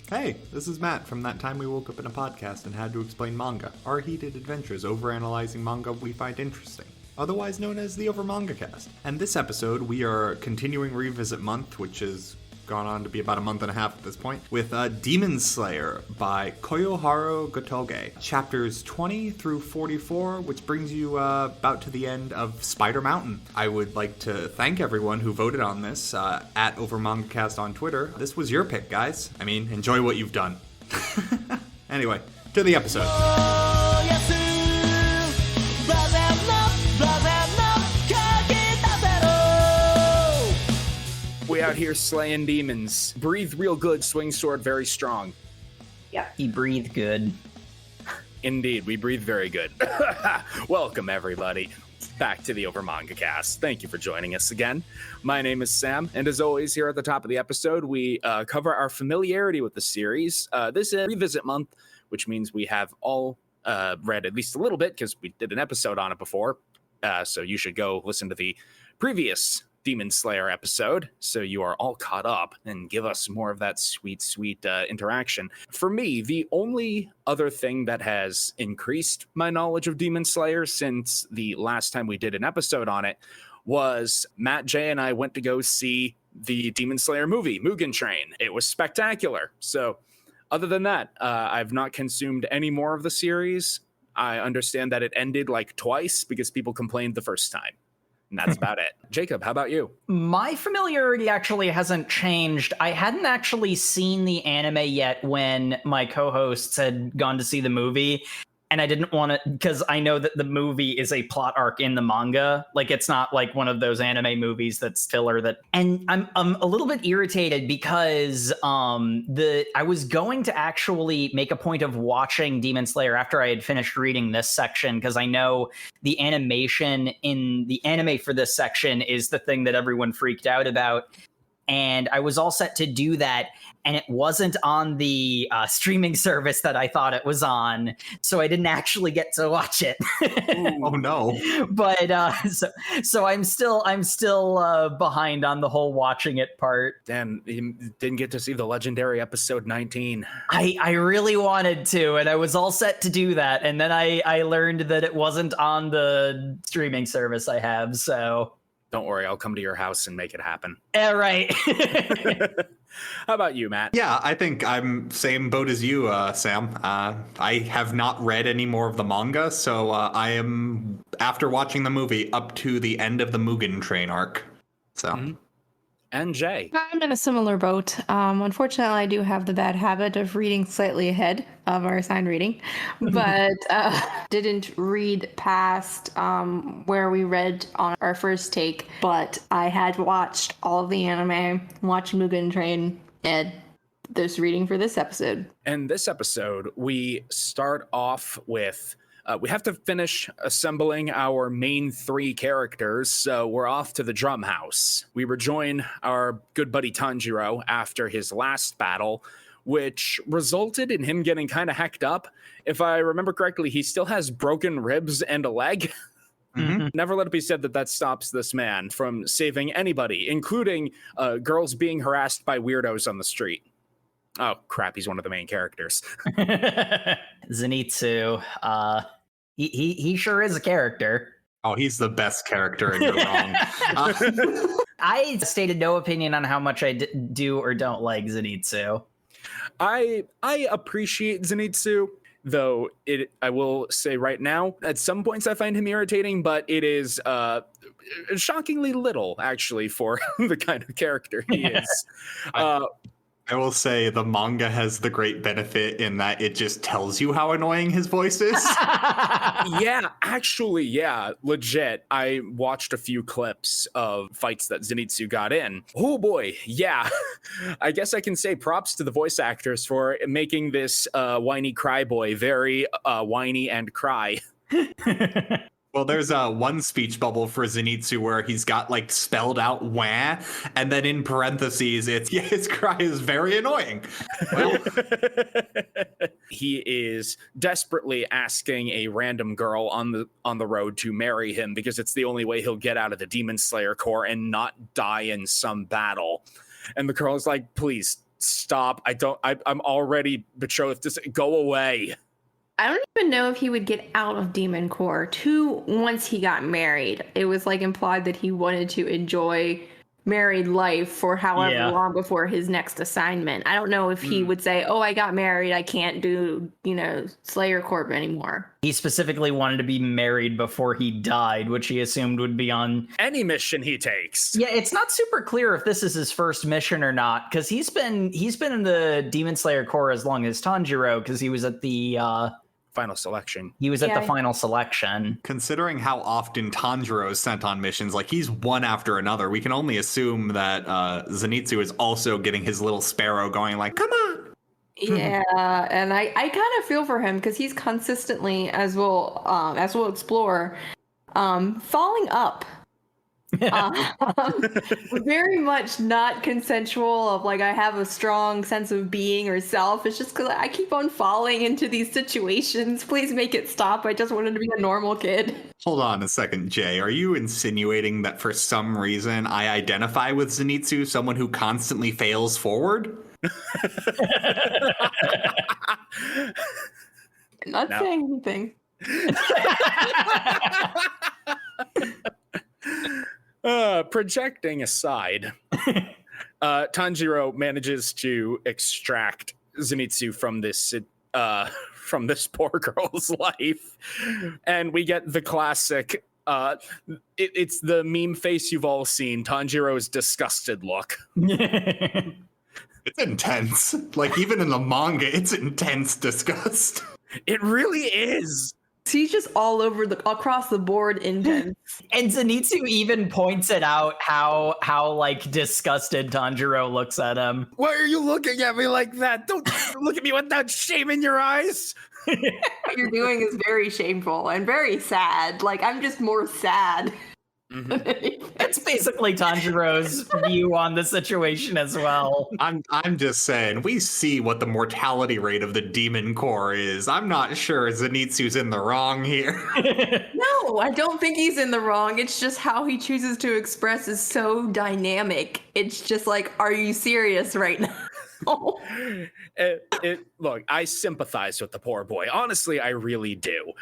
Hey, this is Matt from That Time We Woke Up in a Podcast and Had to Explain Manga, our heated adventures overanalyzing manga we find interesting, otherwise known as the OverMangaCast. And this episode, we are continuing Revisit Month, which has gone on to be about a month and a half at this point, with Demon Slayer by Koyoharu Gotoge, chapters 20 through 44, which brings you about to the end of Spider Mountain. I would like to thank everyone who voted on this at OverMangaCast on Twitter. This was your pick, guys. I mean, enjoy what you've done. Anyway, to the episode. We out here slaying demons. Breathe real good, swing sword very strong. Yeah, he breathed good. Indeed, we breathe very good. Welcome, everybody, back to the OverMangaCast. Thank you for joining us again. My name is Sam, and as always, here at the top of the episode, we cover our familiarity with the series. This is Revisit Month, which means we have all read at least a little bit, because we did an episode on it before. So you should go listen to the previous Demon Slayer episode, so you are all caught up and give us more of that sweet interaction. For me, the only other thing that has increased my knowledge of Demon Slayer since the last time we did an episode on it was Matt, Jay, and I went to go see the Demon Slayer movie, Mugen Train. It was spectacular. So other than that, I've not consumed any more of the series. I understand that it ended like twice because people complained the first time. And that's about it. Jacob, how about you? My familiarity actually hasn't changed. I hadn't actually seen the anime yet when my co-hosts had gone to see the movie. And I didn't want to, because I know that the movie is a plot arc in the manga. Like, it's not like one of those anime movies that's filler that. And I'm a little bit irritated because I was going to actually make a point of watching Demon Slayer after I had finished reading this section, because I know the animation in the anime for this section is the thing that everyone freaked out about. And I was all set to do that, and it wasn't on the streaming service that I thought it was on, so I didn't actually get to watch it. Oh no! But so I'm still behind on the whole watching it part. Damn, you didn't get to see the legendary episode 19. I really wanted to, and I was all set to do that, and then I learned that it wasn't on the streaming service I have, so. Don't worry, I'll come to your house and make it happen. Yeah, right. How about you, Matt? Yeah, I think I'm same boat as you, Sam. I have not read any more of the manga, so I am, after watching the movie, up to the end of the Mugen Train arc. So. Mm-hmm. And Jay? I'm in a similar boat. Unfortunately, I do have the bad habit of reading slightly ahead of our assigned reading, but didn't read past where we read on our first take. But I had watched all of the anime, watched Mugen Train, and this reading for this episode. And this episode, we start off with we have to finish assembling our main three characters, so we're off to the drum house. We rejoin our good buddy Tanjiro after his last battle, which resulted in him getting kind of hacked up. If I remember correctly, he still has broken ribs and a leg. Mm-hmm. Never let it be said that stops this man from saving anybody, including girls being harassed by weirdos on the street. Oh, crap, he's one of the main characters. Zenitsu, he sure is a character. Oh, he's the best character, and you're wrong. I stated no opinion on how much I do or don't like Zenitsu. I appreciate Zenitsu, though I will say right now, at some points I find him irritating, but it is shockingly little, actually, for the kind of character he is. I will say the manga has the great benefit in that it just tells you how annoying his voice is. Yeah, actually, yeah, legit. I watched a few clips of fights that Zenitsu got in. Oh boy, yeah. I guess I can say props to the voice actors for making this whiny cry boy very whiny and cry. Well, there's one speech bubble for Zenitsu where he's got like spelled out wah, and then in parentheses, his cry is very annoying. Well, he is desperately asking a random girl on the road to marry him because it's the only way he'll get out of the Demon Slayer Corps and not die in some battle. And the girl is like, please stop. I'm already betrothed. Just go away. I don't even know if he would get out of Demon Core too once he got married. It was like implied that he wanted to enjoy married life for however long before his next assignment. I don't know if he would say, oh, I got married, I can't do, Slayer Corp anymore. He specifically wanted to be married before he died, which he assumed would be on any mission he takes. Yeah, it's not super clear if this is his first mission or not, because he's been in the Demon Slayer Corps as long as Tanjiro, because he was at the final selection. He was at the final selection. Considering how often Tanjiro is sent on missions, like he's one after another, we can only assume that Zenitsu is also getting his little sparrow going like, come on. Yeah, and I kind of feel for him because he's consistently, as we'll explore, falling up. Very much not consensual of like I have a strong sense of being or self. It's just because I keep on falling into these situations. Please make it stop. I just wanted to be a normal kid. Hold on a second, Jay. Are you insinuating that for some reason I identify with Zenitsu, someone who constantly fails forward? Not saying anything. Projecting aside, Tanjiro manages to extract Zenitsu from this poor girl's life, and we get the classic. It's the meme face you've all seen. Tanjiro's disgusted look. It's intense. Like even in the manga, it's intense disgust. It really is. He's just all over across the board intense. And Zenitsu even points it out how like disgusted Tanjiro looks at him. Why are you looking at me like that? Don't look at me with that shame in your eyes. What you're doing is very shameful and very sad. Like I'm just more sad. Mm-hmm. It's basically Tanjiro's view on the situation as well. I'm just saying, we see what the mortality rate of the Demon Core is. I'm not sure Zenitsu's in the wrong here. No, I don't think he's in the wrong. It's just how he chooses to express is so dynamic. It's just like, are you serious right now? Look, I sympathize with the poor boy. Honestly, I really do.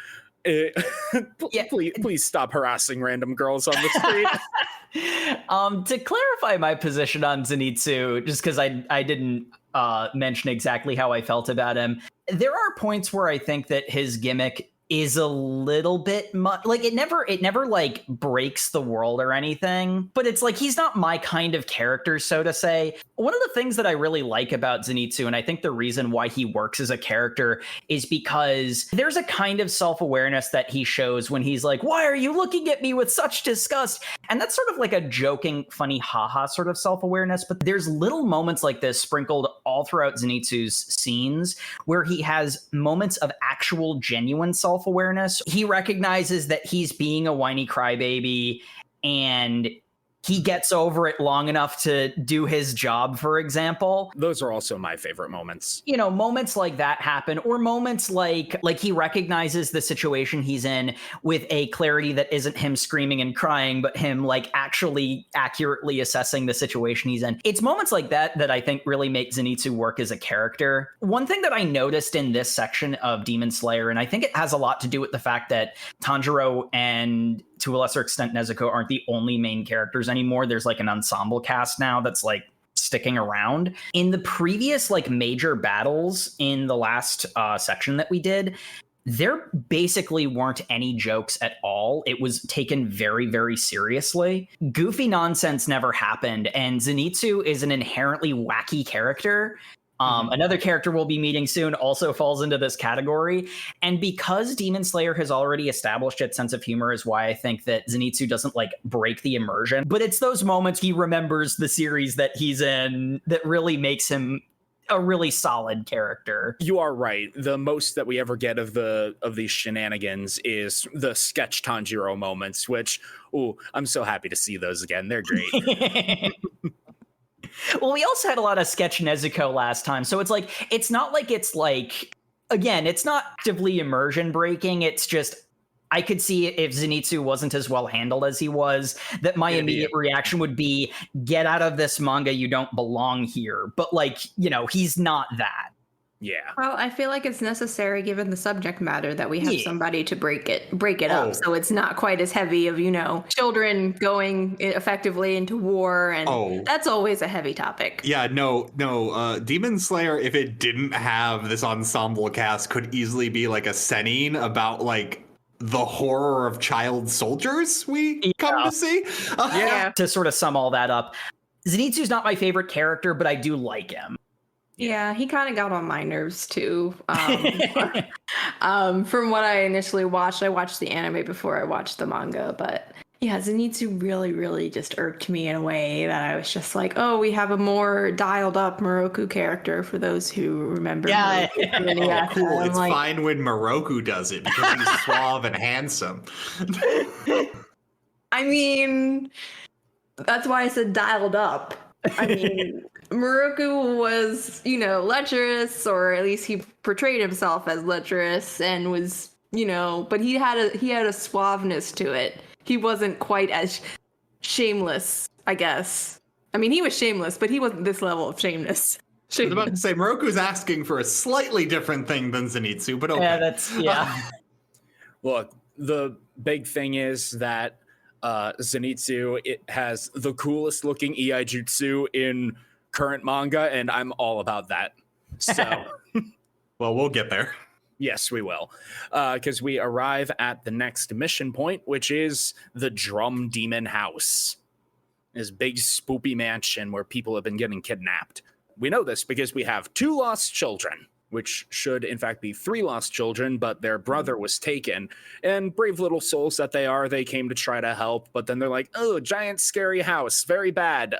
Please stop harassing random girls on the street. To clarify my position on Zenitsu, just because I didn't mention exactly how I felt about him, there are points where I think that his gimmick is a little bit much. Like it never like breaks the world or anything, but it's like he's not my kind of character, so to say. One of the things that I really like about Zenitsu, and I think the reason why he works as a character, is because there's a kind of self-awareness that he shows when he's like, why are you looking at me with such disgust? And that's sort of like a joking, funny, haha sort of self-awareness. But there's little moments like this sprinkled all throughout Zenitsu's scenes where he has moments of actual genuine self-awareness. He recognizes that he's being a whiny crybaby, and he gets over it long enough to do his job, for example. Those are also my favorite moments. You know, moments like that happen, or moments like he recognizes the situation he's in with a clarity that isn't him screaming and crying, but him like actually accurately assessing the situation he's in. It's moments like that that I think really make Zenitsu work as a character. One thing that I noticed in this section of Demon Slayer, and I think it has a lot to do with the fact that Tanjiro and to a lesser extent Nezuko aren't the only main characters anymore. There's like an ensemble cast now that's like sticking around. In the previous like major battles in the last section that we did, there basically weren't any jokes at all. It was taken very, very seriously. Goofy nonsense never happened, and Zenitsu is an inherently wacky character. Another character we'll be meeting soon also falls into this category. And because Demon Slayer has already established its sense of humor is why I think that Zenitsu doesn't like break the immersion. But it's those moments he remembers the series that he's in that really makes him a really solid character. You are right. The most that we ever get of these shenanigans is the sketch Tanjiro moments, which, I'm so happy to see those again. They're great. Well, we also had a lot of sketch Nezuko last time, so it's like it's not like it's like, again, it's not actively immersion breaking. It's just I could see if Zenitsu wasn't as well handled as he was, that my immediate reaction would be, get out of this manga, you don't belong here. But like, he's not that. Yeah. Well, I feel like it's necessary given the subject matter that we have somebody to break it up, so it's not quite as heavy of, children going effectively into war, and that's always a heavy topic. Yeah, no, Demon Slayer, if it didn't have this ensemble cast, could easily be like a seinen about like the horror of child soldiers we come to see. To sort of sum all that up, Zenitsu's not my favorite character, but I do like him. Yeah, he kind of got on my nerves too. From what I initially watched, I watched the anime before I watched the manga, but yeah, Zenitsu really, really just irked me in a way that I was just like, oh, we have a more dialed up Moroku character for those who remember. Yeah, cool. It's like, fine when Moroku does it because he's suave and handsome. I mean, that's why I said dialed up. I mean, Moroku was, lecherous, or at least he portrayed himself as lecherous, and was, but he had a suaveness to it. He wasn't quite as shameless, I guess. I mean, he was shameless, but he wasn't this level of shameless. I was about to say, Moroku's asking for a slightly different thing than Zenitsu, but okay. Yeah, Look, the big thing is that Zenitsu, it has the coolest looking Iaijutsu in current manga, and I'm all about that. So, well, we'll get there. Yes, we will. Because we arrive at the next mission point, which is the Drum Demon House. This big spoopy mansion where people have been getting kidnapped. We know this because we have 2 lost children, which should in fact be 3 lost children, but their brother was taken. And brave little souls that they are, they came to try to help, but then they're like, oh, giant scary house, very bad.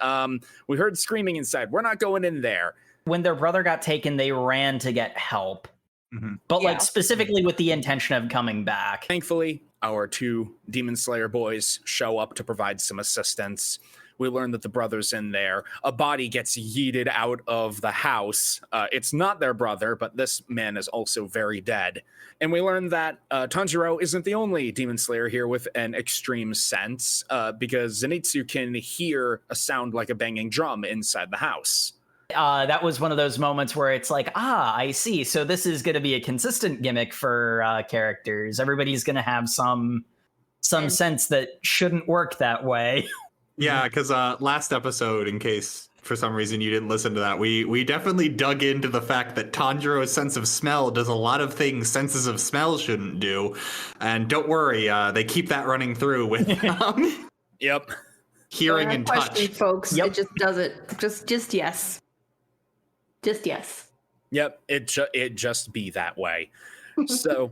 We heard screaming inside. We're not going in there. When their brother got taken, they ran to get help. Mm-hmm. But like specifically with the intention of coming back. Thankfully, our 2 Demon Slayer boys show up to provide some assistance. We learn that the brother's in there. A body gets yeeted out of the house. It's not their brother, but this man is also very dead. And we learn that Tanjiro isn't the only Demon Slayer here with an extreme sense, because Zenitsu can hear a sound like a banging drum inside the house. That was one of those moments where it's like, I see. So this is going to be a consistent gimmick for characters. Everybody's going to have some sense that shouldn't work that way. Yeah, because last episode, in case for some reason you didn't listen to that, we definitely dug into the fact that Tanjiro's sense of smell does a lot of things senses of smell shouldn't do. And don't worry, they keep that running through with Yep. Hearing and touch. Folks, it just does it. Just yes. Just yes. Yep, it just be that way. So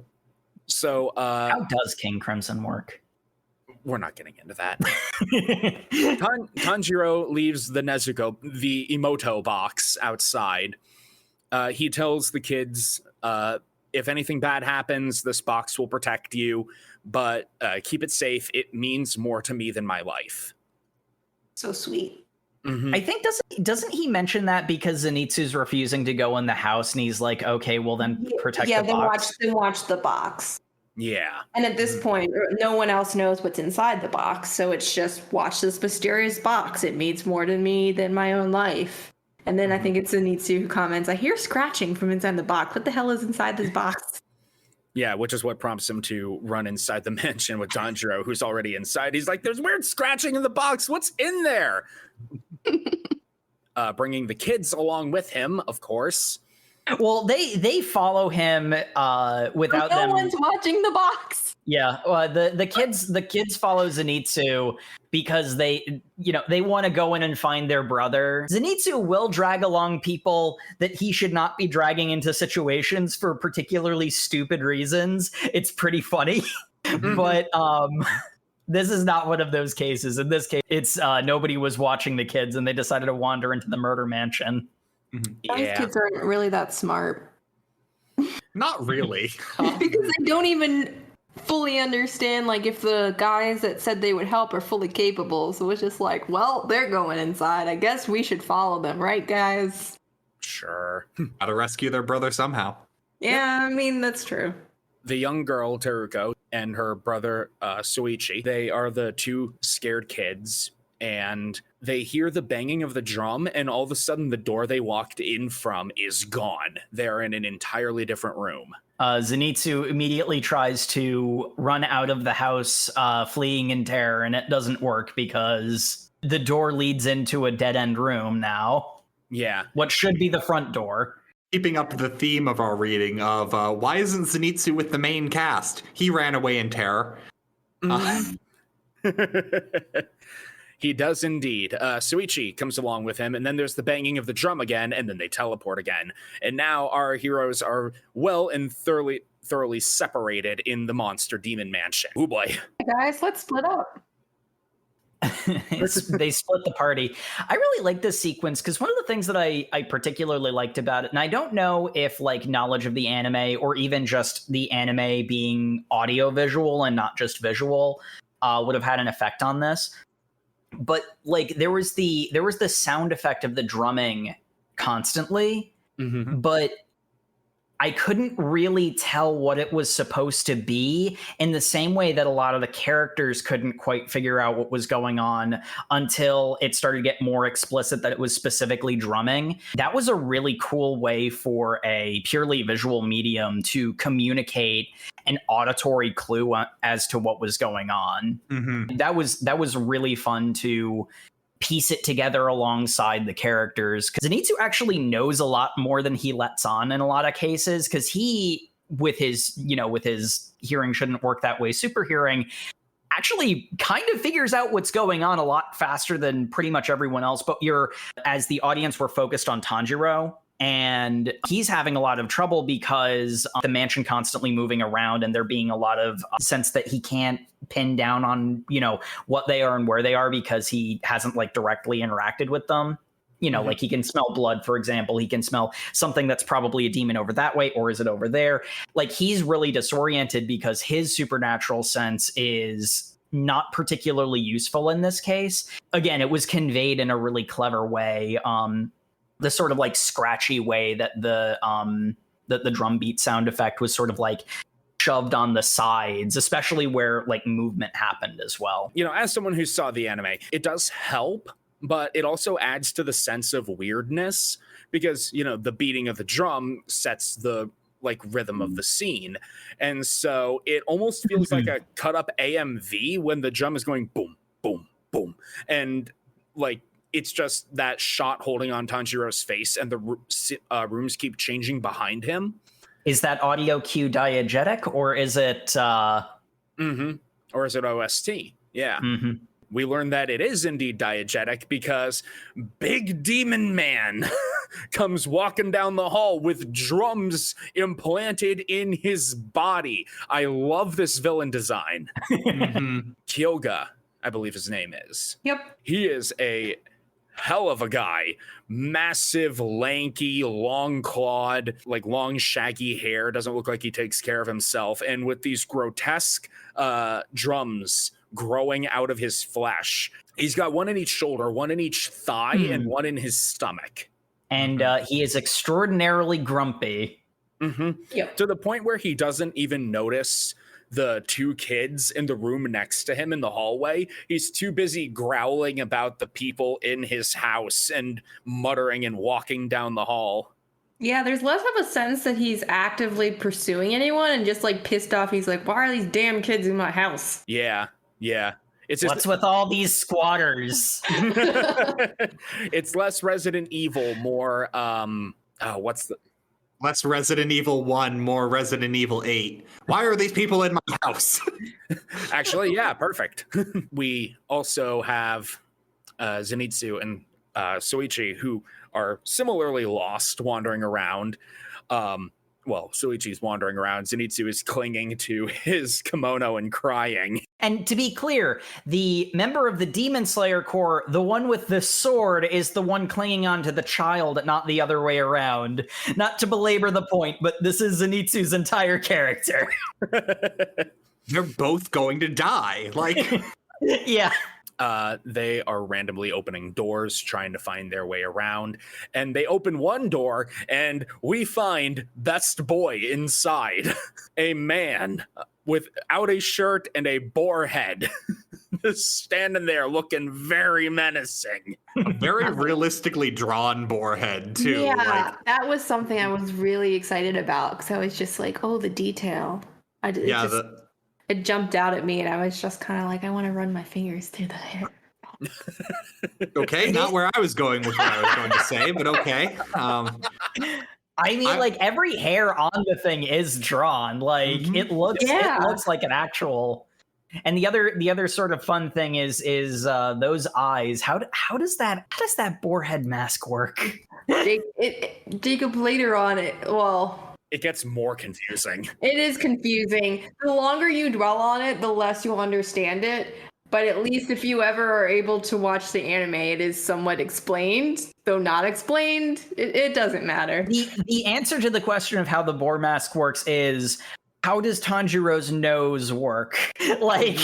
how does King Crimson work? We're not getting into that. Tanjiro leaves the Nezuko, the Emoto box outside. He tells the kids, if anything bad happens, this box will protect you, but keep it safe. It means more to me than my life. So sweet. Mm-hmm. I think doesn't he mention that because Zenitsu's refusing to go in the house, and he's like, okay, well then protect the box. Then watch the box. Yeah. And at this point, no one else knows what's inside the box, so it's just watch this mysterious box. It means more to me than my own life. And then I think it's Zenitsu who comments, I hear scratching from inside the box. What the hell is inside this box? Yeah, which is what prompts him to run inside the mansion with Tanjiro, who's already inside. He's like, there's weird scratching in the box. What's in there? Bringing the kids along with him, of course. Well, they follow him without them. No one's watching the box. Yeah, the kids follow Zenitsu because they want to go in and find their brother. Zenitsu will drag along people that he should not be dragging into situations for particularly stupid reasons. It's pretty funny, but this is not one of those cases. In this case, it's nobody was watching the kids and they decided to wander into the murder mansion. Yeah. These kids aren't really that smart. Not really. Because they don't even fully understand, like, if the guys that said they would help are fully capable. So it's just like, well, they're going inside. I guess we should follow them, right, guys? Sure. Gotta rescue their brother somehow. Yeah, I mean, that's true. The young girl, Teruko, and her brother Soichi. They are the two scared kids, and they hear the banging of the drum, and all of a sudden the door they walked in from is gone. They're in an entirely different room. Zenitsu immediately tries to run out of the house, fleeing in terror, and it doesn't work because the door leads into a dead-end room now. Yeah. What should be the front door. Keeping up the theme of our reading of why isn't Zenitsu with the main cast? He ran away in terror. He does indeed. Soichi comes along with him, and then there's the banging of the drum again, and then they teleport again. And now our heroes are well and thoroughly separated in the monster demon mansion. Oh boy. Hey guys, let's split up. They split the party. I really like this sequence because one of the things that I particularly liked about it, and I don't know if like knowledge of the anime or even just the anime being audio visual and not just visual would have had an effect on this. But like there was the sound effect of the drumming constantly, but I couldn't really tell what it was supposed to be, in the same way that a lot of the characters couldn't quite figure out what was going on until it started to get more explicit that it was specifically drumming. That was a really cool way for a purely visual medium to communicate an auditory clue as to what was going on. That was really fun to piece it together alongside the characters, because Zenitsu actually knows a lot more than he lets on in a lot of cases, because he, with his hearing shouldn't work that way super hearing, actually kind of figures out what's going on a lot faster than pretty much everyone else. But as the audience, were focused on Tanjiro, and he's having a lot of trouble because the mansion constantly moving around, and there being a lot of sense that he can't pin down on, what they are and where they are, because he hasn't like directly interacted with them. Like he can smell blood, for example. He can smell something that's probably a demon over that way, or is it over there? Like he's really disoriented because his supernatural sense is not particularly useful in this case. Again, it was conveyed in a really clever way. The sort of like scratchy way that the drum beat sound effect was sort of like shoved on the sides, especially where like movement happened as well. As someone who saw the anime, it does help, but it also adds to the sense of weirdness, because, the beating of the drum sets the like rhythm of the scene. And so it almost feels like a cut up AMV when the drum is going boom, boom, boom. And like, it's just that shot holding on Tanjiro's face, and the rooms keep changing behind him. Is that audio cue diegetic, or is it... Or is it OST? Yeah. We learned that it is indeed diegetic because Big Demon Man comes walking down the hall with drums implanted in his body. I love this villain design. Kyoga, I believe his name is. Yep. He is a hell of a guy. Massive, lanky, long-clawed, like long, shaggy hair. Doesn't look like he takes care of himself. And with these grotesque drums growing out of his flesh. He's got one in each shoulder, one in each thigh, and one in his stomach. And he is extraordinarily grumpy. Yep. To the point where he doesn't even notice the two kids in the room next to him in the hallway. He's too busy growling about the people in his house and muttering and walking down the hall. Yeah, there's less of a sense that he's actively pursuing anyone, and just like pissed off. He's like, why are these damn kids in my house? Yeah. It's just, what's with all these squatters? It's less Resident Evil, more Less Resident Evil 1, more Resident Evil 8. Why are these people in my house? Actually, yeah, perfect. We also have Zenitsu and Soichi, who are similarly lost, wandering around. Soichi's wandering around. Zenitsu is clinging to his kimono and crying. And to be clear, the member of the Demon Slayer Corps, the one with the sword, is the one clinging onto the child, not the other way around. Not to belabor the point, but this is Zenitsu's entire character. They're both going to die. Like, yeah. They are randomly opening doors, trying to find their way around. And they open one door, and we find Best Boy inside. A man without a shirt and a boar head. Just standing there looking very menacing. A very realistically drawn boar head, too. Yeah, that was something I was really excited about because I was just like, oh, the detail. It jumped out at me, and I was just kind of like, I want to run my fingers through the hair. Okay, not where I was going with what I was going to say, but okay. I mean, like every hair on the thing is drawn. Like it looks like an actual. And the other sort of fun thing is those eyes. How does that boar head mask work? Jacob later on it gets more confusing. It is confusing. The longer you dwell on it, the less you'll understand it. But at least if you ever are able to watch the anime, it is somewhat explained. Though not explained, it doesn't matter. The answer to the question of how the boar mask works is, how does Tanjiro's nose work? Like,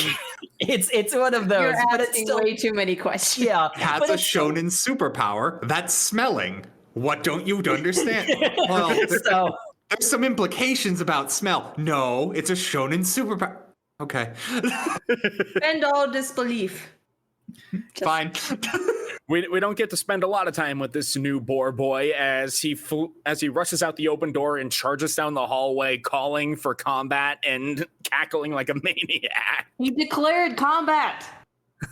it's one of those. You're asking but it's still way too many questions. Yeah, it has a shonen superpower. That's smelling. What don't you understand? Well, there's some implications about smell. No, it's a shonen superpower. Okay. Spend all disbelief. Fine. We don't get to spend a lot of time with this new boar boy as he rushes out the open door and charges down the hallway, calling for combat and cackling like a maniac. He declared combat.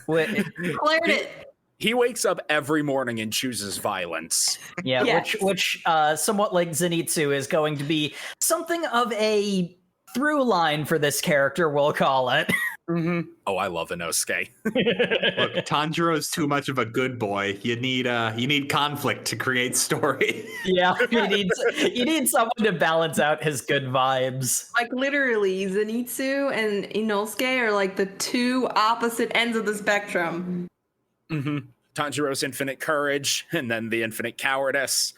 Declared it. He wakes up every morning and chooses violence. Yeah, yes. which somewhat like Zenitsu is going to be something of a through line for this character, we'll call it. Mm-hmm. Oh, I love Enosuke. Look, Tanjiro's too much of a good boy. You need conflict to create story. Yeah, you need someone to balance out his good vibes. Like literally, Zenitsu and Inosuke are like the two opposite ends of the spectrum. Mm-hmm. Tanjiro's infinite courage, and then the infinite cowardice,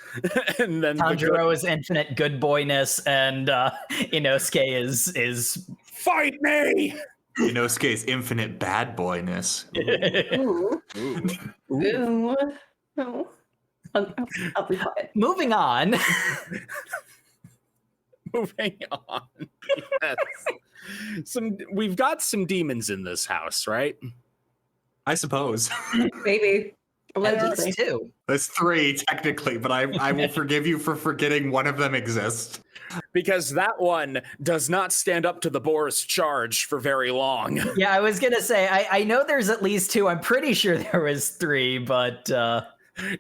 and then Tanjiro's infinite good boyness, and Inosuke is fight me. Inosuke's infinite bad boyness. Ooh. Ooh. Ooh. I'll be quiet. Moving on. Moving on. Yes. We've got some demons in this house, right? I suppose. Maybe. That's two. There's three, technically, but I will forgive you for forgetting one of them exists. Because that one does not stand up to the boar's charge for very long. Yeah, I was going to say, I know there's at least two. I'm pretty sure there was three, but...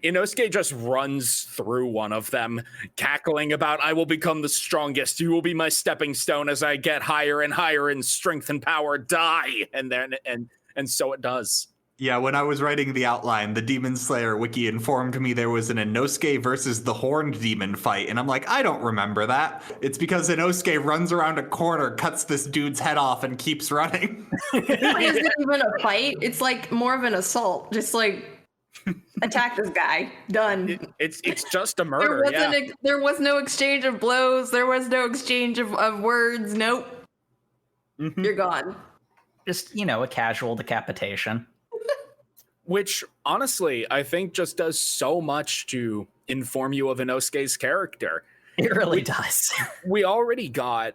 Inosuke just runs through one of them, cackling about, I will become the strongest. You will be my stepping stone as I get higher and higher in strength and power. Die! And so it does. Yeah, when I was writing the outline, the Demon Slayer wiki informed me there was an Inosuke versus the Horned Demon fight, and I'm like, I don't remember that. It's because Inosuke runs around a corner, cuts this dude's head off, and keeps running. Is it even a fight? It's like more of an assault. Just like, attack this guy. Done. It's just a murder. There was no exchange of blows. There was no exchange of words. Nope. Mm-hmm. You're gone. Just, a casual decapitation. Which, honestly, I think just does so much to inform you of Inosuke's character. It really does. We already got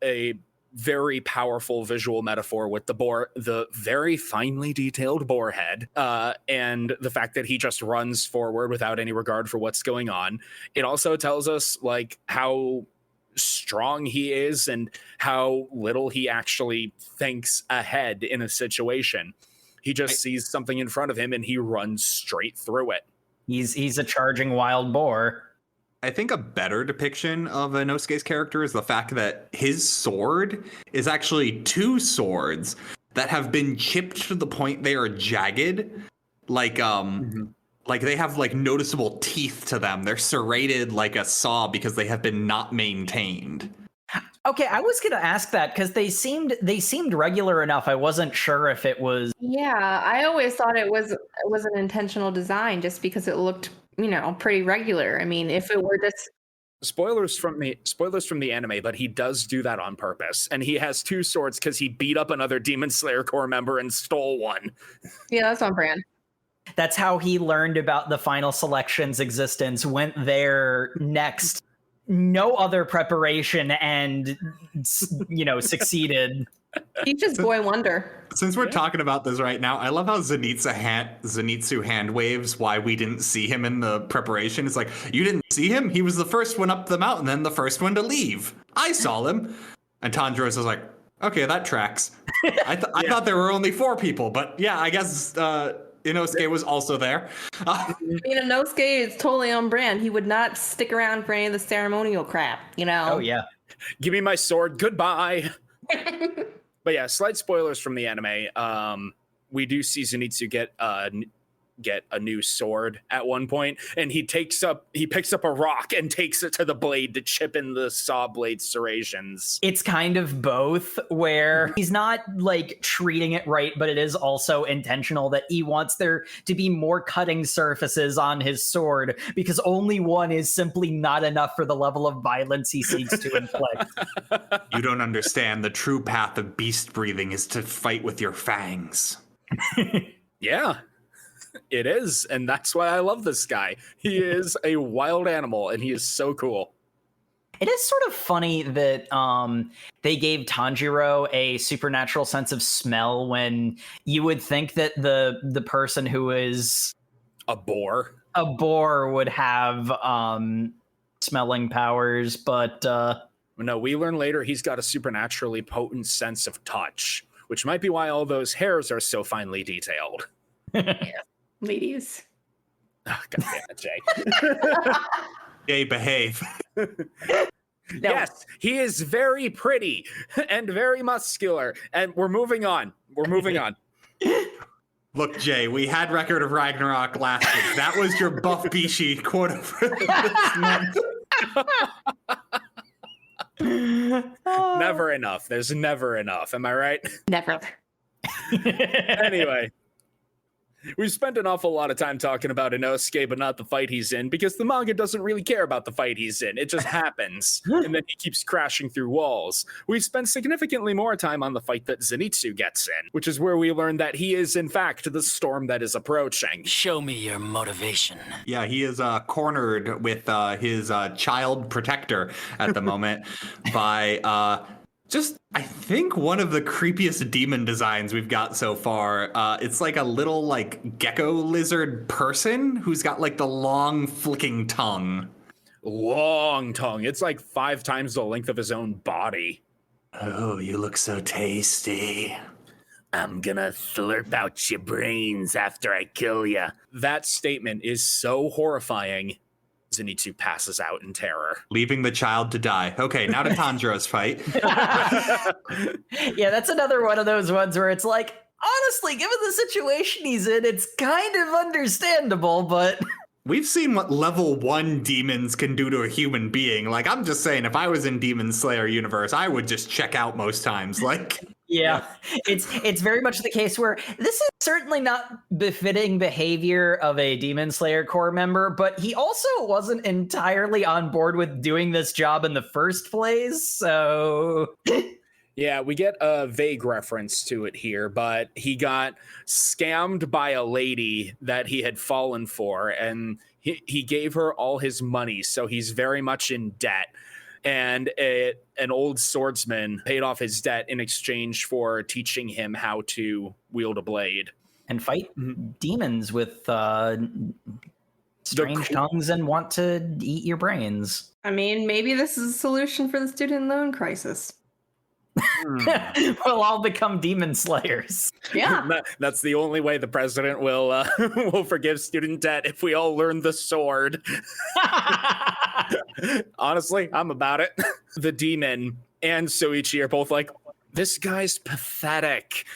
a very powerful visual metaphor with the very finely detailed boar head, and the fact that he just runs forward without any regard for what's going on. It also tells us, like, how strong he is and how little he actually thinks ahead in a situation. He just sees something in front of him and he runs straight through it. He's a charging wild boar. I think a better depiction of Inosuke's character is the fact that his sword is actually two swords that have been chipped to the point they are jagged. Like they have like noticeable teeth to them. They're serrated like a saw because they have been not maintained. Okay, I was going to ask that because they seemed regular enough. I wasn't sure if it was. Yeah, I always thought it was an intentional design just because it looked, pretty regular. I mean, if it were just spoilers from the anime, but he does do that on purpose, and he has two swords because he beat up another Demon Slayer Corps member and stole one. Yeah, that's on brand. That's how he learned about the Final Selection's existence. Went there next. no other preparation and, succeeded. He's just boy wonder. Since we're talking about this right now, I love how Zenitsu hand waves why we didn't see him in the preparation. It's like, you didn't see him? He was the first one up the mountain, then the first one to leave. I saw him. And Tanjiro was like, okay, that tracks. I thought there were only 4 people, but yeah, I guess Enosuke was also there. Enosuke is totally on brand. He would not stick around for any of the ceremonial crap, Oh, yeah. Give me my sword. Goodbye. But yeah, slight spoilers from the anime. We do see Zenitsu get a new sword at one point, and he picks up a rock and takes it to the blade to chip in the saw blade serrations. It's kind of both, where he's not like treating it right, but it is also intentional that he wants there to be more cutting surfaces on his sword, because only one is simply not enough for the level of violence he seeks to inflict. You don't understand. The true path of beast breathing is to fight with your fangs. Yeah. It is, and that's why I love this guy. He is a wild animal, and he is so cool. It is sort of funny that they gave Tanjiro a supernatural sense of smell when you would think that the person who is a boar would have smelling powers, but no, we learn later he's got a supernaturally potent sense of touch, which might be why all those hairs are so finely detailed. Ladies. Oh, God damn it, Jay. Jay, behave. Yes, he is very pretty and very muscular. And we're moving on. Look, Jay, we had Record of Ragnarok last week. That was your Buff Bishi quota for this month. Never enough. There's never enough. Am I right? Never. Anyway. We've spent an awful lot of time talking about Enosuke, but not the fight he's in, because the manga doesn't really care about the fight he's in. It just happens, and then he keeps crashing through walls. We've spent significantly more time on the fight that Zenitsu gets in, which is where we learn that he is, in fact, the storm that is approaching. Show me your motivation. Yeah, he is cornered with his child protector at the moment by... I think one of the creepiest demon designs we've got so far. It's like a little like gecko lizard person who's got like the long flicking tongue. Long tongue. It's like 5 times the length of his own body. Oh, you look so tasty. I'm gonna slurp out your brains after I kill ya. That statement is so horrifying. Zenitsu passes out in terror, leaving the child to die. Okay, now to Tanjiro's fight. Yeah, that's another one of those ones where it's like, honestly, given the situation he's in, it's kind of understandable, but... We've seen what level 1 demons can do to a human being. Like, I'm just saying, if I was in Demon Slayer universe, I would just check out most times. Like... Yeah, it's very much the case where this is certainly not befitting behavior of a Demon Slayer Corps member, but he also wasn't entirely on board with doing this job in the first place, so... Yeah, we get a vague reference to it here, but he got scammed by a lady that he had fallen for, and he gave her all his money, so he's very much in debt. And an old swordsman paid off his debt in exchange for teaching him how to wield a blade. And fight demons with strange tongues and want to eat your brains. I mean, maybe this is a solution for the student loan crisis. We'll all become demon slayers. Yeah. That's the only way the president will will forgive student debt, if we all learn the sword. Honestly, I'm about it. The demon and Soichi are both like, this guy's pathetic.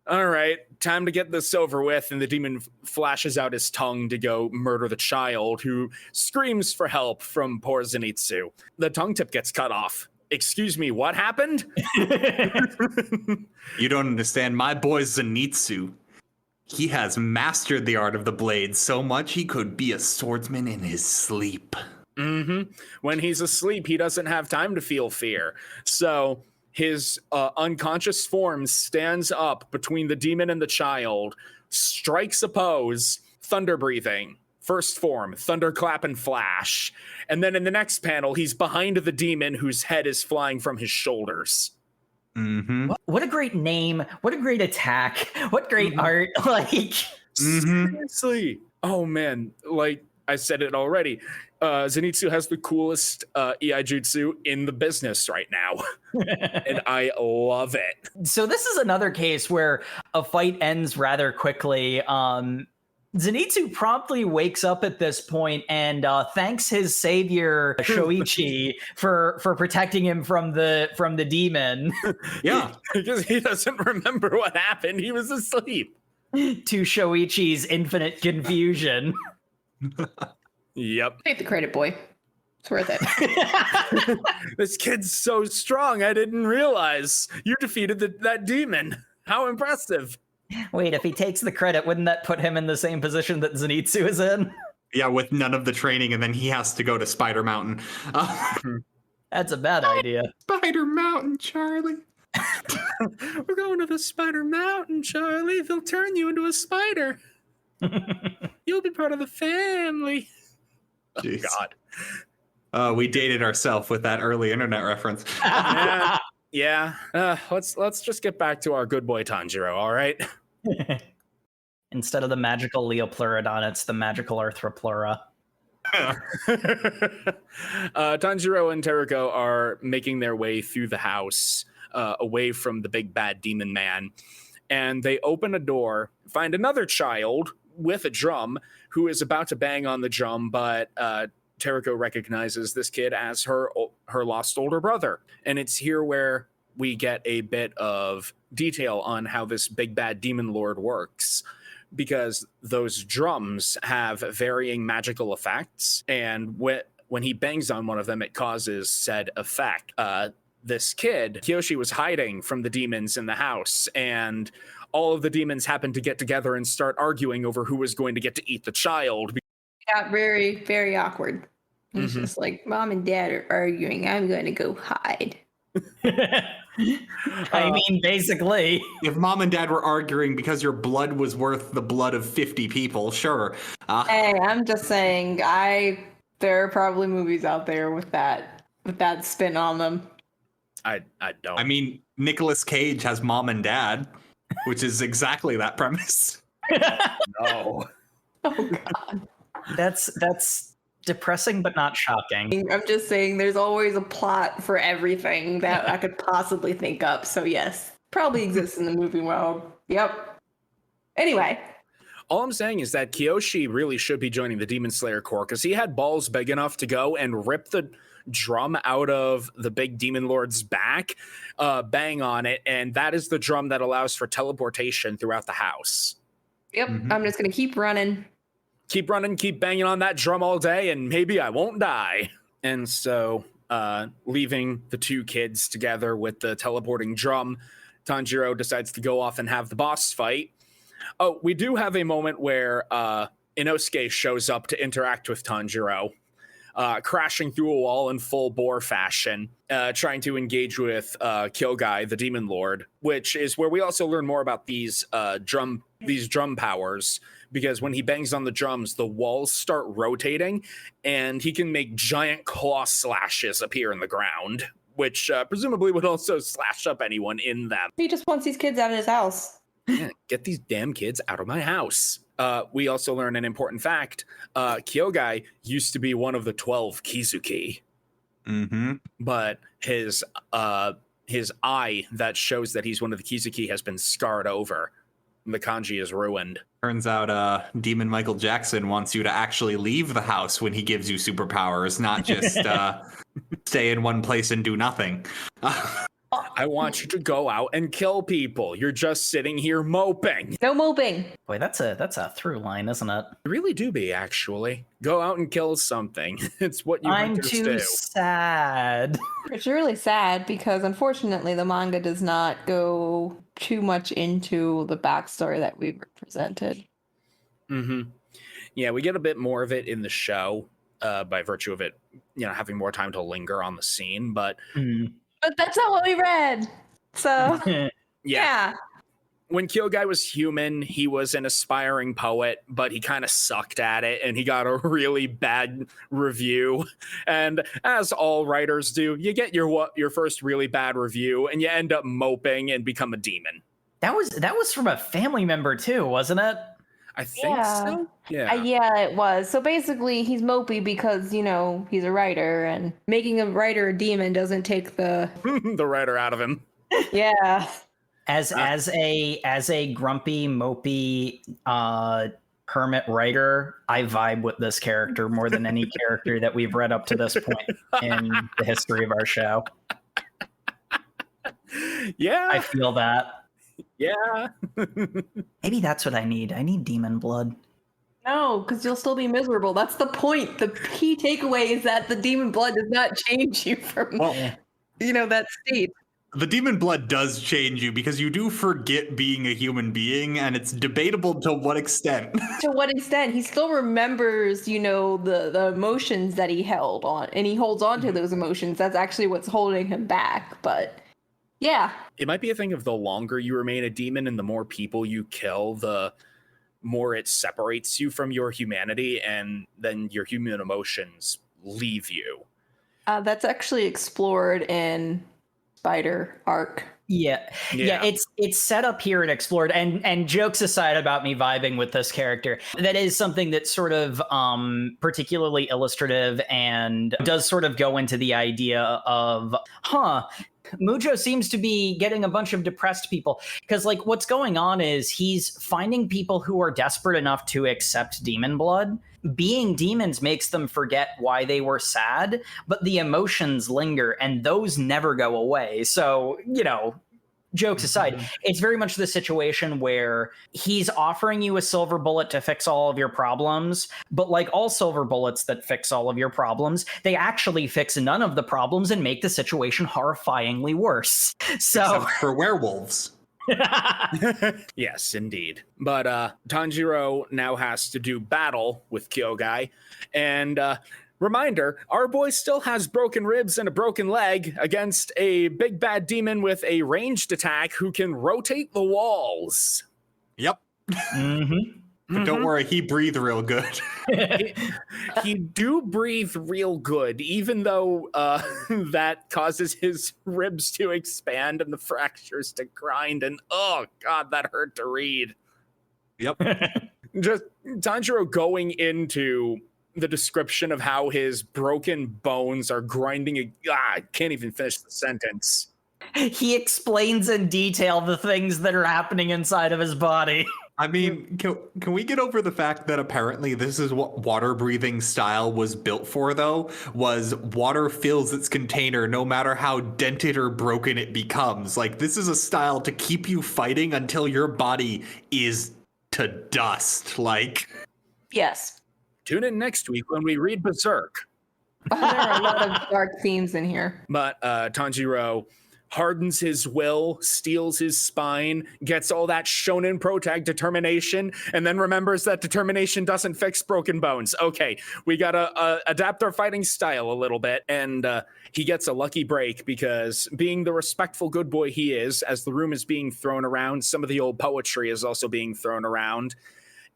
All right, time to get this over with. And the demon flashes out his tongue to go murder the child, who screams for help from poor Zenitsu. The tongue tip gets cut off. Excuse me, what happened? You don't understand. My boy Zenitsu, he has mastered the art of the blade so much he could be a swordsman in his sleep. Mm-hmm. When he's asleep, he doesn't have time to feel fear. So his unconscious form stands up between the demon and the child, strikes a pose, thunder breathing, first form, thunderclap and flash. And then in the next panel, he's behind the demon whose head is flying from his shoulders. Mm-hmm. What a great name. What a great attack. What great art. Like, Seriously. Oh, man. Like I said it already. Zenitsu has the coolest Iaijutsu in the business right now. And I love it. so this is another case where a fight ends rather quickly. Zenitsu promptly wakes up at this point and thanks his savior Shoichi for protecting him from the demon. Yeah. Because he doesn't remember what happened. He was asleep. To Shoichi's infinite confusion. Yep. Take the credit, boy. It's worth it. This kid's so strong. I didn't realize you defeated that demon. How impressive. Wait, if he takes the credit, wouldn't that put him in the same position that Zenitsu is in? Yeah, with none of the training, and then he has to go to Spider Mountain. That's a bad idea. Spider Mountain, Charlie. We're going to the Spider Mountain, Charlie. They'll turn you into a spider. You'll be part of the family. Jeez. Oh, God. We dated ourselves with that early internet reference. Yeah. Let's just get back to our good boy Tanjiro, all right? Instead of the magical Leopleurodon, it's the magical Arthropleura. Tanjiro and Teruko are making their way through the house, away from the big bad demon man, and they open a door, find another child with a drum who is about to bang on the drum, but Teruko recognizes this kid as her lost older brother. And it's here where we get a bit of detail on how this big bad demon lord works, because those drums have varying magical effects, and when he bangs on one of them, it causes said effect. This kid, Kiyoshi, was hiding from the demons in the house, and all of the demons happened to get together and start arguing over who was going to get to eat the child. Got very, very awkward. It's just like, mom and dad are arguing. I'm going to go hide. I mean, basically. If mom and dad were arguing because your blood was worth the blood of 50 people, sure. Hey, I'm just saying, there are probably movies out there with that spin on them. I don't. I mean, Nicolas Cage has mom and dad, which is exactly that premise. No. Oh, God. That's depressing, but not shocking. I'm just saying there's always a plot for everything that I could possibly think up. So yes, probably exists in the movie world. Yep. Anyway. All I'm saying is that Kiyoshi really should be joining the Demon Slayer Corps, because he had balls big enough to go and rip the drum out of the big demon lord's back, bang on it, and that is the drum that allows for teleportation throughout the house. Yep. I'm just going to keep running. Keep running, keep banging on that drum all day, and maybe I won't die. And so, leaving the two kids together with the teleporting drum, Tanjiro decides to go off and have the boss fight. Oh, we do have a moment where Enosuke shows up to interact with Tanjiro, crashing through a wall in full boar fashion, trying to engage with Kyogai, the demon lord, which is where we also learn more about these drum powers, because when he bangs on the drums, the walls start rotating, and he can make giant claw slashes appear in the ground, which presumably would also slash up anyone in them. He just wants these kids out of his house. Yeah, get these damn kids out of my house. We also learn an important fact. Kyogai used to be one of the 12 Kizuki. Mm-hmm. But his eye that shows that he's one of the Kizuki has been scarred over. The kanji is ruined. Turns out Demon Michael Jackson wants you to actually leave the house when he gives you superpowers, not just stay in one place and do nothing. I want you to go out and kill people. You're just sitting here moping. No moping. Boy, that's a through line, isn't it? You really do be, actually. Go out and kill something. It's what you I'm hunters too do. sad. It's really sad because unfortunately the manga does not go too much into the backstory that we were presented. Mm-hmm. Yeah, we get a bit more of it in the show by virtue of it, having more time to linger on the scene, but But that's not what we read. So, yeah. when Kyogai was human, he was an aspiring poet, but he kind of sucked at it and he got a really bad review. And as all writers do, you get your first really bad review and you end up moping and become a demon. That was from a family member too, wasn't it? I think so. Yeah. Yeah, it was. So basically, he's mopey because, he's a writer, and making a writer a demon doesn't take the the writer out of him. Yeah. As a grumpy, mopey hermit writer, I vibe with this character more than any character that we've read up to this point in the history of our show. Yeah. I feel that. Yeah. Maybe that's what I need. I need demon blood. No, because you'll still be miserable. That's the point. The key takeaway is that the demon blood does not change you from, that state. The demon blood does change you because you do forget being a human being, and it's debatable to what extent. To what extent? He still remembers, the emotions that he held on, and he holds on to those emotions. That's actually what's holding him back. But yeah. It might be a thing of the longer you remain a demon and the more people you kill, the more it separates you from your humanity, and then your human emotions leave you. That's actually explored in Spider arc. Yeah, it's set up here and explored, and jokes aside about me vibing with this character, that is something that's sort of particularly illustrative and does sort of go into the idea of, Mujo seems to be getting a bunch of depressed people, because what's going on is he's finding people who are desperate enough to accept demon blood. Being demons makes them forget why they were sad, but the emotions linger and those never go away. So, jokes aside, it's very much the situation where he's offering you a silver bullet to fix all of your problems, but like all silver bullets that fix all of your problems, they actually fix none of the problems and make the situation horrifyingly worse. So except for werewolves. Yes, indeed. But Tanjiro now has to do battle with Kyogai, and reminder, our boy still has broken ribs and a broken leg against a big bad demon with a ranged attack who can rotate the walls. Yep. But don't worry, he breathed real good. He do breathe real good, even though that causes his ribs to expand and the fractures to grind. And oh god, that hurt to read. Yep. Just Tanjiro going into the description of how his broken bones are grinding. I can't even finish the sentence. He explains in detail the things that are happening inside of his body. I mean, can we get over the fact that apparently this is what water breathing style was built for, though? Was water fills its container no matter how dented or broken it becomes. This is a style to keep you fighting until your body is to dust. Yes. Tune in next week when we read Berserk. There are a lot of dark themes in here. But Tanjiro hardens his will, steals his spine, gets all that shonen protag determination, and then remembers that determination doesn't fix broken bones. Okay, we gotta adapt our fighting style a little bit, and he gets a lucky break because being the respectful good boy he is, as the room is being thrown around, some of the old poetry is also being thrown around,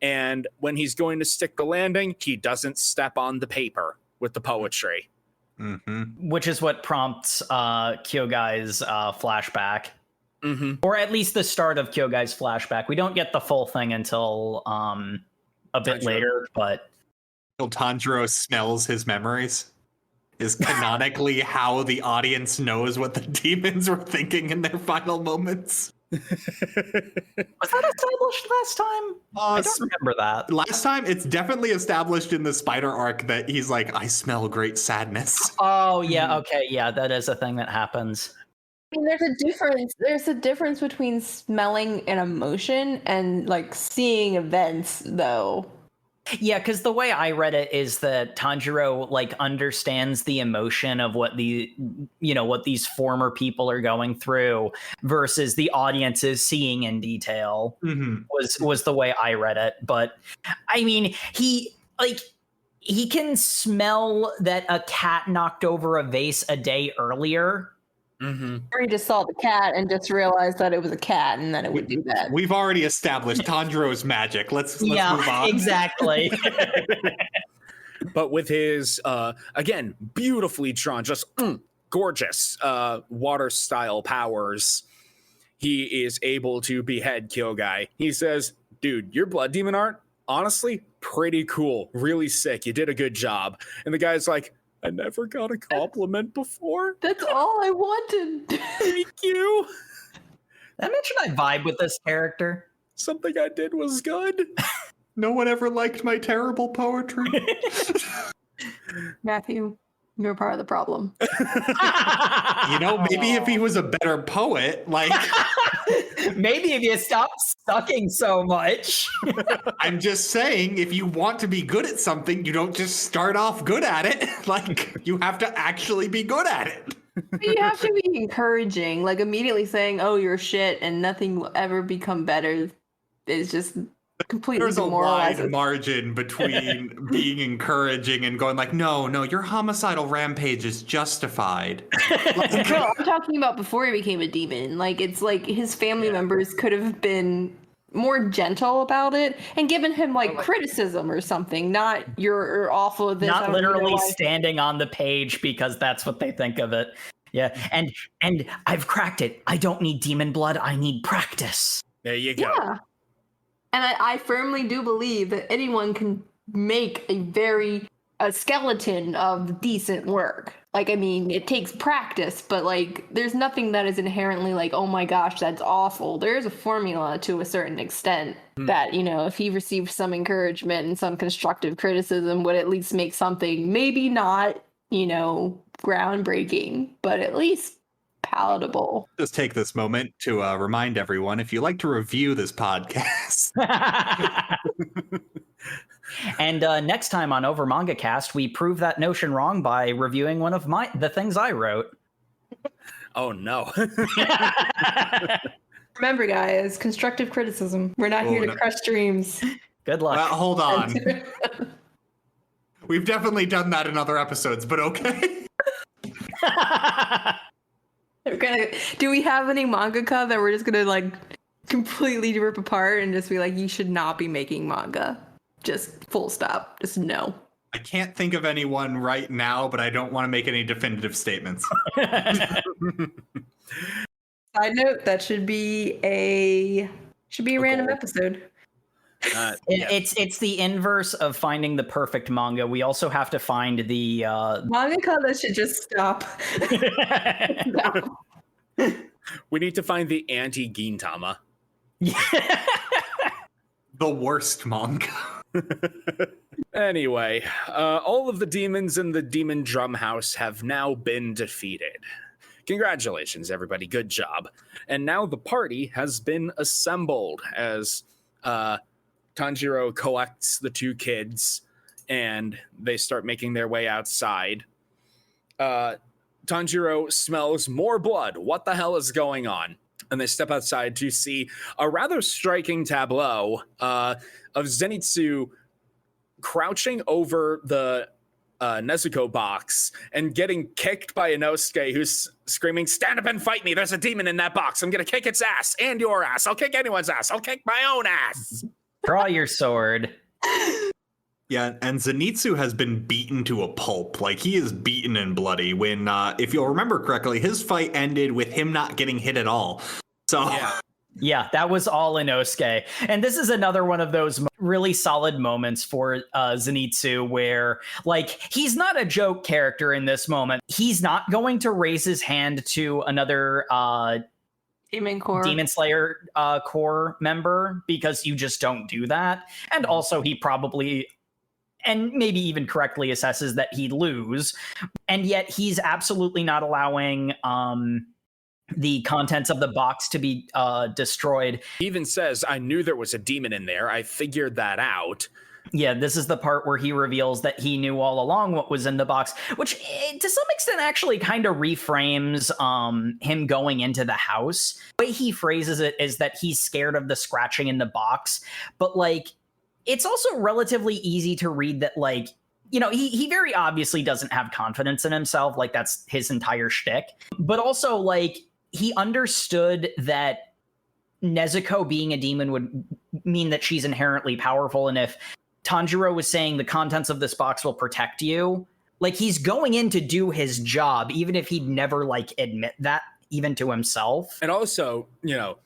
and when he's going to stick the landing, he doesn't step on the paper with the poetry. Which is what prompts Kyogai's flashback. Or at least the start of Kyogai's flashback. We don't get the full thing until a bit later, but... Tanjiro smells his memories is canonically how the audience knows what the demons were thinking in their final moments. Was that established last time? I don't remember that. Last time, it's definitely established in the Spider arc that he's like, I smell great sadness. Oh, yeah, okay, yeah, that is a thing that happens. I mean, there's a difference. There's a difference between smelling an emotion and seeing events, though. Yeah, because the way I read it is that Tanjiro understands the emotion of what what these former people are going through versus the audience is seeing in detail. Was the way I read it. But I mean, he can smell that a cat knocked over a vase a day earlier. Mm-hmm. Or he just saw the cat and just realized that it was a cat, and then it would do that. We've already established Tanjiro's magic. Let's move on. Exactly. But with his, again, beautifully drawn, just gorgeous water style powers, he is able to behead Kyogai. He says, dude, your blood demon art, honestly, pretty cool. Really sick. You did a good job. And the guy's like, I never got a compliment before. That's all I wanted. Thank you. I mentioned I vibe with this character. Something I did was good. No one ever liked my terrible poetry. Matthew, you're part of the problem. Maybe if he was a better poet, like... Maybe if you stop sucking so much. I'm just saying, if you want to be good at something, you don't just start off good at it. Like, you have to actually be good at it. But you have to be encouraging. Like, immediately saying, oh, you're shit and nothing will ever become better is just completely There's a demoralizing. wide margin between being encouraging and going like, no, your homicidal rampage is justified. No, I'm talking about before he became a demon. Like, it's like his family members could have been more gentle about it and given him like criticism or something, not you're awful at this. Not literally standing on the page because that's what they think of it. Yeah. And I've cracked it. I don't need demon blood. I need practice. There you go. Yeah. And I firmly do believe that anyone can make a skeleton of decent work. Like, I mean, it takes practice, but like, there's nothing that is inherently like, oh my gosh, that's awful. There's a formula to a certain extent that, if he received some encouragement and some constructive criticism, would at least make something maybe not, groundbreaking, but at least palatable. Just take this moment to remind everyone, if you like to review this podcast. And next time on OverMangaCast, we prove that notion wrong by reviewing one of the things I wrote. Oh, no. Remember, guys, constructive criticism. We're not here to crush dreams. Good luck. Well, hold on. We've definitely done that in other episodes, but okay. Do we have any mangaka that we're just gonna like completely rip apart and just be like, you should not be making manga? Just full stop. Just no. I can't think of anyone right now, but I don't want to make any definitive statements. Side note, that should be a random episode. It's the inverse of finding the perfect manga. We also have to find the mangaka that should just stop. No. We need to find the anti-Gintama. The worst manga. Anyway, all of the demons in the demon drum house have now been defeated. Congratulations, everybody. Good job. And now the party has been assembled as Tanjiro collects the two kids and they start making their way outside. Tanjiro smells more blood. What the hell is going on? And they step outside to see a rather striking tableau of Zenitsu crouching over the Nezuko box and getting kicked by Enosuke, who's screaming, "Stand up and fight me! There's a demon in that box! I'm gonna kick its ass and your ass! I'll kick anyone's ass! I'll kick my own ass!" Draw your sword. Yeah, and Zenitsu has been beaten to a pulp. Like, he is beaten and bloody. When, if you'll remember correctly, his fight ended with him not getting hit at all. So... Yeah, that was all Inosuke. And this is another one of those really solid moments for Zenitsu where, like, he's not a joke character in this moment. He's not going to raise his hand to another Demon Slayer core member because you just don't do that. And also he probably, and maybe even correctly, assesses that he'd lose. And yet he's absolutely not allowing the contents of the box to be destroyed. He even says, "I knew there was a demon in there. I figured that out." Yeah, this is the part where he reveals that he knew all along what was in the box, which to some extent actually kind of reframes him going into the house. The way he phrases it is that he's scared of the scratching in the box, but like it's also relatively easy to read that like you know, he very obviously doesn't have confidence in himself. Like, that's his entire shtick. But also, like, he understood that Nezuko being a demon would mean that she's inherently powerful. And if Tanjiro was saying the contents of this box will protect you, like, he's going in to do his job, even if he'd never, like, admit that even to himself. And also, you know,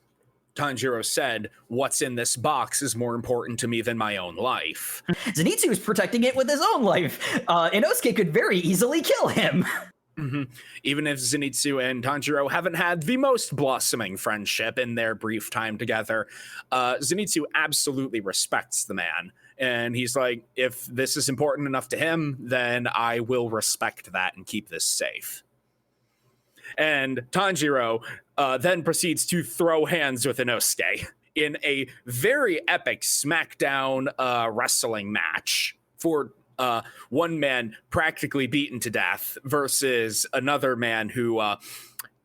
Tanjiro said, what's in this box is more important to me than my own life. Zenitsu is protecting it with his own life. Enosuke could very easily kill him. Mm-hmm. Even if Zenitsu and Tanjiro haven't had the most blossoming friendship in their brief time together, Zenitsu absolutely respects the man. And he's like, if this is important enough to him, then I will respect that and keep this safe. And Tanjiro then proceeds to throw hands with Enosuke in a very epic SmackDown wrestling match for one man practically beaten to death versus another man who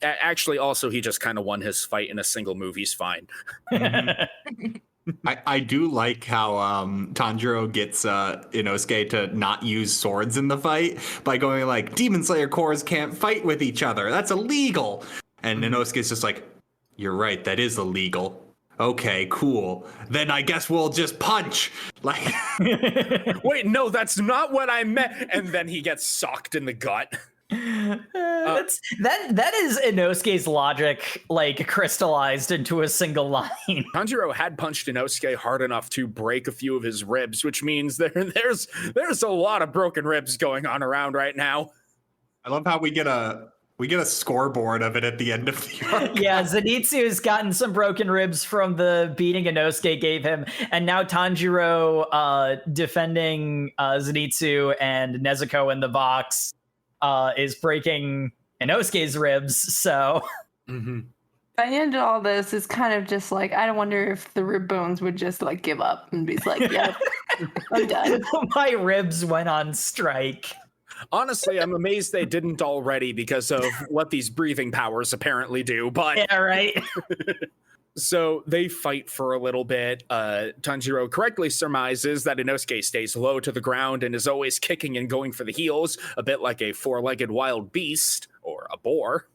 actually also he just kind of won his fight in a single move. He's fine. I do like how Tanjiro gets Inosuke to not use swords in the fight by going like, Demon Slayer cores can't fight with each other. That's illegal. And Inosuke's just like, you're right, that is illegal. Okay, cool. Then I guess we'll just punch. Like, wait, no, that's not what I meant. And then he gets socked in the gut. That is Inosuke's logic, like, crystallized into a single line. Tanjiro had punched Inosuke hard enough to break a few of his ribs, which means there's a lot of broken ribs going on around right now. I love how we get a scoreboard of it at the end of the arc. Yeah, Zenitsu's gotten some broken ribs from the beating Inosuke gave him, and now Tanjiro defending Zenitsu and Nezuko in the box is breaking Inosuke's ribs, so... Mm-hmm. By the end of all this, it's kind of just like, I wonder if the rib bones would just, like, give up and be like, yep, I'm done. My ribs went on strike. Honestly, I'm amazed they didn't already because of what these breathing powers apparently do, but... Yeah, right? So they fight for a little bit. Tanjiro correctly surmises that Inosuke stays low to the ground and is always kicking and going for the heels, a bit like a four-legged wild beast, or a boar.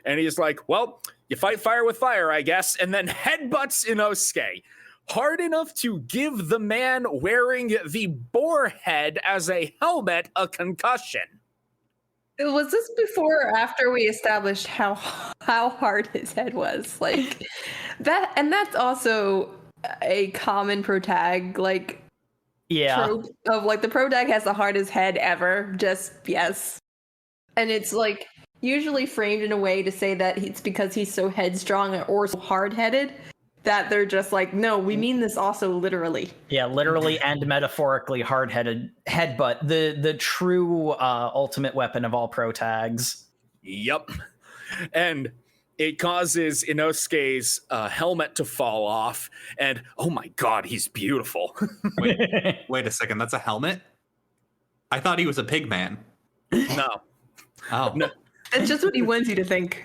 And he's like, well, you fight fire with fire, I guess, and then headbutts Inosuke hard enough to give the man wearing the boar head as a helmet a concussion. Was this before or after we established how hard his head was? Like that, and that's also a common protag, like, trope of, like, the protag has the hardest head ever. Just yes, and it's like usually framed in a way to say that it's because he's so headstrong or so hard-headed that they're just like, no, we mean this also literally. Yeah, literally and metaphorically hard-headed headbutt, the true ultimate weapon of all protags. Yep. And it causes Inosuke's helmet to fall off, and oh my god, he's beautiful. Wait a second, that's a helmet? I thought he was a pig man. No. Oh. No. It's just what he wants you to think.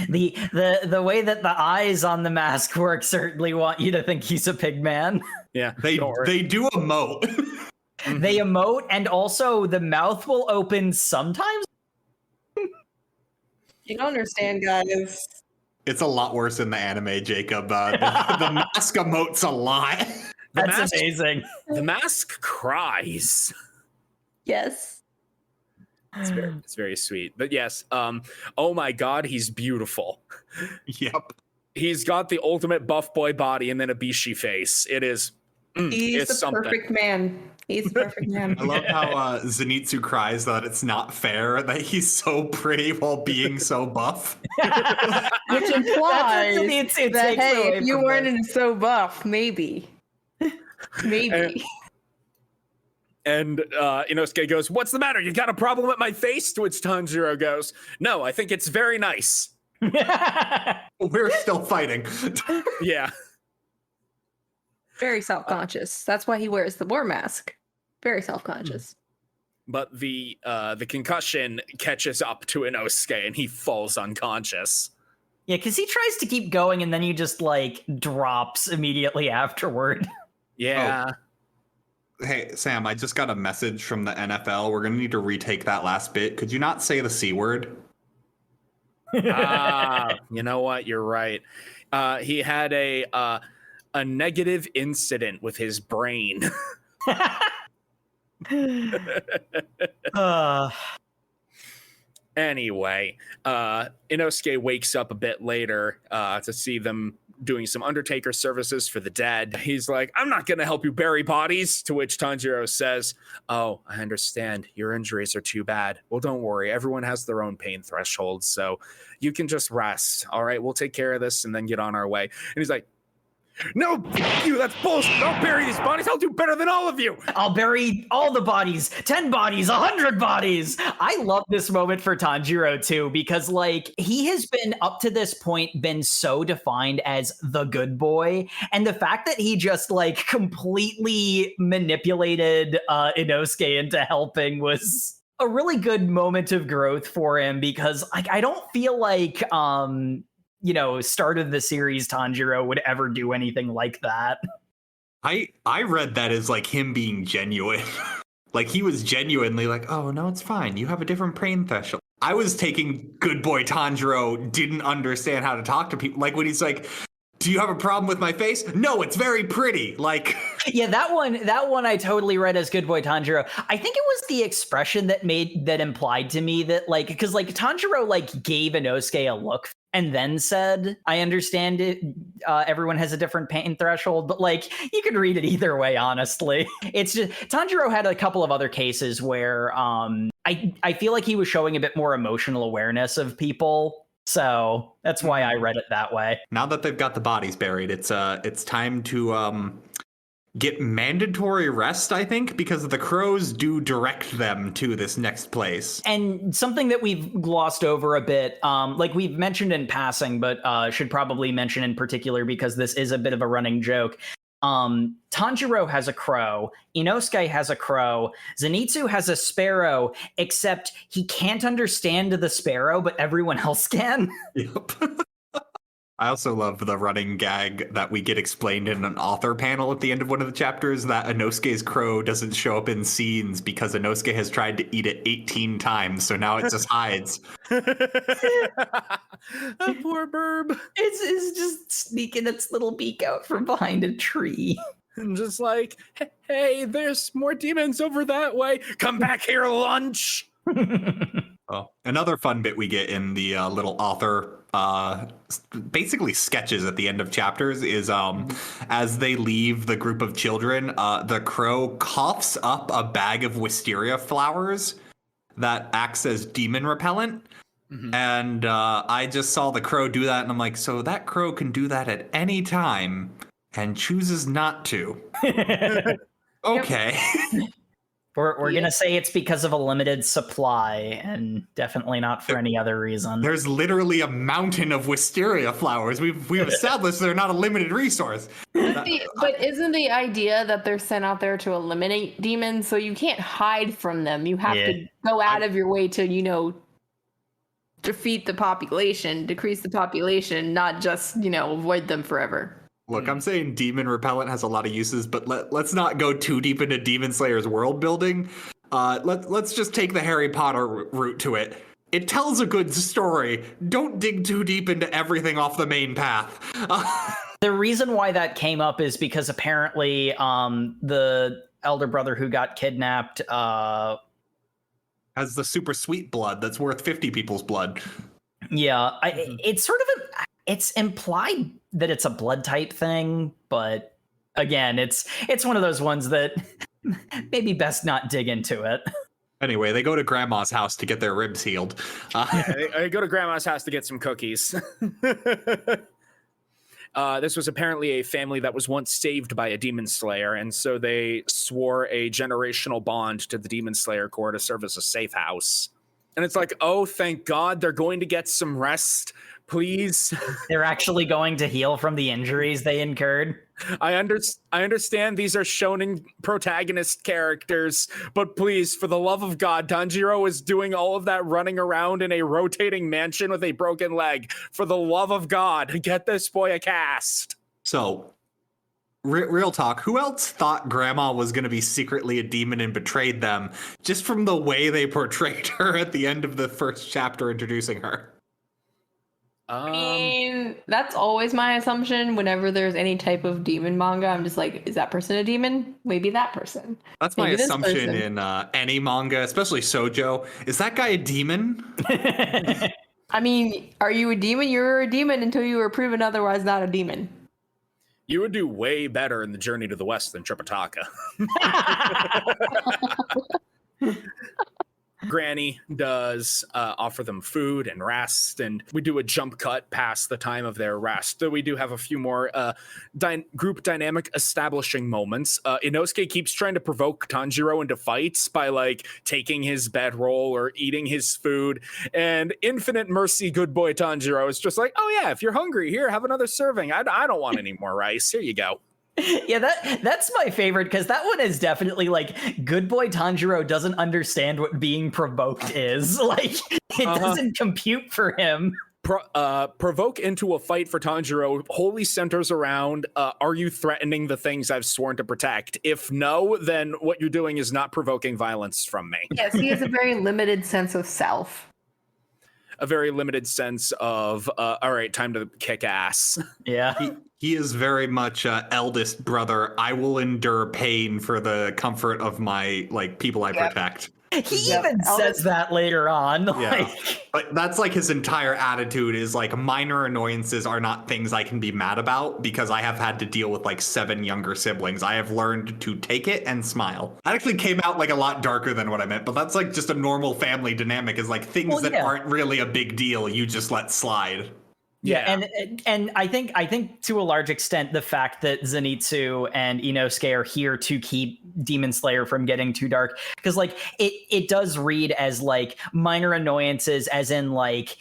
The way that the eyes on the mask work certainly want you to think he's a pig man. Yeah, they do emote. They emote, and also the mouth will open sometimes. You don't understand, guys. It's a lot worse in the anime, Jacob. The mask emotes a lot. That's amazing. The mask cries. Yes. It's very sweet. But yes, oh my god, he's beautiful. Yep. He's got the ultimate buff boy body and then a Bishi face. It is... He's the something. perfect man. He's the perfect man. I love how Zenitsu cries that it's not fair that he's so pretty while being so buff. Which implies that, hey, if you weren't so buff, maybe. Maybe. And Inosuke goes, what's the matter? You got a problem with my face? To which Tanjiro goes, no, I think it's very nice. We're still fighting. Yeah. Very self-conscious. That's why he wears the war mask. Very self-conscious. But the concussion catches up to Inosuke and he falls unconscious. Yeah, because he tries to keep going and then he just, like, drops immediately afterward. Yeah. Hey, Sam, I just got a message from the NFL. We're going to need to retake that last bit. Could you not say the C word? You know what? You're right. He had a negative incident with his brain. Anyway, Enosuke wakes up a bit later to see them doing some Undertaker services for the dead. He's like, I'm not going to help you bury bodies. To which Tanjiro says, oh, I understand. Your injuries are too bad. Well, don't worry. Everyone has their own pain threshold, so you can just rest. All right, we'll take care of this and then get on our way. And he's like, no, you, that's bullshit. Don't bury these bodies. I'll do better than all of you. I'll bury all the bodies, 10 bodies, 100 bodies. I love this moment for Tanjiro too, because like he has been up to this point been so defined as the good boy. And the fact that he just like completely manipulated Inosuke into helping was a really good moment of growth for him, because like I don't feel like start of the series Tanjiro would ever do anything like that. I read that as like him being genuine. Like he was genuinely like, oh no, it's fine. You have a different pain threshold. I was taking good boy Tanjiro didn't understand how to talk to people. Like when he's like, do you have a problem with my face? No, it's very pretty. Like, yeah, that one I totally read as good boy Tanjiro. I think it was the expression that implied to me that like, because like Tanjiro like gave Inosuke a look and then said, I understand it. Everyone has a different pain threshold, but like you could read it either way, honestly. It's just Tanjiro had a couple of other cases where I feel like he was showing a bit more emotional awareness of people. So that's why I read it that way. Now that they've got the bodies buried, it's time to get mandatory rest, I think, because the crows do direct them to this next place. And something that we've glossed over a bit, like we've mentioned in passing, but should probably mention in particular because this is a bit of a running joke. Tanjiro has a crow, Inosuke has a crow, Zenitsu has a sparrow, except he can't understand the sparrow, but everyone else can. Yep. I also love the running gag that we get explained in an author panel at the end of one of the chapters that Inosuke's crow doesn't show up in scenes because Inosuke has tried to eat it 18 times, so now it just hides. A poor burb. It's just sneaking its little beak out from behind a tree. And just like, hey, there's more demons over that way. Come back here, lunch. Oh, another fun bit we get in the little author basically sketches at the end of chapters is as they leave the group of children, the crow coughs up a bag of wisteria flowers that acts as demon repellent. Mm-hmm. And I just saw the crow do that and I'm like, so that crow can do that at any time and chooses not to. Okay. We're going to say it's because of a limited supply and definitely not for any other reason. There's literally a mountain of wisteria flowers. We've established they're not a limited resource. But isn't the idea that they're sent out there to eliminate demons? So you can't hide from them. You have to go out of your way to, defeat the population, decrease the population, not just, avoid them forever. Look, I'm saying demon repellent has a lot of uses, but let's not go too deep into Demon Slayer's world building. Let's just take the Harry Potter route to it. It tells a good story. Don't dig too deep into everything off the main path. The reason why that came up is because apparently the elder brother who got kidnapped has the super sweet blood that's worth 50 people's blood. Yeah, it's sort of it's implied that it's a blood type thing, but again, it's one of those ones that maybe best not dig into it. Anyway, they go to Grandma's house to get their ribs healed. They go to Grandma's house to get some cookies. This was apparently a family that was once saved by a demon slayer, and so they swore a generational bond to the demon slayer core to serve as a safe house. And it's like, oh, thank God they're going to get some rest. Please. They're actually going to heal from the injuries they incurred. I understand these are shonen protagonist characters, but please, for the love of God, Tanjiro is doing all of that running around in a rotating mansion with a broken leg. For the love of God, get this boy a cast. So, Real talk, who else thought Grandma was going to be secretly a demon and betrayed them just from the way they portrayed her at the end of the first chapter introducing her? I mean, that's always my assumption whenever there's any type of demon manga. I'm just like, is that person a demon? Maybe that person. That's my Maybe this assumption person. in any manga, especially shoujo. Is that guy a demon? I mean, are you a demon? You're a demon until you are proven otherwise not a demon. You would do way better in the Journey to the West than Tripitaka. Granny does offer them food and rest, and we do a jump cut past the time of their rest. So we do have a few more group dynamic establishing moments. Enosuke keeps trying to provoke Tanjiro into fights by like taking his bedroll or eating his food, and infinite mercy good boy Tanjiro is just like, oh yeah, if you're hungry, here, have another serving. I don't want any more rice. Here you go. Yeah, that's my favorite, because that one is definitely like good boy Tanjiro doesn't understand what being provoked is. Like, it doesn't compute for him. Provoke into a fight for Tanjiro wholly centers around, are you threatening the things I've sworn to protect? If no, then what you're doing is not provoking violence from me. Yes, he has a very limited sense of self. A very limited sense of, all right, time to kick ass. Yeah. He is very much eldest brother. I will endure pain for the comfort of my people I protect. He even says that later on. Yeah. Like, But that's like his entire attitude is like minor annoyances are not things I can be mad about because I have had to deal with like 7 younger siblings. I have learned to take it and smile. That actually came out like a lot darker than what I meant, but that's like just a normal family dynamic is like things that aren't really a big deal. You just let slide. Yeah, and I think to a large extent the fact that Zenitsu and Inosuke are here to keep Demon Slayer from getting too dark, because like it does read as like minor annoyances, as in like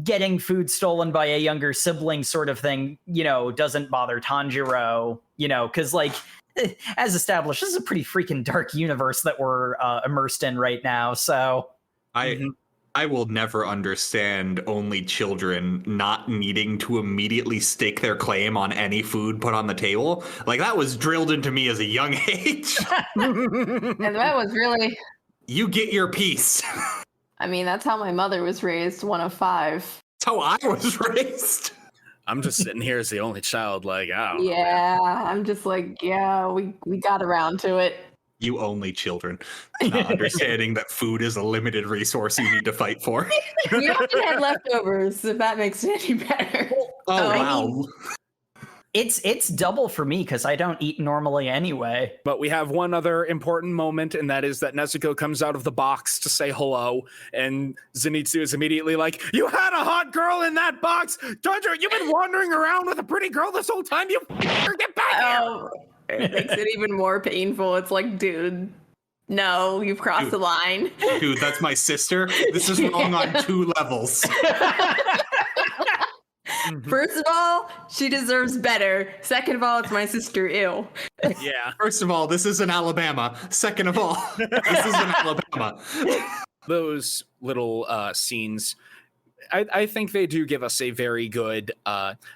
getting food stolen by a younger sibling sort of thing, you know, doesn't bother Tanjiro, you know, because like as established, this is a pretty freaking dark universe that we're immersed in right now. So I will never understand only children not needing to immediately stake their claim on any food put on the table. Like, that was drilled into me as a young age. And that was really... You get your piece. I mean, that's how my mother was raised, one of 5. That's how I was raised. I'm just sitting here as the only child, like, oh. Yeah, I'm just like, yeah, we got around to it. You only children, not understanding that food is a limited resource you need to fight for. We often had leftovers, if that makes it any better. Oh, wow. I mean, it's double for me because I don't eat normally anyway. But we have one other important moment, and that is that Nezuko comes out of the box to say hello, and Zenitsu is immediately like, you had a hot girl in that box! Tanjiro, you've been wandering around with a pretty girl this whole time, you get back here! It makes it even more painful. It's like, dude, no, you've crossed the line. Dude, that's my sister. This is wrong on 2 levels. First of all, she deserves better. Second of all, it's my sister. Ew. Yeah. First of all, this is in Alabama. Second of all, this is in Alabama. Those little scenes, I think they do give us a very good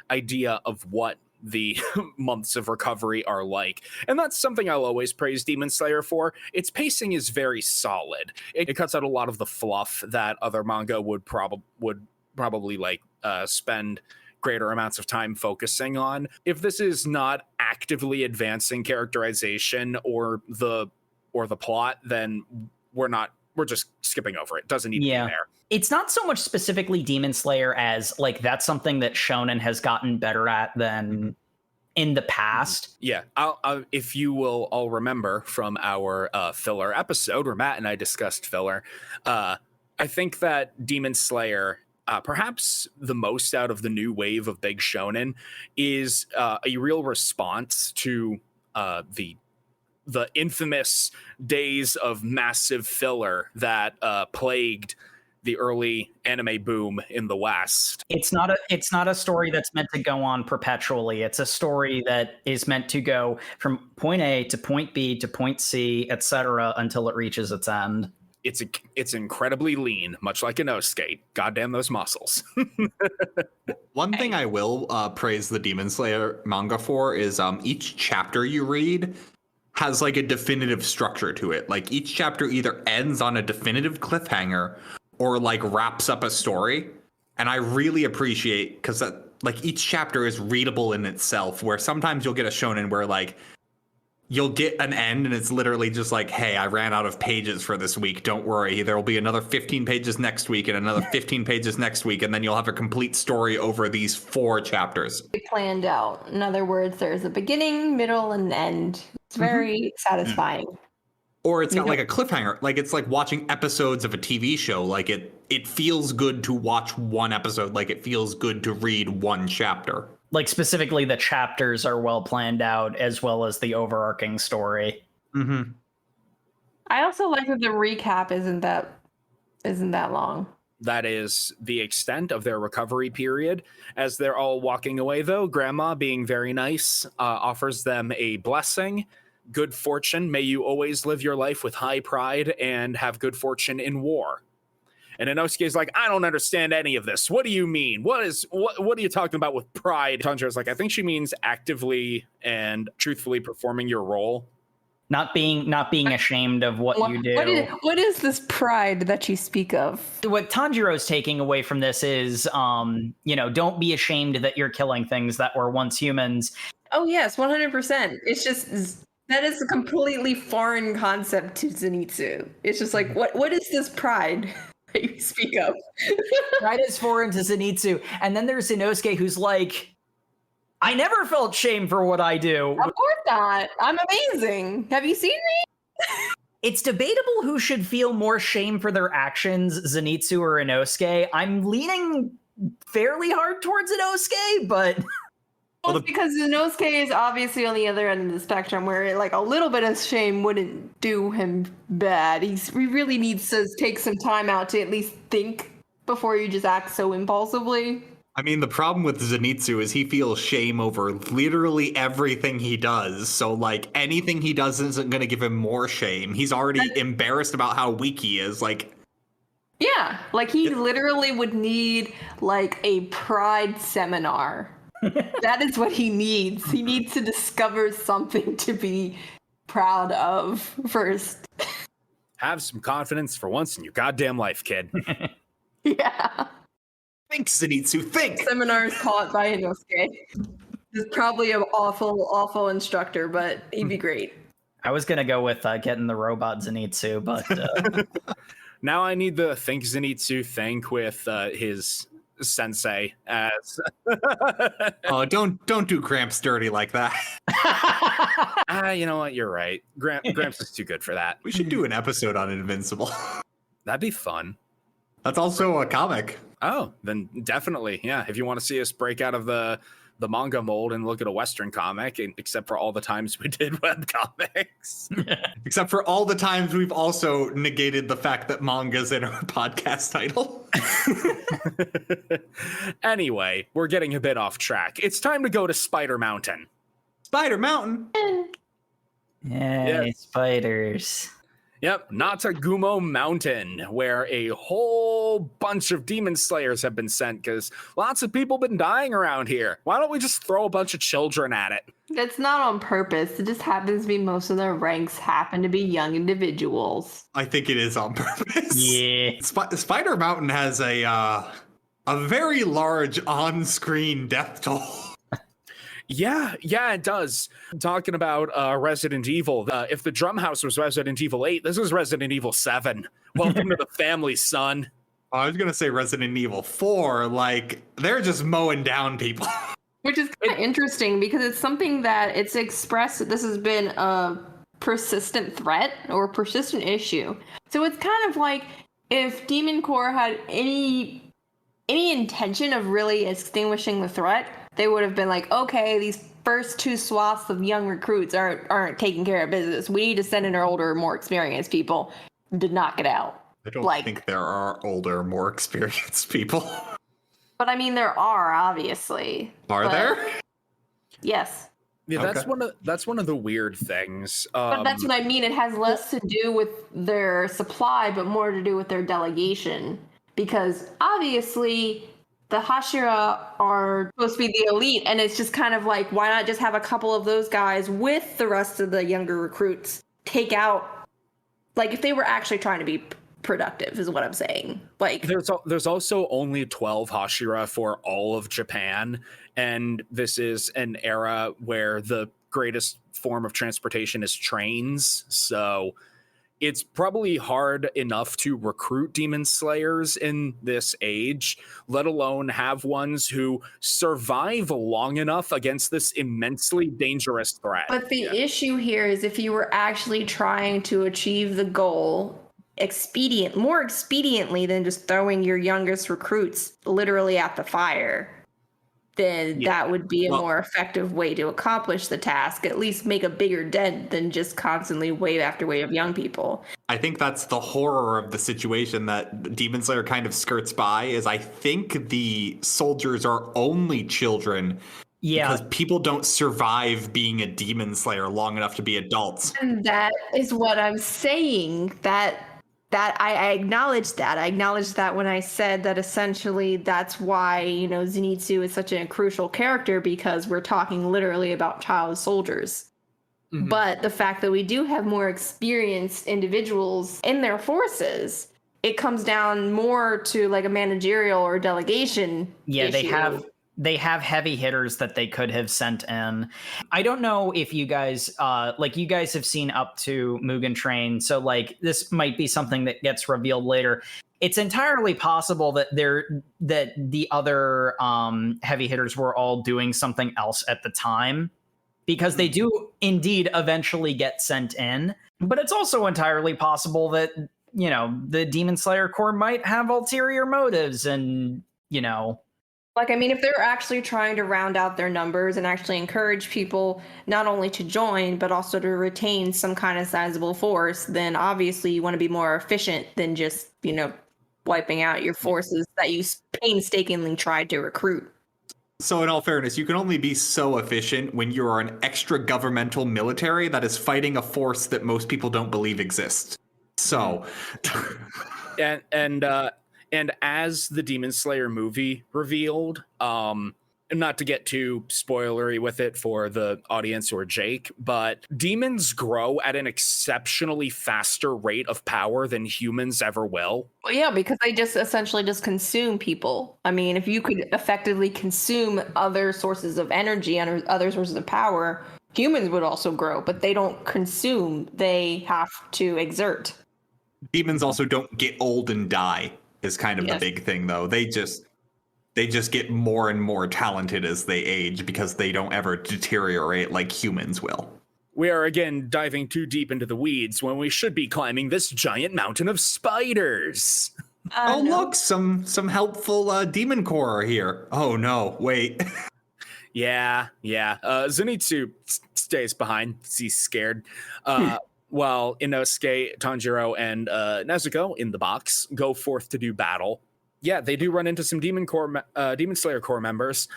idea of what the months of recovery are like, and that's something I'll always praise Demon Slayer for. Its pacing is very solid. It cuts out a lot of the fluff that other manga would probably like spend greater amounts of time focusing on. If this is not actively advancing characterization or the plot, then we're just skipping over it. Doesn't need to be there. It's not so much specifically Demon Slayer as like that's something that Shonen has gotten better at than in the past. Yeah, I'll if you will all remember from our filler episode where Matt and I discussed filler, I think that Demon Slayer, perhaps the most out of the new wave of big shonen, is a real response to the infamous days of massive filler that plagued the early anime boom in the West. It's not a story that's meant to go on perpetually. It's a story that is meant to go from point A to point B to point C, etc., until it reaches its end. it's incredibly lean, much like Enosuke. Goddamn those muscles. One thing I will praise the Demon Slayer manga for is each chapter you read has like a definitive structure to it. Like each chapter either ends on a definitive cliffhanger or like wraps up a story. And I really appreciate because like each chapter is readable in itself, where sometimes you'll get a shonen where like you'll get an end and it's literally just like, hey, I ran out of pages for this week. Don't worry. There will be another 15 pages next week and another 15 pages next week. And then you'll have a complete story over these 4 chapters. Planned out. In other words, there's a beginning, middle, and end. It's very satisfying. Or it's got like a cliffhanger. Like it's like watching episodes of a TV show. Like it feels good to watch one episode. Like it feels good to read one chapter. Like specifically the chapters are well planned out as well as the overarching story. Mm-hmm. I also like that the recap isn't that long. That is the extent of their recovery period. As they're all walking away, though, Grandma, being very nice, offers them a blessing. Good fortune. May you always live your life with high pride and have good fortune in war. And Enosuke is like, I don't understand any of this. What do you mean? What are you talking about with pride? Tanjiro is like, I think she means actively and truthfully performing your role. Not being ashamed of what you do. What is this pride that you speak of? What Tanjiro's taking away from this is, don't be ashamed that you're killing things that were once humans. Oh, yes, 100%. It's just, that is a completely foreign concept to Zenitsu. It's just like, what is this pride that you speak of? Pride is foreign to Zenitsu. And then there's Inosuke who's like, I never felt shame for what I do. Of course not. I'm amazing. Have you seen me? It's debatable who should feel more shame for their actions, Zenitsu or Inosuke. I'm leaning fairly hard towards Inosuke, but... Well, because Inosuke is obviously on the other end of the spectrum, where like a little bit of shame wouldn't do him bad. He really needs to take some time out to at least think before you just act so impulsively. I mean, the problem with Zenitsu is he feels shame over literally everything he does. So, like, anything he does isn't going to give him more shame. He's already embarrassed about how weak he is. Like, yeah, like he literally would need like a pride seminar. That is what he needs. He needs to discover something to be proud of first. Have some confidence for once in your goddamn life, kid. Yeah. Think, Zenitsu, think! Seminars taught by Inosuke. He's probably an awful instructor, but he'd be great. I was going to go with getting the robot Zenitsu, but... Now I need the Think Zenitsu think with his sensei as... Oh, don't do Gramps dirty like that. You know what? You're right. Gramps is too good for that. We should do an episode on Invincible. That'd be fun. That's also a comic. Oh, then definitely. Yeah. If you want to see us break out of the manga mold and look at a Western comic, except for all the times we did webcomics. Except for all the times we've also negated the fact that manga's in our podcast title. Anyway, we're getting a bit off track. It's time to go to Spider Mountain. Spider Mountain? Yay, spiders. Yep, Natagumo Mountain, where a whole bunch of demon slayers have been sent because lots of people been dying around here. Why don't we just throw a bunch of children at it? That's not on purpose. It just happens to be most of their ranks happen to be young individuals. I think it is on purpose. Yeah. Spider Mountain has a very large on-screen death toll. Yeah, it does. Talking about Resident Evil, if the drum house was Resident Evil 8, this is Resident Evil 7. Welcome to the family, son. I was going to say Resident Evil 4, like, they're just mowing down people. Which is kind of interesting because it's something that it's expressed that this has been a persistent threat or persistent issue. So it's kind of like if Demon Core had any intention of really extinguishing the threat, they would have been like, okay, these first 2 swaths of young recruits aren't taking care of business. We need to send in our older, more experienced people to knock it out. I don't think there are older, more experienced people. But I mean, there are, obviously. Are there? Yes. Yeah, Okay. that's one of the weird things. But that's what I mean. It has less to do with their supply, but more to do with their delegation. Because obviously, the Hashira are supposed to be the elite, and it's just kind of like, why not just have a couple of those guys with the rest of the younger recruits take out? Like, if they were actually trying to be productive, is what I'm saying. Like, There's also only 12 Hashira for all of Japan, and this is an era where the greatest form of transportation is trains, so it's probably hard enough to recruit demon slayers in this age, let alone have ones who survive long enough against this immensely dangerous threat. but the issue here is if you were actually trying to achieve the goal more expediently than just throwing your youngest recruits literally at the fire, then that would be a more effective way to accomplish the task, at least make a bigger dent than just constantly wave after wave of young people. I think that's the horror of the situation that Demon Slayer kind of skirts by, is I think the soldiers are only children. Yeah. Because people don't survive being a Demon Slayer long enough to be adults. And that is what I'm saying, that I acknowledge that. I acknowledge that when I said that essentially that's why, Zenitsu is such a crucial character, because we're talking literally about child soldiers. Mm-hmm. But the fact that we do have more experienced individuals in their forces, it comes down more to like a managerial or delegation issue. They have heavy hitters that they could have sent in. I don't know if you guys, you guys have seen up to Mugen Train, so like this might be something that gets revealed later. It's entirely possible that the other heavy hitters were all doing something else at the time, because they do indeed eventually get sent in. But it's also entirely possible that the Demon Slayer Corps might have ulterior motives, and Like, I mean, if they're actually trying to round out their numbers and actually encourage people not only to join, but also to retain some kind of sizable force, then obviously you want to be more efficient than just, wiping out your forces that you painstakingly tried to recruit. So in all fairness, you can only be so efficient when you are an extra governmental military that is fighting a force that most people don't believe exists. So... And as the Demon Slayer movie revealed, not to get too spoilery with it for the audience or Jake, but demons grow at an exceptionally faster rate of power than humans ever will. Well, yeah, because they just essentially just consume people. I mean, if you could effectively consume other sources of energy and other sources of power, humans would also grow, but they don't consume. They have to exert. Demons also don't get old and die. Is kind of the big thing, though. They just get more and more talented as they age, because they don't ever deteriorate like humans will. We are again diving too deep into the weeds when we should be climbing this giant mountain of spiders. Look, some helpful demon core are here. Oh no, wait. Yeah. Zenitsu stays behind. He's scared. While Enosuke, Tanjiro, and Nezuko in the box go forth to do battle. Yeah, they do run into some Demon Slayer Corps members.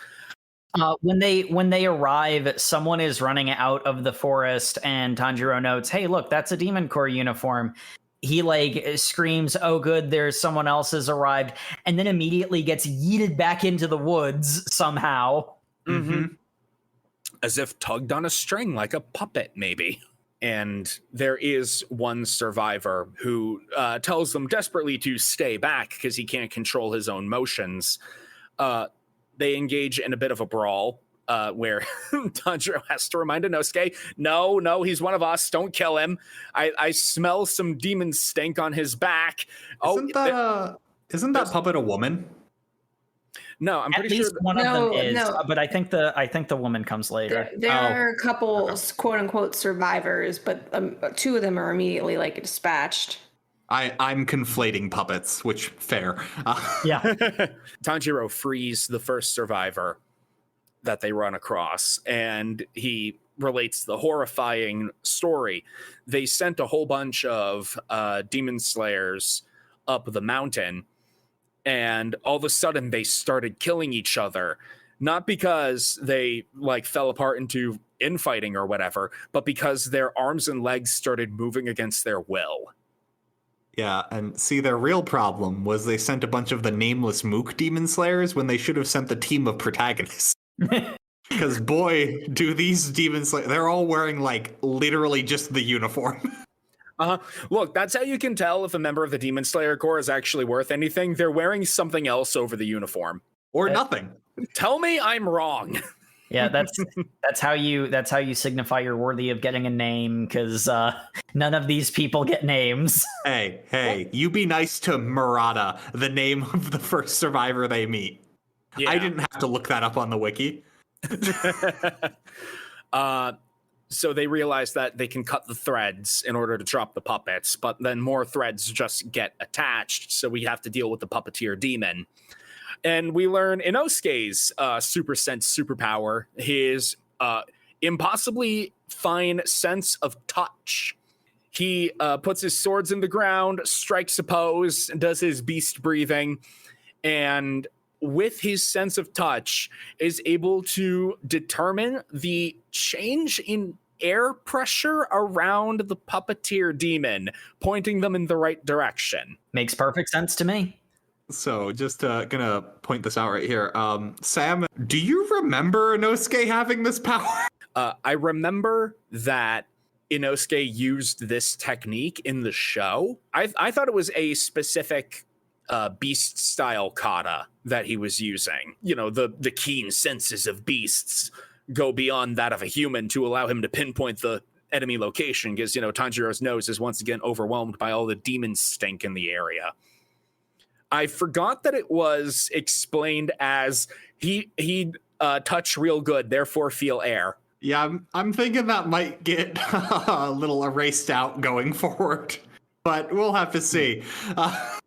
When they arrive, someone is running out of the forest, and Tanjiro notes, "Hey, look, that's a Demon Corps uniform." He screams, "Oh, good! There's someone else has arrived," and then immediately gets yeeted back into the woods somehow. Mm-hmm. As if tugged on a string, like a puppet, maybe. And there is one survivor who tells them desperately to stay back because he can't control his own motions. They engage in a bit of a brawl where Tanjiro has to remind Enosuke, no, he's one of us. Don't kill him. I smell some demon stink on his back. Isn't that puppet a woman? No, I'm pretty sure one of them is, but I think the woman comes later. There are a couple quote unquote survivors, but two of them are immediately dispatched. I'm conflating puppets, which fair. Yeah. Tanjiro frees the first survivor that they run across, and he relates the horrifying story. They sent a whole bunch of demon slayers up the mountain, and all of a sudden they started killing each other. not because they like fell apart into infighting or whatever, but because their arms and legs started moving against their will. Yeah, and see, their real problem was they sent a bunch of the nameless Mook demon slayers when they should have sent the team of protagonists. Because boy, do these demon slayers, they're all wearing like literally just the uniform. Look, that's how you can tell if a member of the Demon Slayer Corps is actually worth anything. They're wearing something else over the uniform. Or nothing. Tell me I'm wrong. Yeah, that's how you signify you're worthy of getting a name, because none of these people get names. Hey, you be nice to Murata, the name of the first survivor they meet. Yeah. I didn't have to look that up on the wiki. So they realize that they can cut the threads in order to drop the puppets, but then more threads just get attached, so we have to deal with the puppeteer demon. And we learn Inosuke's super sense superpower, his impossibly fine sense of touch. He puts his swords in the ground, strikes a pose, does his beast breathing, and with his sense of touch is able to determine the change in air pressure around the puppeteer demon, pointing them in the right direction. Makes perfect sense to me. So just gonna point this out right here. Sam, do you remember Inosuke having this power? I remember that Inosuke used this technique in the show. I thought it was a specific beast style kata that he was using. You know, the keen senses of beasts go beyond that of a human to allow him to pinpoint the enemy location, because, you know, Tanjiro's nose is once again overwhelmed by all the demon stink in the area. I forgot that it was explained as he touch real good, therefore feel air. Yeah, I'm thinking that might get a little erased out going forward. But we'll have to see.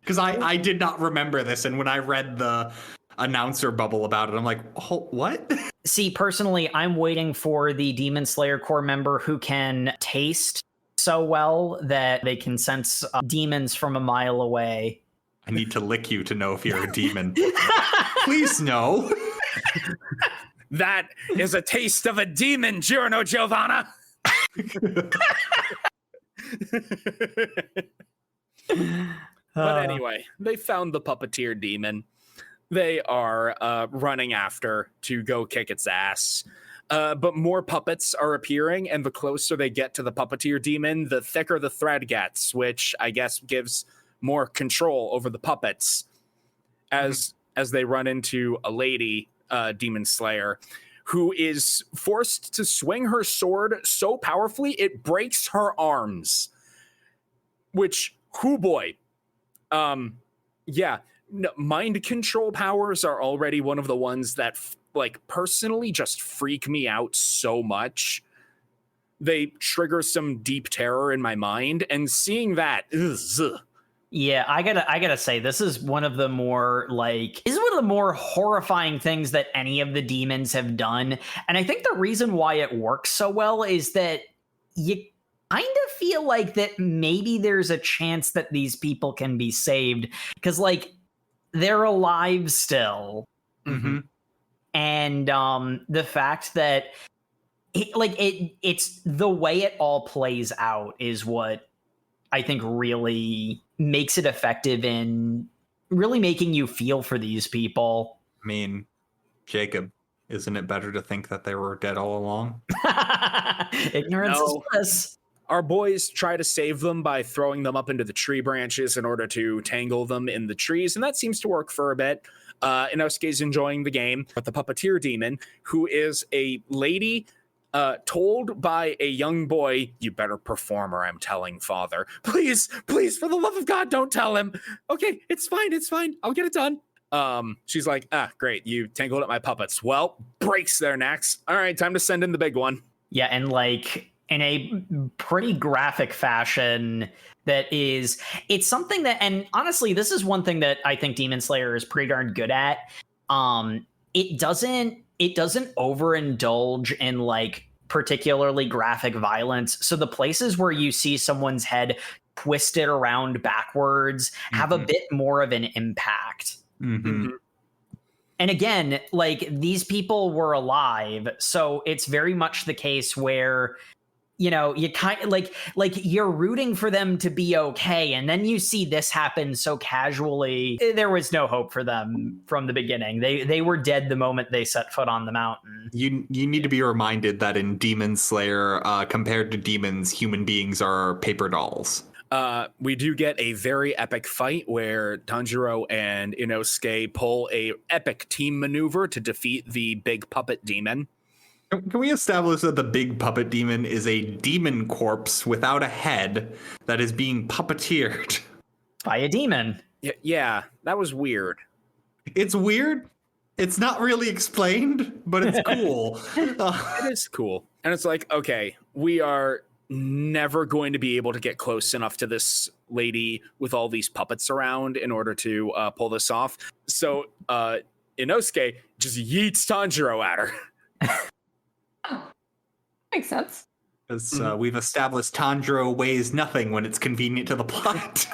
Because I did not remember this, and when I read the announcer bubble about it, I'm like, oh, what? See, personally, I'm waiting for the Demon Slayer Corps member who can taste so well that they can sense demons from a mile away. I need to lick you to know if you're a demon. Please no. That is a taste of a demon, Giorno Giovanna. But anyway, they found the puppeteer demon. They are running after to go kick its ass. But more puppets are appearing, and the closer they get to the puppeteer demon, the thicker the thread gets, which I guess gives more control over the puppets as they run into a lady demon slayer who is forced to swing her sword so powerfully it breaks her arms. Which, hoo boy. Mind control powers are already one of the ones that personally just freak me out so much. They trigger some deep terror in my mind, and seeing that, ugh. Yeah, I gotta say, this is one of the more horrifying things that any of the demons have done. And I think the reason why it works so well is that you kind of feel like that maybe there's a chance that these people can be saved, because they're alive still. Mm-hmm. And the fact that it's the way it all plays out is what I think really makes it effective in really making you feel for these people. I mean, Jacob, isn't it better to think that they were dead all along? Ignorance is bliss. Our boys try to save them by throwing them up into the tree branches in order to tangle them in the trees, and that seems to work for a bit. Inosuke's enjoying the game, but the puppeteer demon, who is a lady told by a young boy, "You better perform or I'm telling father." Please, for the love of God, don't tell him. Okay, it's fine. I'll get it done. She's like, great, you tangled up my puppets. Well, breaks their necks. All right, time to send in the big one. Yeah, and in a pretty graphic fashion it's something that, and honestly, this is one thing that I think Demon Slayer is pretty darn good at. It doesn't overindulge in particularly graphic violence. So the places where you see someone's head twisted around backwards have a bit more of an impact. Mm-hmm. And again, like, these people were alive, so it's very much the case where, you know, you kind of like you're rooting for them to be okay, and then you see this happen so casually. There was no hope for them from the beginning. They were dead the moment they set foot on the mountain. You need to be reminded that in Demon Slayer, compared to demons, human beings are paper dolls. We do get a very epic fight where Tanjiro and Inosuke pull a epic team maneuver to defeat the big puppet demon. Can we establish that the big puppet demon is a demon corpse without a head that is being puppeteered? By a demon. Yeah, that was weird. It's weird. It's not really explained, but it's cool. It is cool. And it's like, okay, we are never going to be able to get close enough to this lady with all these puppets around in order to pull this off. So Inosuke just yeets Tanjiro at her. Makes sense. Because we've established Tanjiro weighs nothing when it's convenient to the plot.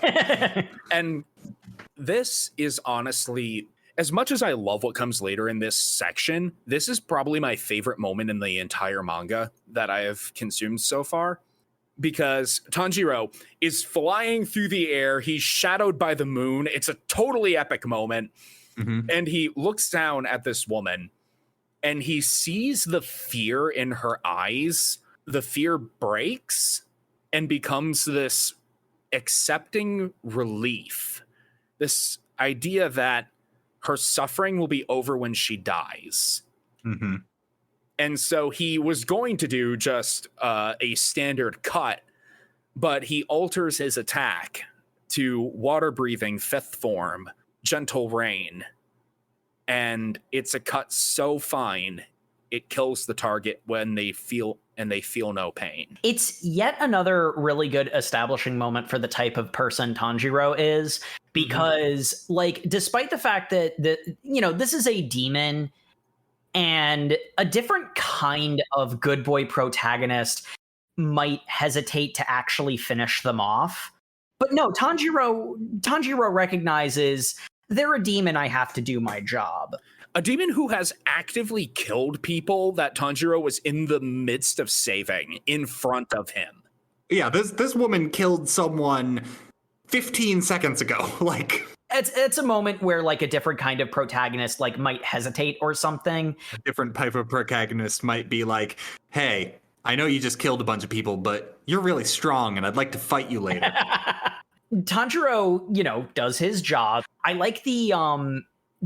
And this is honestly, as much as I love what comes later in this section, this is probably my favorite moment in the entire manga that I have consumed so far. Because Tanjiro is flying through the air. He's shadowed by the moon. It's a totally epic moment. Mm-hmm. And he looks down at this woman and he sees the fear in her eyes. The fear breaks and becomes this accepting relief. This idea that her suffering will be over when she dies. Mm-hmm. And so he was going to do just a standard cut, but he alters his attack to water-breathing fifth form, gentle rain. And it's a cut so fine, it kills the target when they feel no pain. It's yet another really good establishing moment for the type of person Tanjiro is, because like, despite the fact that this is a demon and a different kind of good boy protagonist might hesitate to actually finish them off. But no, Tanjiro recognizes they're a demon, I have to do my job. A demon who has actively killed people that Tanjiro was in the midst of saving in front of him. Yeah, this woman killed someone 15 seconds ago. Like, it's a moment where like a different kind of protagonist like might hesitate or something. A different type of protagonist might be like, "Hey, I know you just killed a bunch of people, but you're really strong and I'd like to fight you later." Tanjiro, does his job. I like the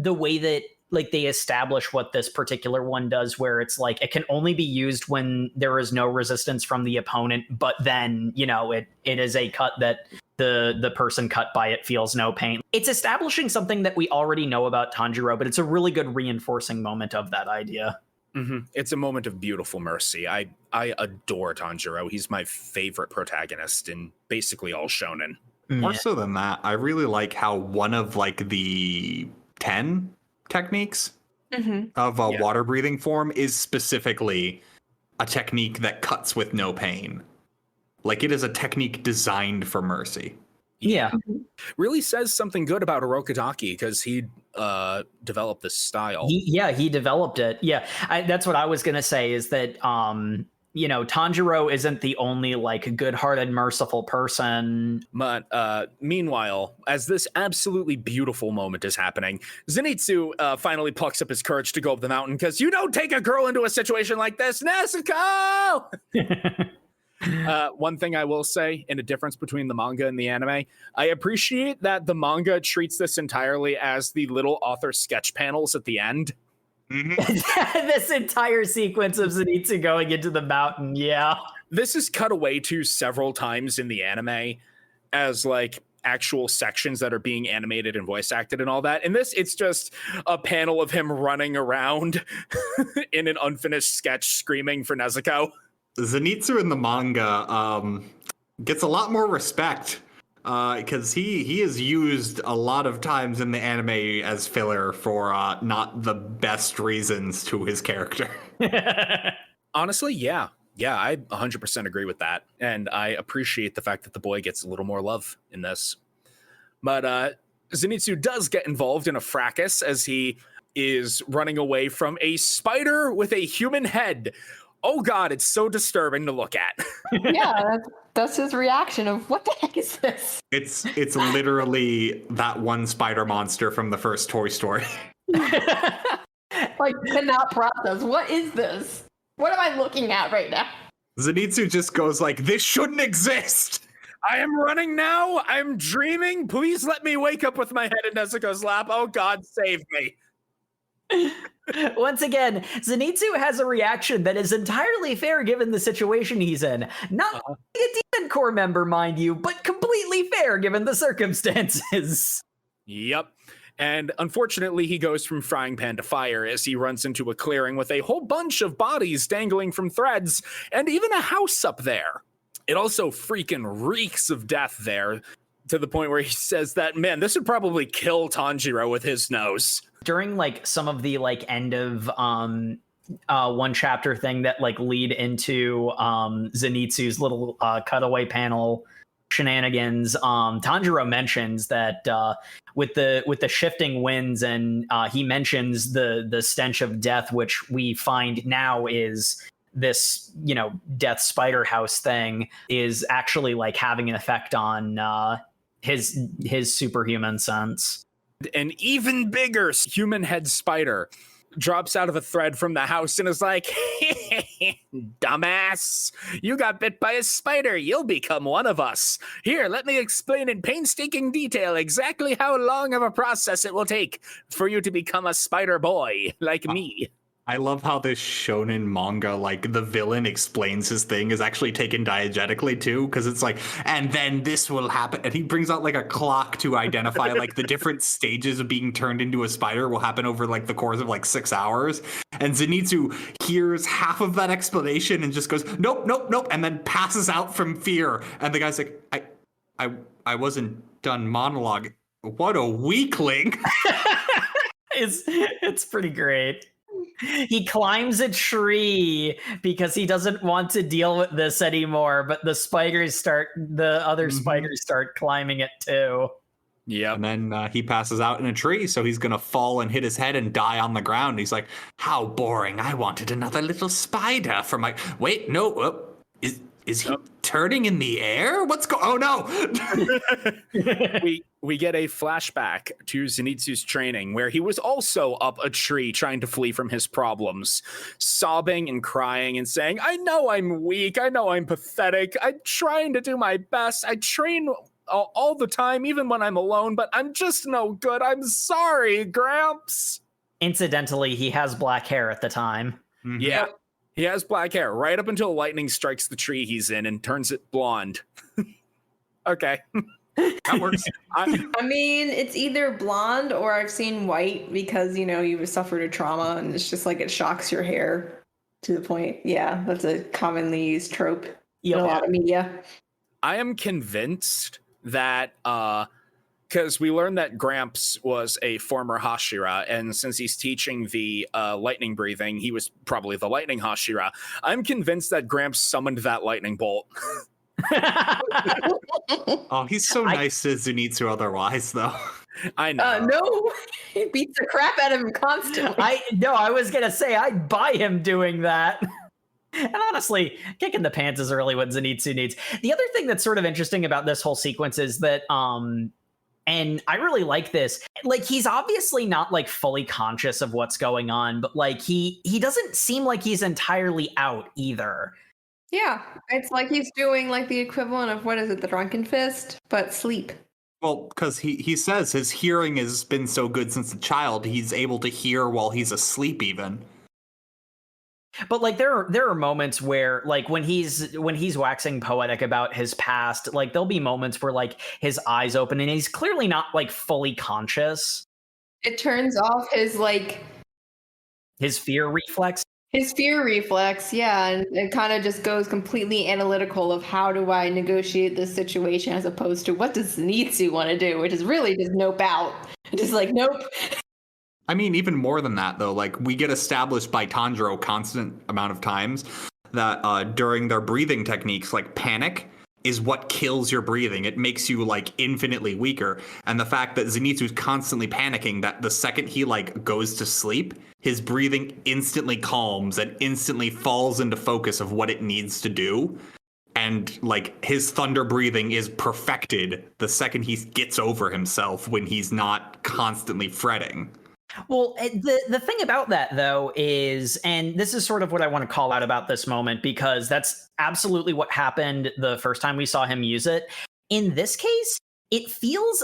way that like they establish what this particular one does, where it's like it can only be used when there is no resistance from the opponent, but then it is a cut that the person cut by it feels no pain. It's establishing something that we already know about Tanjiro, but it's a really good reinforcing moment of that idea. Mm-hmm. It's a moment of beautiful mercy. I adore Tanjiro. He's my favorite protagonist in basically all shonen. More so than that, I really like how one of like the 10 techniques of a water breathing form is specifically a technique that cuts with no pain. Like, it is a technique designed for mercy. Yeah. Really says something good about Orokodaki, because he developed this style. He developed it. Yeah, that's what I was going to say, is that Tanjiro isn't the only like good-hearted, merciful person. But meanwhile, as this absolutely beautiful moment is happening, Zenitsu finally plucks up his courage to go up the mountain, because you don't take a girl into a situation like this, Nezuko! One thing I will say, in a difference between the manga and the anime, I appreciate that the manga treats this entirely as the little author sketch panels at the end. Mm-hmm. This entire sequence of Zenitsu going into the mountain, yeah. This is cut away to several times in the anime as like actual sections that are being animated and voice acted and all that. In this, it's just a panel of him running around in an unfinished sketch screaming for Nezuko. Zenitsu in the manga gets a lot more respect because he is used a lot of times in the anime as filler for not the best reasons to his character. Honestly, yeah, I 100% agree with that. And I appreciate the fact that the boy gets a little more love in this. But Zenitsu does get involved in a fracas as he is running away from a spider with a human head. Oh God, it's so disturbing to look at. Yeah, that's his reaction of what the heck is this? It's literally that one spider monster from the first Toy Story. Like, cannot process. What is this? What am I looking at right now? Zenitsu just goes like, this shouldn't exist. I am running now. I'm dreaming. Please let me wake up with my head in Nezuko's lap. Oh God, save me. Once again, Zenitsu has a reaction that is entirely fair given the situation he's in. Not like a Demon Corps member, mind you, but completely fair given the circumstances. Yep. And unfortunately, he goes from frying pan to fire as he runs into a clearing with a whole bunch of bodies dangling from threads and even a house up there. It also freaking reeks of death there, to the point where he says that, man, this would probably kill Tanjiro with his nose. During like some of the like end of one chapter thing that like lead into Zenitsu's little cutaway panel shenanigans, Tanjiro mentions that with the shifting winds, and he mentions the stench of death, which we find now is this, death spider house thing, is actually like having an effect on his superhuman sense. An even bigger human head spider drops out of a thread from the house and is like, dumbass, you got bit by a spider. You'll become one of us. Here, let me explain in painstaking detail exactly how long of a process it will take for you to become a spider boy like me. I love how this shonen manga, like, the villain explains his thing is actually taken diegetically, too, because it's like, and then this will happen. And he brings out, like, a clock to identify, like, the different stages of being turned into a spider will happen over, like, the course of, like, 6 hours. And Zenitsu hears half of that explanation and just goes, nope, nope, nope, and then passes out from fear. And the guy's like, I wasn't done monologue. What a weakling. It's pretty great. He climbs a tree because he doesn't want to deal with this anymore, but the other spiders start climbing it too. Yeah. And then he passes out in a tree, so he's going to fall and hit his head and die on the ground. He's like, how boring. I wanted another little spider for my... Wait, no. Is he turning in the air? Oh, no. We get a flashback to Zenitsu's training where he was also up a tree trying to flee from his problems, sobbing and crying and saying, I know I'm weak. I know I'm pathetic. I'm trying to do my best. I train all the time, even when I'm alone, but I'm just no good. I'm sorry, Gramps. Incidentally, he has black hair at the time. Mm-hmm. Yeah. He has black hair right up until lightning strikes the tree he's in and turns it blonde. Okay. That works. I mean, it's either blonde or I've seen white because, you've suffered a trauma and it's just like it shocks your hair to the point. Yeah, that's a commonly used trope in a lot of media. I am convinced that... because we learned that Gramps was a former Hashira, and since he's teaching the lightning breathing, he was probably the lightning Hashira. I'm convinced that Gramps summoned that lightning bolt. Oh, he's so nice to Zenitsu otherwise, though. I know. No, he beats the crap out of him constantly. I was going to say, I'd buy him doing that. And honestly, kicking the pants is really what Zenitsu needs. The other thing that's sort of interesting about this whole sequence is that... and I really like this. Like, he's obviously not like fully conscious of what's going on, but like he doesn't seem like he's entirely out either. Yeah, it's like he's doing like the equivalent of, what is it, the drunken fist, but sleep. Well, because he says his hearing has been so good since a child, he's able to hear while he's asleep even. But like there are moments where like when he's waxing poetic about his past, like there'll be moments where like his eyes open and he's clearly not like fully conscious. It turns off his fear reflex. His fear reflex, yeah, and it kind of just goes completely analytical of how do I negotiate this situation as opposed to what does Zenitsu want to do, which is really just nope out. Just like nope. I mean, even more than that, though, like, we get established by Tanjiro constant amount of times that during their breathing techniques, like panic, is what kills your breathing. It makes you like infinitely weaker. And the fact that Zenitsu's constantly panicking that the second he like goes to sleep, his breathing instantly calms and instantly falls into focus of what it needs to do. And like his thunder breathing is perfected the second he gets over himself when he's not constantly fretting. Well, the thing about that, though, is, and this is sort of what I want to call out about this moment, because that's absolutely what happened the first time we saw him use it. In this case, it feels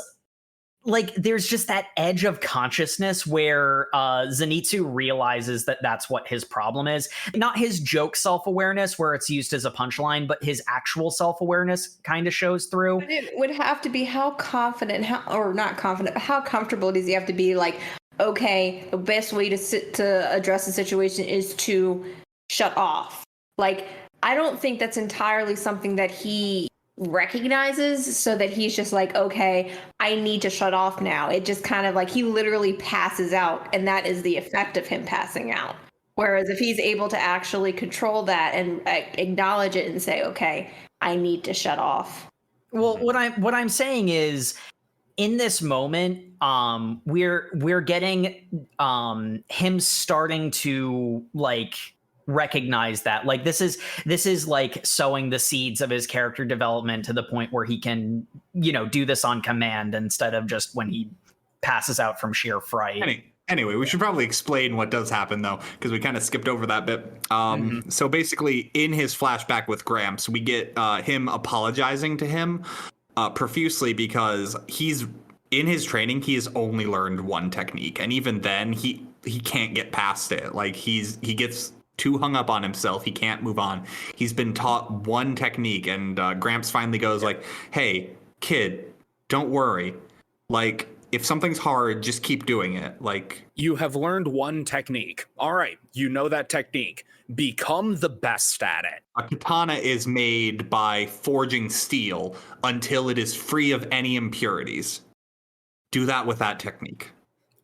like there's just that edge of consciousness where Zenitsu realizes that that's what his problem is. Not his joke self-awareness where it's used as a punchline, but his actual self-awareness kind of shows through. But it would have to be how confident, or not confident, but how comfortable does he have to be? Like, okay, the best way to address the situation is to shut off. Like, I don't think that's entirely something that he recognizes, so that he's just like, okay, I need to shut off now. It just kind of like he literally passes out, and that is the effect of him passing out. Whereas if he's able to actually control that and acknowledge it and say, okay, I need to shut off. Well, what I'm saying is, in this moment, we're getting him starting to like recognize that, like, this is like sowing the seeds of his character development to the point where he can, do this on command instead of just when he passes out from sheer fright. Anyway, we should probably explain what does happen, though, because we kind of skipped over that bit. So basically, in his flashback with Gramps, we get him apologizing to him profusely because he's in his training. He has only learned one technique, and even then, he can't get past it. Like he gets too hung up on himself. He can't move on. He's been taught one technique, and Gramps finally goes like, "Hey, kid, don't worry. Like, if something's hard, just keep doing it. Like, you have learned one technique. All right, you know that technique. Become the best at it." A katana is made by forging steel until it is free of any impurities. Do that with that technique.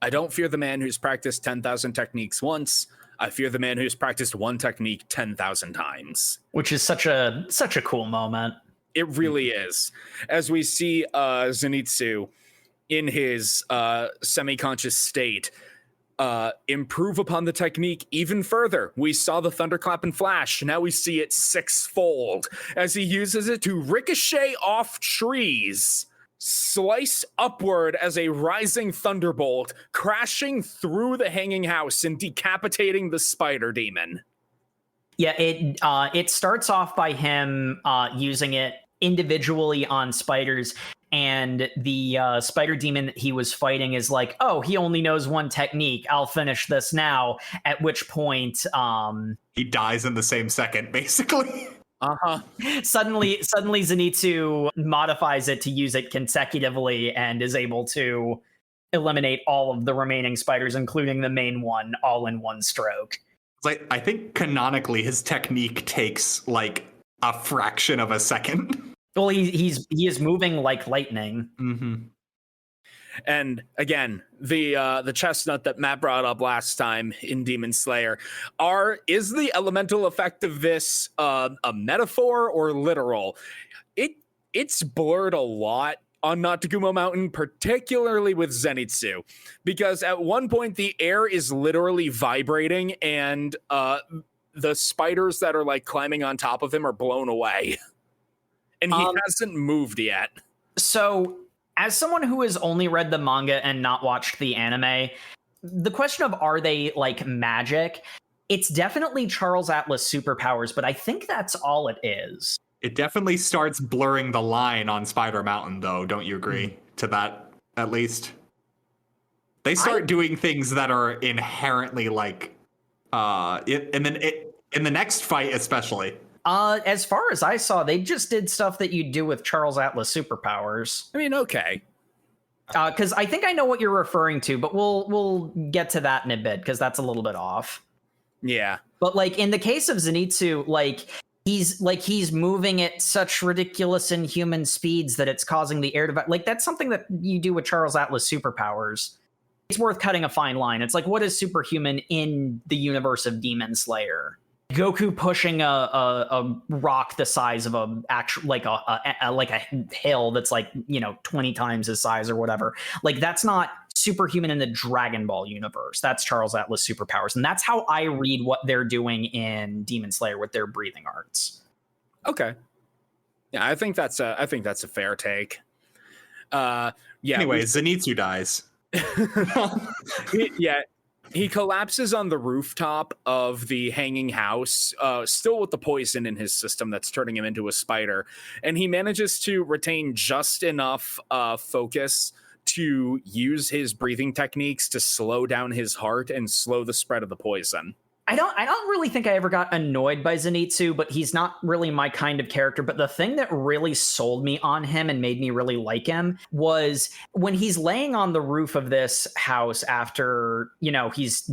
I don't fear the man who's practiced 10,000 techniques once. I fear the man who's practiced one technique 10,000 times. Which is such a cool moment. It really is. As we see Zenitsu in his semi-conscious state improve upon the technique even further. We saw the thunderclap and flash. Now we see it sixfold as he uses it to ricochet off trees, slice upward as a rising thunderbolt, crashing through the hanging house and decapitating the spider demon. Yeah, it starts off by him using it individually on spiders, and the spider demon that he was fighting is like, oh, he only knows one technique. I'll finish this now. At which point, he dies in the same second, basically. Suddenly Zenitsu modifies it to use it consecutively and is able to eliminate all of the remaining spiders, including the main one, all in one stroke. Like, I think canonically his technique takes like a fraction of a second. Well, he is moving like lightning. Mm-hmm. And again, the chestnut that Matt brought up last time in Demon Slayer is the elemental effect of this a metaphor or literal? It's blurred a lot on Not-to-Gumo Mountain, particularly with Zenitsu, because at one point the air is literally vibrating and the spiders that are like climbing on top of him are blown away. And he hasn't moved yet. So, as someone who has only read the manga and not watched the anime, the question of are they like magic? It's definitely Charles Atlas superpowers, but I think that's all it is. It definitely starts blurring the line on Spider Mountain, though. Don't you agree to that, at least? They start doing things that are inherently like, in the next fight especially. As far as I saw, they just did stuff that you do with Charles Atlas superpowers. I mean, okay. Because I think I know what you're referring to, but we'll get to that in a bit because that's a little bit off. Yeah. But like in the case of Zenitsu, he's moving at such ridiculous inhuman speeds that it's causing the air to like that's something that you do with Charles Atlas superpowers. It's worth cutting a fine line. It's like, what is superhuman in the universe of Demon Slayer? Goku pushing a rock the size of a hill that's like, 20 times his size or whatever. Like, that's not superhuman in the Dragon Ball universe. That's Charles Atlas superpowers, and that's how I read what they're doing in Demon Slayer with their breathing arts. Okay. Yeah, I think that's a fair take. Yeah. Anyway, Zenitsu dies. He collapses on the rooftop of the hanging house, still with the poison in his system that's turning him into a spider. And he manages to retain just enough focus to use his breathing techniques to slow down his heart and slow the spread of the poison. I don't really think I ever got annoyed by Zenitsu, but he's not really my kind of character. But the thing that really sold me on him and made me really like him was when he's laying on the roof of this house after, he's,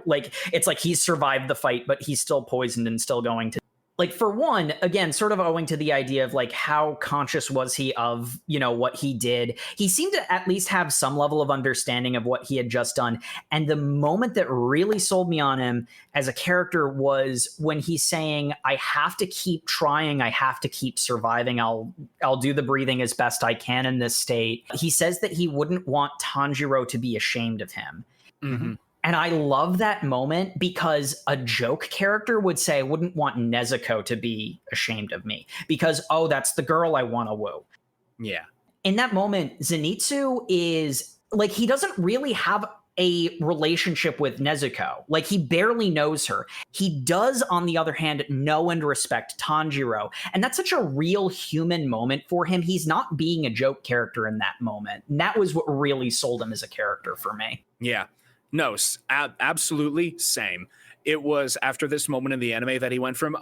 like, it's like he's survived the fight, but he's still poisoned and still going to. Like, for one, again, sort of owing to the idea of like how conscious was he of, what he did. He seemed to at least have some level of understanding of what he had just done. And the moment that really sold me on him as a character was when he's saying, I have to keep trying. I have to keep surviving. I'll do the breathing as best I can in this state. He says that he wouldn't want Tanjiro to be ashamed of him. Mm-hmm. And I love that moment because a joke character would say, I wouldn't want Nezuko to be ashamed of me because, that's the girl I want to woo. Yeah. In that moment, Zenitsu is like, he doesn't really have a relationship with Nezuko. Like, he barely knows her. He does, on the other hand, know and respect Tanjiro. And that's such a real human moment for him. He's not being a joke character in that moment. And that was what really sold him as a character for me. Yeah. No, absolutely same. It was after this moment in the anime that he went from,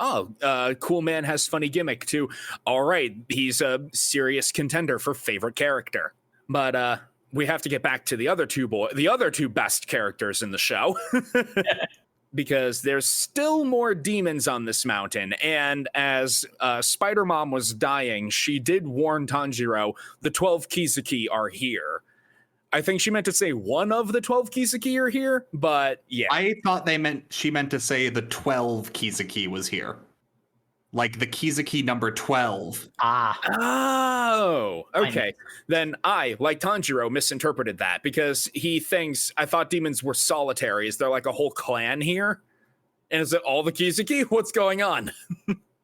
cool man has funny gimmick to, all right, he's a serious contender for favorite character. But we have to get back to the other two best characters in the show. Because there's still more demons on this mountain. And as Spider Mom was dying, she did warn Tanjiro, the 12 Kizuki are here. I think she meant to say one of the 12 Kizuki are here, but yeah. I thought she meant to say the 12 Kizuki was here. Like the Kizuki number 12. Oh, okay. Then I, like Tanjiro, misinterpreted that because he thinks, I thought demons were solitary. Is there like a whole clan here? And is it all the Kizuki? What's going on?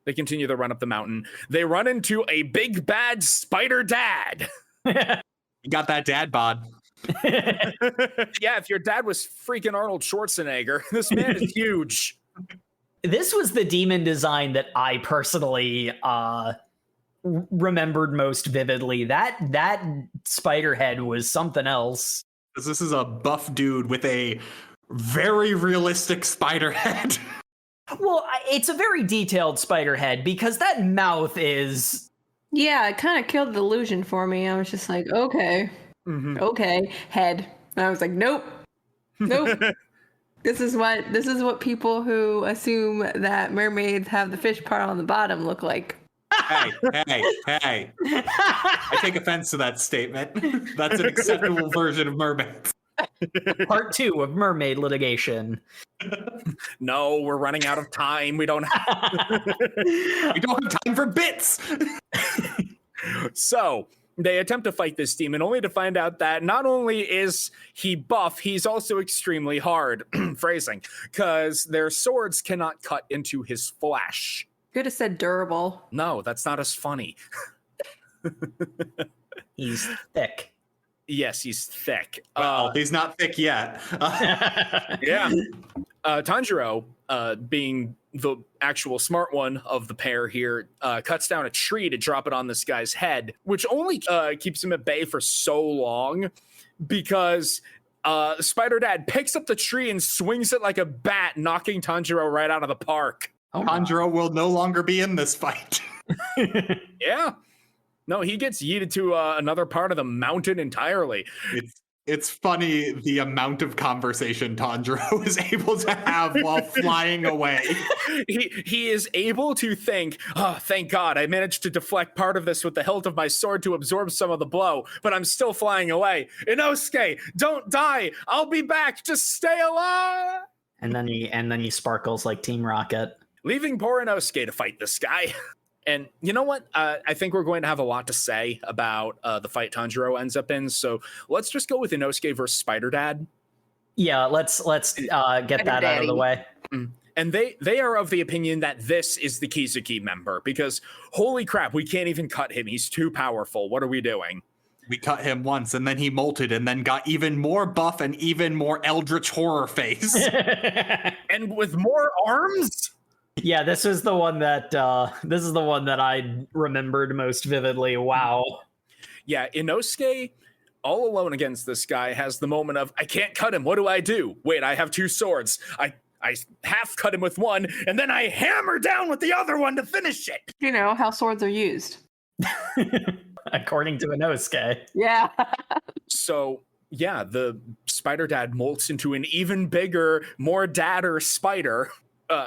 They continue to run up the mountain. They run into a big bad spider dad. You got that dad bod. Yeah, if your dad was freaking Arnold Schwarzenegger, this man is huge. This was the demon design that I personally remembered most vividly. That spider head was something else. This is a buff dude with a very realistic spider head. Well, it's a very detailed spider head because that mouth is... Yeah, it kind of killed the illusion for me. I was just like, okay, okay, head. And I was like, nope. This is what people who assume that mermaids have the fish part on the bottom look like. Hey. I take offense to that statement. That's an acceptable version of mermaids. Part 2 of mermaid litigation. No, we're running out of time. We don't have time for bits. So they attempt to fight this demon only to find out that not only is he buff, he's also extremely hard. Phrasing. Because their swords cannot cut into his flesh. Could have said durable. No, that's not as funny. He's thick. Yes, he's thick. Well, he's not thick yet. Yeah. Tanjiro, being the actual smart one of the pair here, cuts down a tree to drop it on this guy's head, which only keeps him at bay for so long because Spider Dad picks up the tree and swings it like a bat, knocking Tanjiro right out of the park. Tanjiro will no longer be in this fight. Yeah. No, he gets yeeted to another part of the mountain entirely. It's funny the amount of conversation Tanjiro is able to have while flying away. He is able to think, oh, thank God, I managed to deflect part of this with the hilt of my sword to absorb some of the blow, but I'm still flying away. Enosuke, don't die. I'll be back. Just stay alive. And then he sparkles like Team Rocket. leaving poor Enosuke to fight this guy. And you know what? I think we're going to have a lot to say about the fight Tanjiro ends up in. So let's just go with Enosuke versus Spider Dad. Yeah, let's get that out of the way. And they are of the opinion that this is the Kizuki member because holy crap, we can't even cut him. He's too powerful. What are we doing? We cut him once and then he molted and then got even more buff and even more eldritch horror face. And with more arms? Yeah, this is the one that I remembered most vividly. Wow. Yeah, Inosuke, all alone against this guy, has the moment of, I can't cut him. What do I do? Wait, I have two swords. I half cut him with one, and then I hammer down with the other one to finish it. You know how swords are used. According to Enosuke. Yeah. So, yeah, the Spider Dad molts into an even bigger, more dadder spider.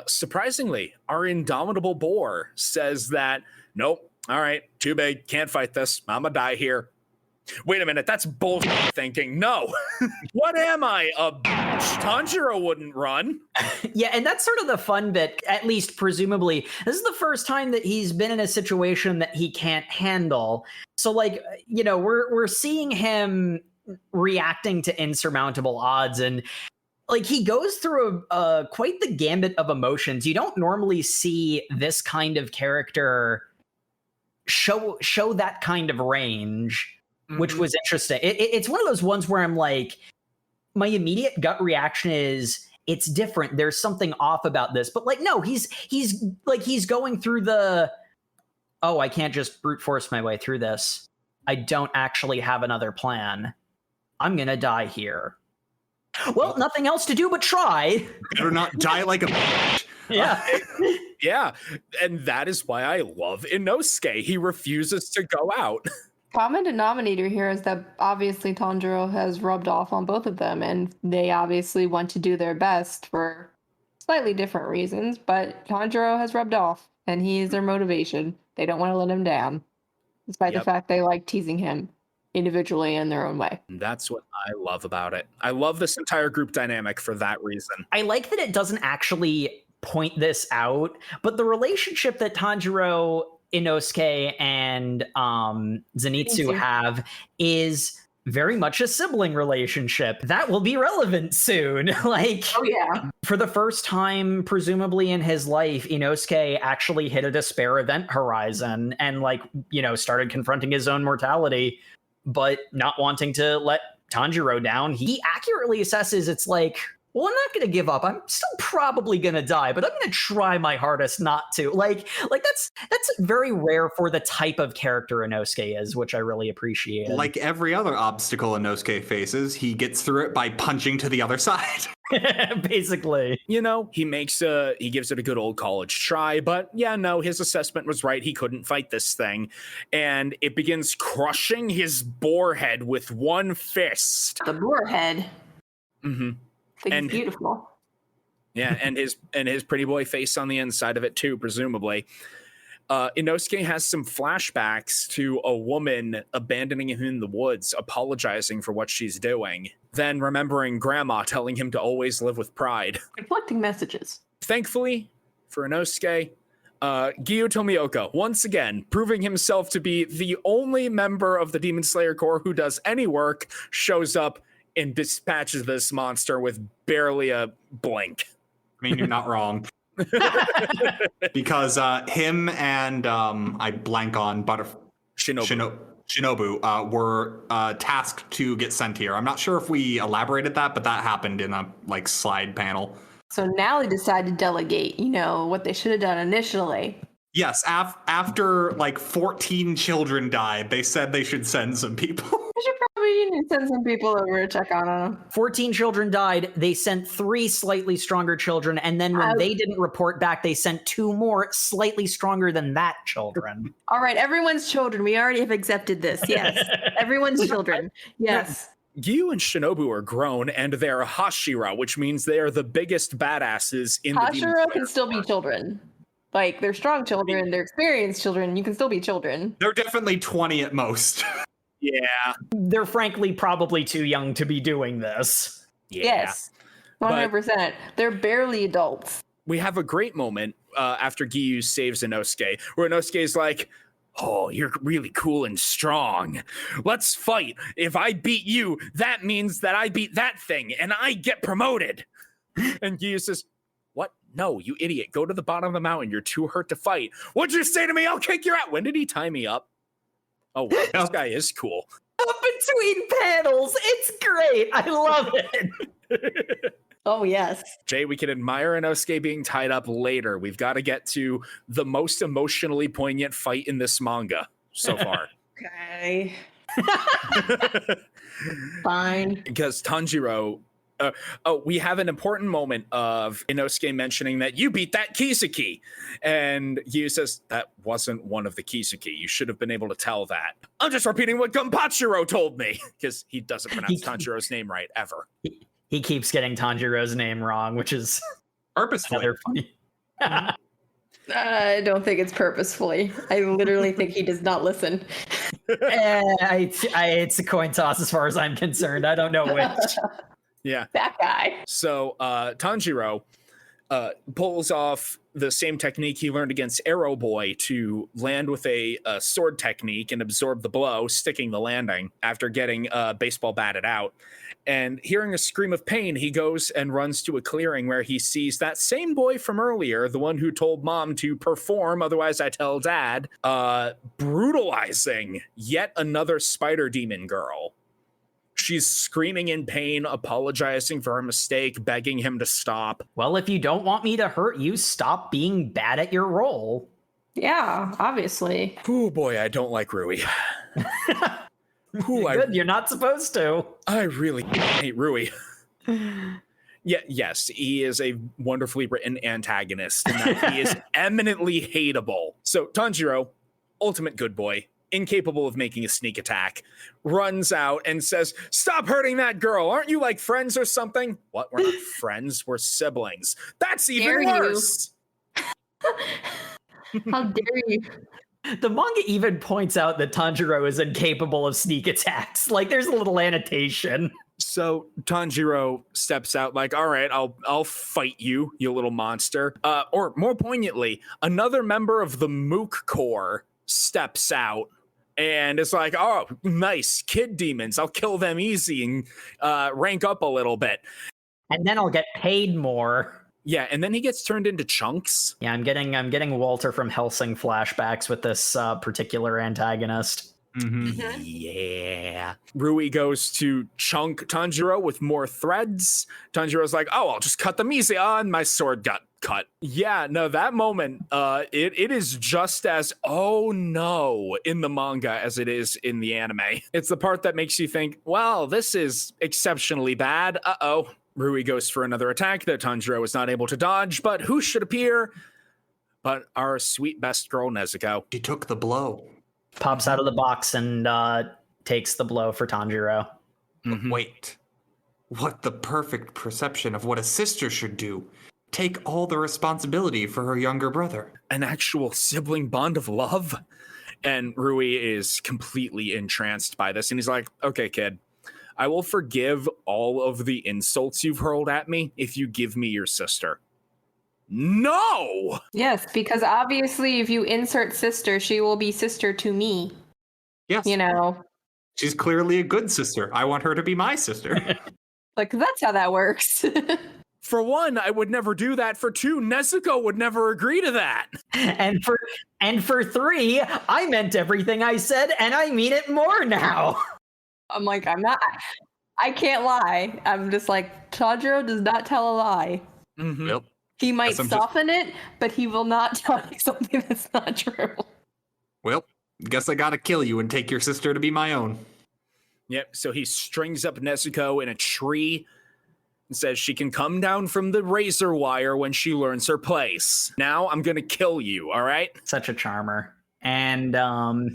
Surprisingly, our indomitable boar says that, nope, all right, too big, can't fight this, I'm gonna die here. Wait a minute, that's bullshit thinking. No. What am I, a bitch? Tanjiro wouldn't run. Yeah, and that's sort of the fun bit, at least presumably. This is the first time that he's been in a situation that he can't handle. So, like, you know, we're seeing him reacting to insurmountable odds, and like he goes through quite the gambit of emotions. You don't normally see this kind of character show that kind of range. Which was interesting. It's one of those ones where I'm like, my immediate gut reaction is it's different. There's something off about this, but like, no, he's going through the, oh, I can't just brute force my way through this. I don't actually have another plan. I'm gonna die here. Well, nothing else to do but try. Better not die like a bitch. Yeah. Yeah, and that is why I love Inosuke. He refuses to go out. Common denominator here is that obviously Tanjiro has rubbed off on both of them, and they obviously want to do their best for slightly different reasons, but Tanjiro has rubbed off, and he is their motivation. They don't want to let him down, despite the fact they like teasing him individually in their own way. That's what I love about it. I love this entire group dynamic for that reason. I like that it doesn't actually point this out, but the relationship that Tanjiro, Inosuke, and Zenitsu have is very much a sibling relationship that will be relevant soon. Like, oh yeah, for the first time presumably in his life, Inosuke actually hit a despair event horizon and, like, you know, started confronting his own mortality, but not wanting to let Tanjiro down. He accurately assesses it's like, well, I'm not going to give up. I'm still probably going to die, but I'm going to try my hardest not to. Like that's very rare for the type of character Inosuke is, which I really appreciate. Like every other obstacle Inosuke faces, he gets through it by punching to the other side. Basically. You know, he gives it a good old college try, but yeah, no, his assessment was right. He couldn't fight this thing. And it begins crushing his boar head with one fist. The boar head. Mm-hmm. And beautiful. Yeah, and his pretty boy face on the inside of it too, presumably. Inosuke has some flashbacks to a woman abandoning him in the woods, apologizing for what she's doing, then remembering grandma telling him to always live with pride. Conflicting messages. Thankfully for Inosuke, Gyu Tomioka, once again, proving himself to be the only member of the Demon Slayer Corps who does any work, shows up and dispatches this monster with barely a blink. I mean, you're not wrong. Because him and I blank on Shinobu were tasked to get sent here. I'm not sure if we elaborated that, but that happened in a slide panel. So now they decide to delegate, you know, what they should have done initially. Yes, after 14 children died, they said they should send some people. They should probably send some people over to check on them. 14 children died. They sent 3 slightly stronger children, and then when they didn't report back, they sent 2 more slightly stronger than that children. All right, everyone's children. We already have accepted this. Yes, everyone's children. Yes. Gyu and Shinobu are grown, and they're Hashira, which means they are the biggest badasses in the Demon Slayer Hashira can still be children. Like, they're strong children, they're experienced children, you can still be children. They're definitely 20 at most. Yeah. They're frankly probably too young to be doing this. Yeah. Yes, 100%. They're barely adults. we have a great moment after Giyu saves Enosuke, where Enosuke is like, oh, you're really cool and strong. Let's fight. If I beat you, that means that I beat that thing and I get promoted. And Giyu says, what? No, you idiot. Go to the bottom of the mountain. You're too hurt to fight. What'd you say to me? I'll kick your ass. When did he tie me up? Oh, wow, this guy is cool. Up between panels. It's great. I love it. Oh, yes. Jay, we can admire Enosuke being tied up later. We've got to get to the most emotionally poignant fight in this manga so far. Okay. Fine. Because Tanjiro, we have an important moment of Inosuke mentioning that you beat that Kisuke. And Yu says, that wasn't one of the Kisuke. You should have been able to tell that. I'm just repeating what Gunpachiro told me. Because he doesn't pronounce Tanjiro's name right, ever. He keeps getting Tanjiro's name wrong, which is Purposefully. funny. I don't think it's purposefully. I literally think he does not listen. It's a coin toss as far as I'm concerned. I don't know which. Yeah. That guy. So Tanjiro pulls off the same technique he learned against Arrow Boy to land with a sword technique and absorb the blow, sticking the landing after getting baseball batted out. And hearing a scream of pain, he goes and runs to a clearing where he sees that same boy from earlier, the one who told mom to perform, otherwise I tell dad, brutalizing yet another spider demon girl. She's screaming in pain, apologizing for her mistake, begging him to stop. Well, if you don't want me to hurt you, stop being bad at your role. Yeah, obviously. Oh boy, I don't like Rui. Good, you're not supposed to. I really hate Rui. Yeah, yes, he is a wonderfully written antagonist, and that he is eminently hateable. So Tanjiro, ultimate good boy, incapable of making a sneak attack, runs out and says, stop hurting that girl. Aren't you like friends or something? What? We're not friends. We're siblings. That's even worse. How dare you? The manga even points out that Tanjiro is incapable of sneak attacks. Like, there's a little annotation. So Tanjiro steps out like, all right, I'll fight you, you little monster. Or more poignantly, another member of the Mook Corps steps out and it's like, oh, nice, kid demons. I'll kill them easy and rank up a little bit. And then I'll get paid more. Yeah, and then he gets turned into chunks. Yeah, I'm getting Walter from Helsing flashbacks with this particular antagonist. Mm-hmm. Yeah. Rui goes to chunk Tanjiro with more threads. Tanjiro's like, oh, I'll just cut them easy. And my sword got cut. Yeah, no, that moment, it is just as, oh no, in the manga as it is in the anime. It's the part that makes you think, well, this is exceptionally bad. Uh-oh. Rui goes for another attack that Tanjiro was not able to dodge, but who should appear but our sweet best girl, Nezuko. She took the blow. Pops out of the box and takes the blow for Tanjiro. Mm-hmm. Wait. What the perfect perception of what a sister should do. Take all the responsibility for her younger brother. An actual sibling bond of love? And Rui is completely entranced by this. And he's like, okay, kid, I will forgive all of the insults you've hurled at me if you give me your sister. No! Yes, because obviously if you insert sister, she will be sister to me. Yes. You know. She's clearly a good sister. I want her to be my sister. Like, that's how that works. For one, I would never do that. For two, Nezuko would never agree to that. And for three, I meant everything I said, and I mean it more now. I'm like, I can't lie. I'm just like, Tanjiro does not tell a lie. Mm-hmm. Yep. He might soften it, but he will not tell you something that's not true. Well, guess I gotta kill you and take your sister to be my own. Yep, so he strings up Nezuko in a tree and says she can come down from the razor wire when she learns her place. Now I'm gonna kill you, all right? Such a charmer. And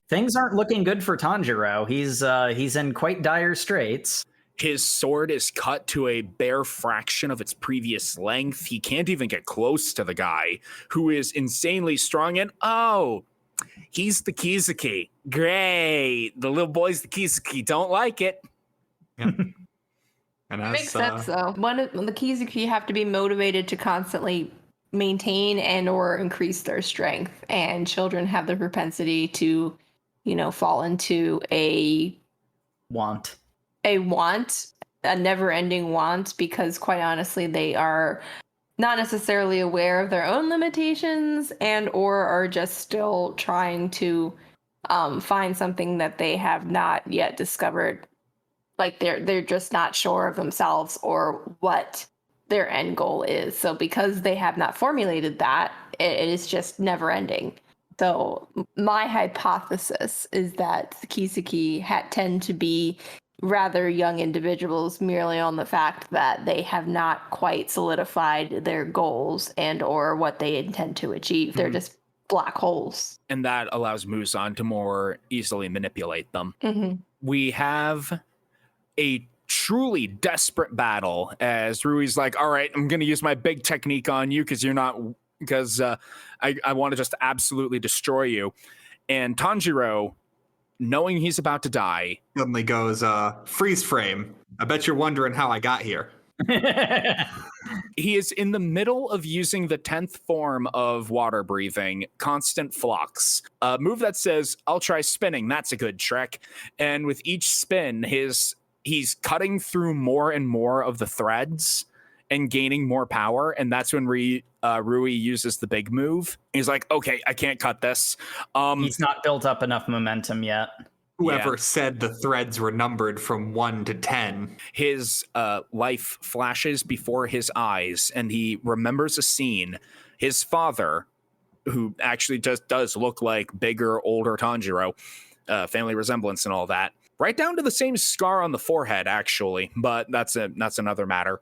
things aren't looking good for Tanjiro. He's in quite dire straits. His sword is cut to a bare fraction of its previous length. He can't even get close to the guy, who is insanely strong. And oh, he's the Kizuki. Great. The little boy's the Kizuki. Don't like it. Yeah. And Makes sense, though. When the Kizuki have to be motivated to constantly maintain and or increase their strength. And children have the propensity to, fall into a never-ending want, because quite honestly, they are not necessarily aware of their own limitations and or are just still trying to find something that they have not yet discovered. Like they're just not sure of themselves or what their end goal is. So because they have not formulated that, it is just never ending. So my hypothesis is that the Kiseki tend to be rather young individuals, merely on the fact that they have not quite solidified their goals and or what they intend to achieve. They're just black holes. And that allows Muzan to more easily manipulate them. Mm-hmm. We have a truly desperate battle as Rui's like, all right, I'm going to use my big technique on you because I want to just absolutely destroy you. And Tanjiro, knowing he's about to die, suddenly goes, freeze frame. I bet you're wondering how I got here. He is in the middle of using the 10th form of water breathing, Constant Flux, a move that says, I'll try spinning. That's a good trick. And with each spin, he's cutting through more and more of the threads and gaining more power. And that's when Rui uses the big move. He's like, okay, I can't cut this. He's not built up enough momentum yet. Whoever said the threads were numbered from 1 to 10. His life flashes before his eyes, and he remembers a scene. His father, who actually just does look like bigger, older Tanjiro, family resemblance and all that, right down to the same scar on the forehead, actually, but that's another matter.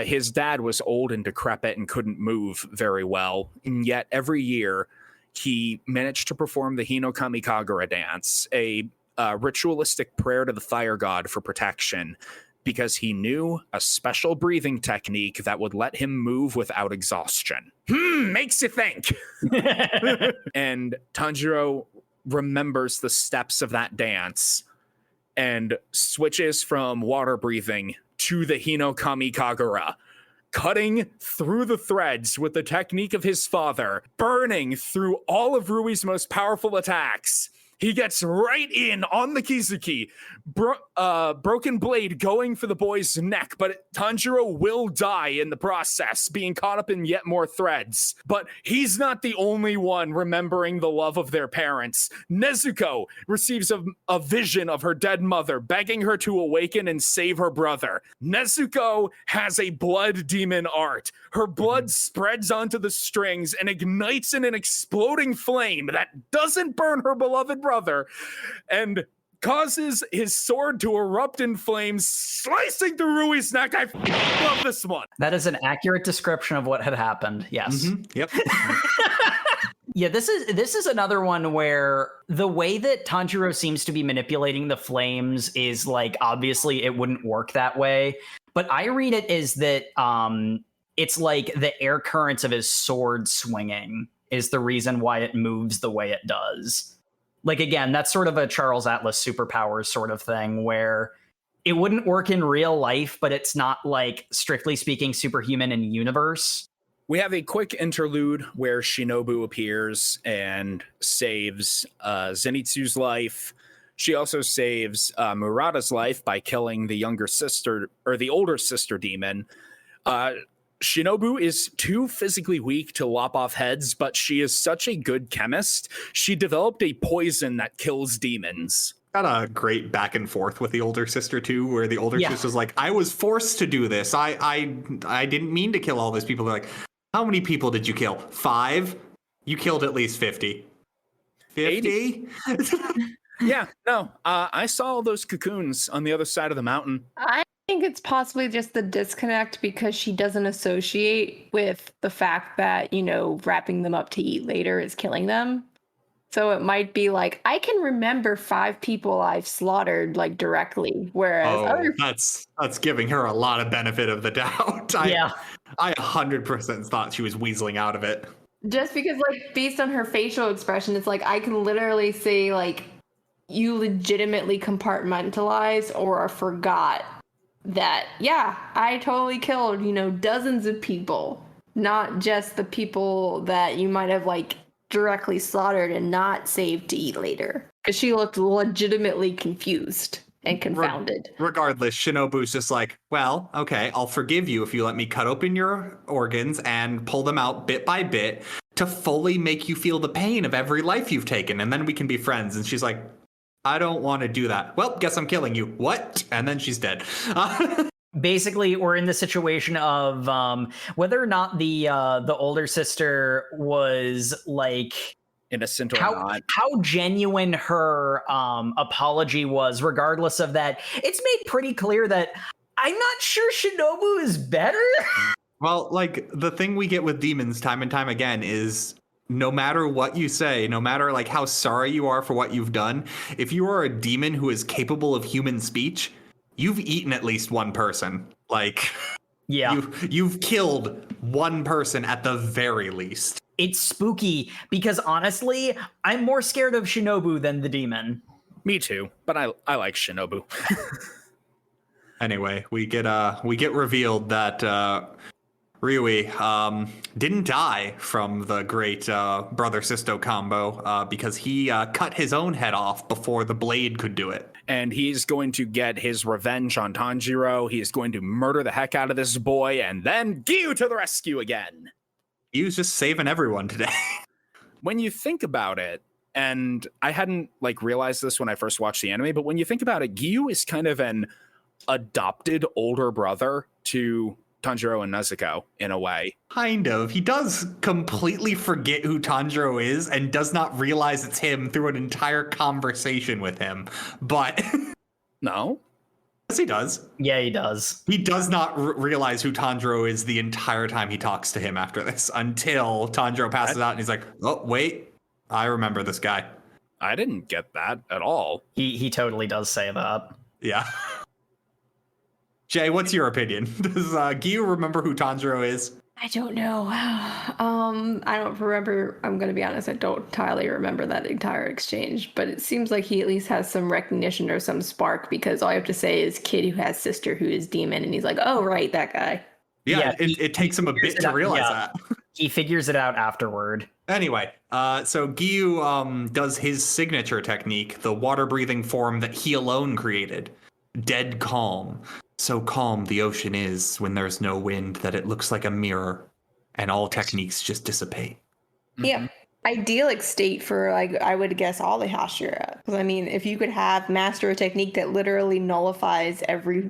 His dad was old and decrepit and couldn't move very well, and yet every year he managed to perform the Hinokami Kagura dance, a ritualistic prayer to the fire god for protection, because he knew a special breathing technique that would let him move without exhaustion. Makes you think. And Tanjiro remembers the steps of that dance and switches from water breathing to the Hinokami Kagura, cutting through the threads with the technique of his father, burning through all of Rui's most powerful attacks. He gets right in on the Kiseki, broken blade going for the boy's neck, but Tanjiro will die in the process, being caught up in yet more threads. But he's not the only one remembering the love of their parents. Nezuko receives a vision of her dead mother, begging her to awaken and save her brother. Nezuko has a blood demon art. Her blood spreads onto the strings and ignites in an exploding flame that doesn't burn her beloved brother and causes his sword to erupt in flames, slicing through Rui's neck. I love this one. That is an accurate description of what had happened. Yes. Mm-hmm. Yep. Yeah, this is another one where the way that Tanjiro seems to be manipulating the flames is like, obviously it wouldn't work that way. But I read it as that it's like the air currents of his sword swinging is the reason why it moves the way it does. Like, again, that's sort of a Charles Atlas superpowers sort of thing where it wouldn't work in real life, but it's not, like, strictly speaking, superhuman in universe. We have a quick interlude where Shinobu appears and saves Zenitsu's life. She also saves Murata's life by killing the younger sister, or the older sister demon. Shinobu is too physically weak to lop off heads, but she is such a good chemist. She developed a poison that kills demons. Got a great back and forth with the older sister too, where the older sister's like, I was forced to do this. I didn't mean to kill all those people. They're like, how many people did you kill? 5? You killed at least 50. 50? Yeah, no, I saw all those cocoons on the other side of the mountain. I think it's possibly just the disconnect because she doesn't associate with the fact that, wrapping them up to eat later is killing them. So it might be like, I can remember 5 people I've slaughtered like directly, whereas other that's giving her a lot of benefit of the doubt. I 100% thought she was weaseling out of it. Just because, like, based on her facial expression, it's like I can literally say, like, you legitimately compartmentalize or forgot that, I totally killed, dozens of people. not just the people that you might have like directly slaughtered and not saved to eat later. Because she looked legitimately confused and confounded. Regardless, Shinobu's just like, well, okay, I'll forgive you if you let me cut open your organs and pull them out bit by bit to fully make you feel the pain of every life you've taken, and then we can be friends. And she's like, I don't want to do that. Well, guess I'm killing you. What? And then she's dead. Basically, we're in the situation of whether or not the older sister was like innocent or not. How genuine her apology was, regardless of that. It's made pretty clear that I'm not sure Shinobu is better. Well, like, the thing we get with demons time and time again is no matter what you say, no matter like how sorry you are for what you've done, if you are a demon who is capable of human speech, you've eaten at least one person. Like, yeah, you've killed one person at the very least. It's spooky because honestly, I'm more scared of Shinobu than the demon. Me too, but I like Shinobu. Anyway, we get revealed that Ryui didn't die from the great brother-sister combo because he cut his own head off before the blade could do it. And he's going to get his revenge on Tanjiro. He is going to murder the heck out of this boy, and then Gyu to the rescue again. He was just saving everyone today. When you think about it, and I hadn't like realized this when I first watched the anime, but when you think about it, Gyu is kind of an adopted older brother to Tanjiro and Nezuko in a way. Kind of. He does completely forget who Tanjiro is and does not realize it's him through an entire conversation with him. But no. Yes, he does. Yeah, he does. He does not realize who Tanjiro is the entire time he talks to him after this, until Tanjiro passes out and he's like, oh, wait, I remember this guy. I didn't get that at all. He totally does say that. Yeah. Jay, what's your opinion? Does Gyu remember who Tanjiro is? I don't know. I don't remember. I'm going to be honest. I don't entirely remember that entire exchange, but it seems like he at least has some recognition or some spark, because all you have to say is kid who has sister who is demon. And he's like, oh, right, that guy. Yeah, it takes him a bit to realize that. He figures it out afterward. Anyway, so Gyu does his signature technique, the water-breathing form that he alone created. Dead calm. So calm the ocean is when there's no wind that it looks like a mirror and all techniques just dissipate. Yeah. Idyllic state for, like, I would guess all the Hashira. Because, I mean, if you could master a technique that literally nullifies every,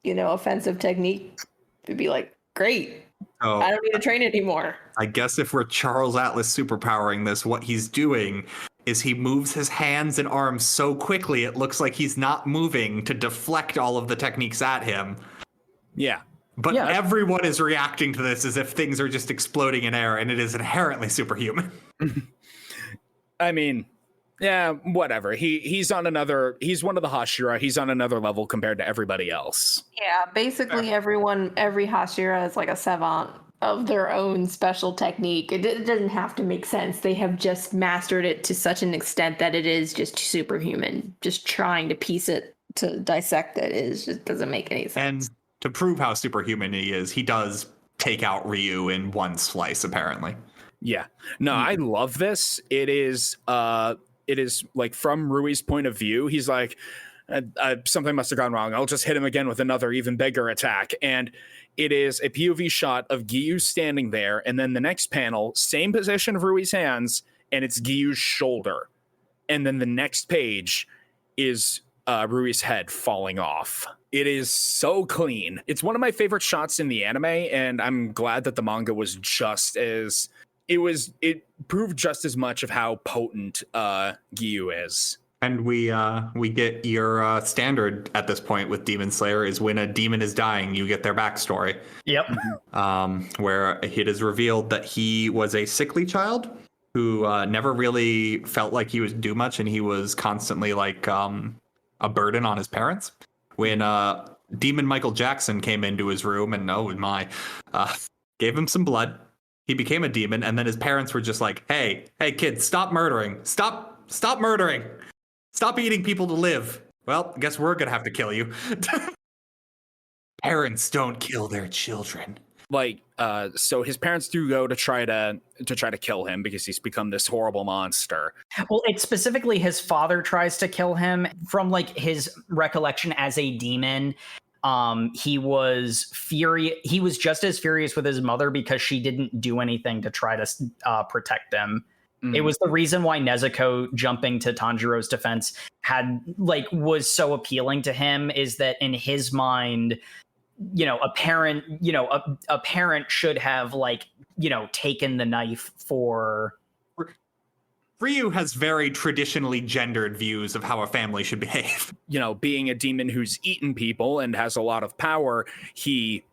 offensive technique, it'd be like, great. Oh, I don't need to train anymore. I guess if we're Charles Atlas superpowering this, what he's doing is he moves his hands and arms so quickly it looks like he's not moving to deflect all of the techniques at him. Yeah. But everyone is reacting to this as if things are just exploding in air, and it is inherently superhuman. I mean, yeah, whatever. He's one of the Hashira. He's on another level compared to everybody else. Yeah, basically every Hashira is like a savant of their own special technique. It doesn't have to make sense. They have just mastered it to such an extent that it is just superhuman. Just trying to piece it, to dissect it, just doesn't make any sense. And to prove how superhuman he is, he does take out Ryu in one slice, apparently. Yeah. No, I love this. It is like from Rui's point of view. He's like, something must have gone wrong. I'll just hit him again with another even bigger attack. And it is a POV shot of Gyu standing there, and then the next panel, same position of Rui's hands, and it's Gyu's shoulder. And then the next page is Rui's head falling off. It is so clean. It's one of my favorite shots in the anime, and I'm glad that the manga was it proved just as much of how potent Gyu is. And we get your standard at this point with Demon Slayer is when a demon is dying, you get their backstory. Yep. Where it is revealed that he was a sickly child who never really felt like he was do much, and he was constantly like a burden on his parents. When Demon Michael Jackson came into his room and gave him some blood, he became a demon, and then his parents were just like, hey kid, stop murdering. Stop murdering. Stop eating people to live. Well, I guess we're going to have to kill you. Parents don't kill their children. So his parents do go to try to kill him because he's become this horrible monster. Well, it's specifically his father tries to kill him. From like his recollection as a demon, he was furious. He was just as furious with his mother because she didn't do anything to try to protect him. Mm. It was the reason why Nezuko jumping to Tanjiro's defense was so appealing to him, is that in his mind, a parent should have taken the knife for. Ryu has very traditionally gendered views of how a family should behave. Being a demon who's eaten people and has a lot of power, he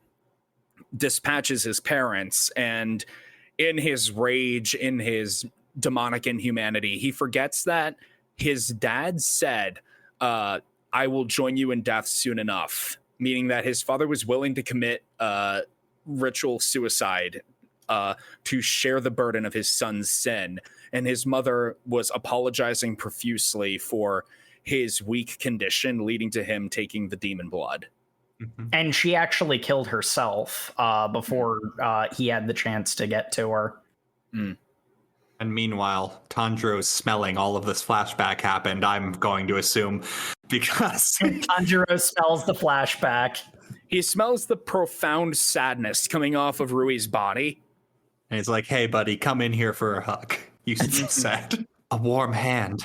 dispatches his parents, and in his rage, in his demonic inhumanity, he forgets that his dad said, I will join you in death soon enough. Meaning that his father was willing to commit ritual suicide to share the burden of his son's sin. And his mother was apologizing profusely for his weak condition, leading to him taking the demon blood. Mm-hmm. And she actually killed herself before he had the chance to get to her. Mm. And meanwhile, Tanjiro's smelling all of this flashback happened, I'm going to assume, because Tanjiro smells the flashback. He smells the profound sadness coming off of Rui's body. And he's like, hey, buddy, come in here for a hug. You seem sad. A warm hand.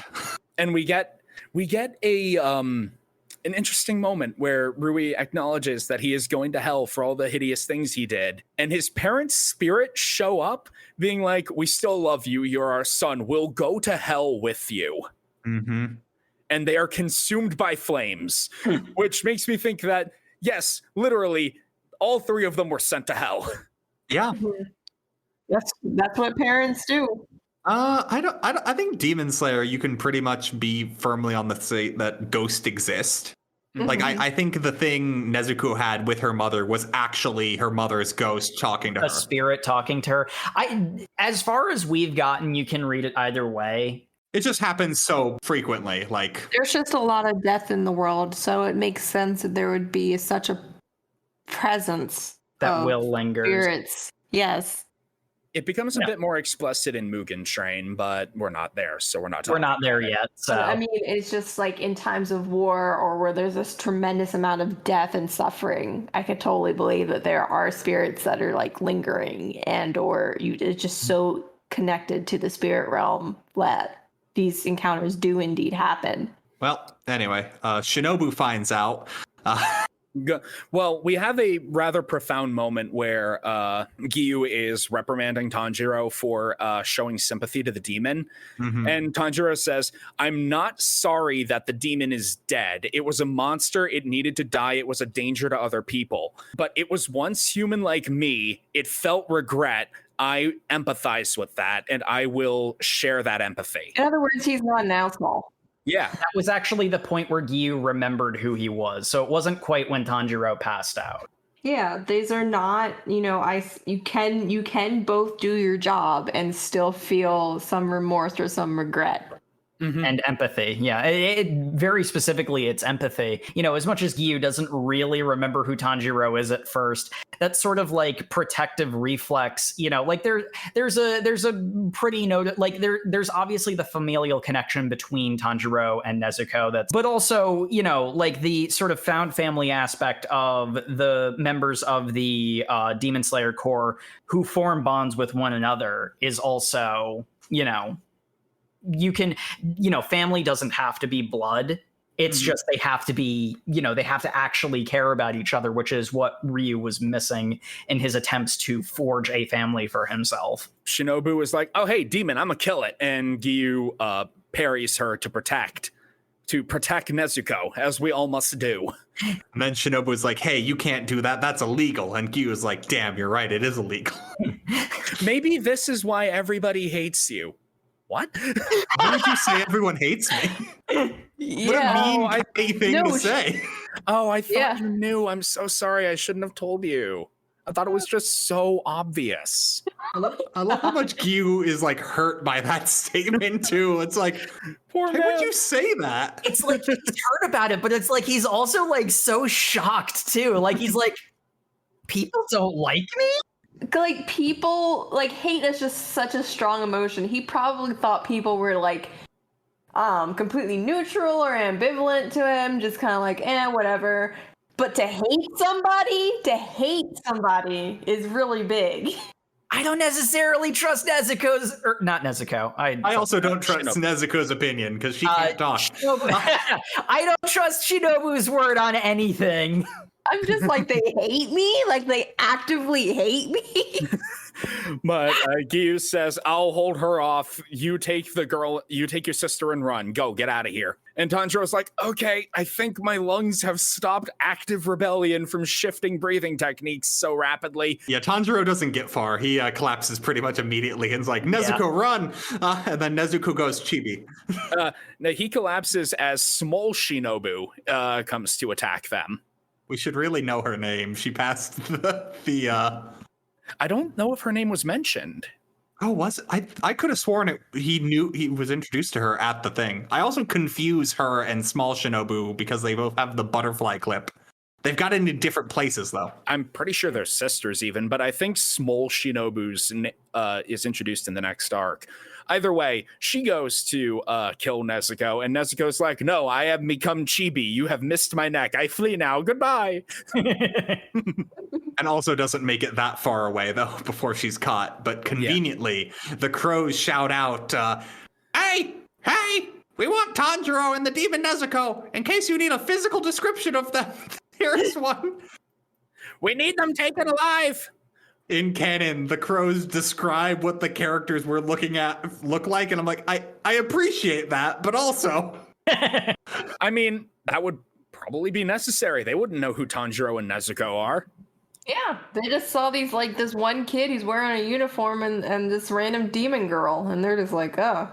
And we get an interesting moment where Rui acknowledges that he is going to hell for all the hideous things he did. And his parents' spirit show up being like, we still love you. You're our son. We'll go to hell with you. Mm-hmm. And they are consumed by flames, which makes me think that, yes, literally, all three of them were sent to hell. Yeah. That's what parents do. I think Demon Slayer, you can pretty much be firmly on the state that ghosts exist. Mm-hmm. Like, I think the thing Nezuko had with her mother was actually her mother's ghost talking to her. A spirit talking to her. As far as we've gotten, you can read it either way. It just happens so frequently. Like, there's just a lot of death in the world, so it makes sense that there would be such a presence that will linger. Spirits. Yes. It becomes a bit more explicit in Mugen Train, but we're not there, so we're not there yet. So I mean, it's just like in times of war or where there's this tremendous amount of death and suffering, I could totally believe that there are spirits that are like lingering, and or it's just so connected to the spirit realm that these encounters do indeed happen. Well, anyway, Shinobu finds out. Well, we have a rather profound moment where Giyu is reprimanding Tanjiro for showing sympathy to the demon. Mm-hmm. And Tanjiro says, I'm not sorry that the demon is dead. It was a monster. It needed to die. It was a danger to other people. But it was once human like me. It felt regret. I empathize with that, and I will share that empathy. In other words, he's not an asshole. Yeah. That was actually the point where Giyu remembered who he was. So it wasn't quite when Tanjiro passed out. Yeah, these are not, you can both do your job and still feel some remorse or some regret. Mm-hmm. And empathy. Yeah, it very specifically, it's empathy. As much as Giyu doesn't really remember who Tanjiro is at first, that's sort of like protective reflex. Like there's a pretty there's obviously the familial connection between Tanjiro and Nezuko. But also, like the sort of found family aspect of the members of the Demon Slayer Corps who form bonds with one another is also, you can, family doesn't have to be blood. It's just they have to be, they have to actually care about each other, which is what Ryu was missing in his attempts to forge a family for himself. Shinobu was like, oh, hey, demon, I'm gonna kill it. And Giyu parries her to protect Nezuko, as we all must do. And then Shinobu was like, hey, you can't do that. That's illegal. And Giyu was like, damn, you're right. It is illegal. Maybe this is why everybody hates you. What? Why did you say everyone hates me? Yeah. What a mean thing to say. Oh, I thought you knew. I'm so sorry. I shouldn't have told you. I thought it was just so obvious. I love how much Giyu is like hurt by that statement too. It's like, poor man. Why would you say that? It's like he's hurt about it, but it's like he's also like so shocked too. Like he's like, People don't like me? Like, people, like, hate is just such a strong emotion. He probably thought people were, like, completely neutral or ambivalent to him, just kind of like, whatever. But to hate somebody is really big. I don't necessarily trust Nezuko's, or not Nezuko. I also don't trust Nezuko's opinion because she can't talk. I don't trust Shinobu's word on anything. I'm just like, they hate me? Like, they actively hate me? But Giyu says, I'll hold her off. You take your sister and run. Go, get out of here. And Tanjiro's like, okay, I think my lungs have stopped active rebellion from shifting breathing techniques so rapidly. Yeah, Tanjiro doesn't get far. He collapses pretty much immediately and's like, Nezuko, run! And then Nezuko goes chibi. Now he collapses as small Shinobu comes to attack them. We should really know her name. She passed the I don't know if her name was mentioned. Oh, was it? I could have sworn he was introduced to her at the thing. I also confuse her and Small Shinobu because they both have the butterfly clip. They've got into different places, though. I'm pretty sure they're sisters even, but I think Small Shinobu's is introduced in the next arc. Either way, she goes to kill Nezuko, and Nezuko's like, no, I have become chibi. You have missed my neck. I flee now. Goodbye. And also doesn't make it that far away, though, before she's caught. But conveniently, the crows shout out, hey, we want Tanjiro and the demon Nezuko. In case you need a physical description of them, here's one. We need them taken alive. In canon, the crows describe what the characters we're looking at look like, and I'm like, I appreciate that, but also... I mean, that would probably be necessary. They wouldn't know who Tanjiro and Nezuko are. Yeah, they just saw this one kid, he's wearing a uniform, and this random demon girl, and they're just like, oh,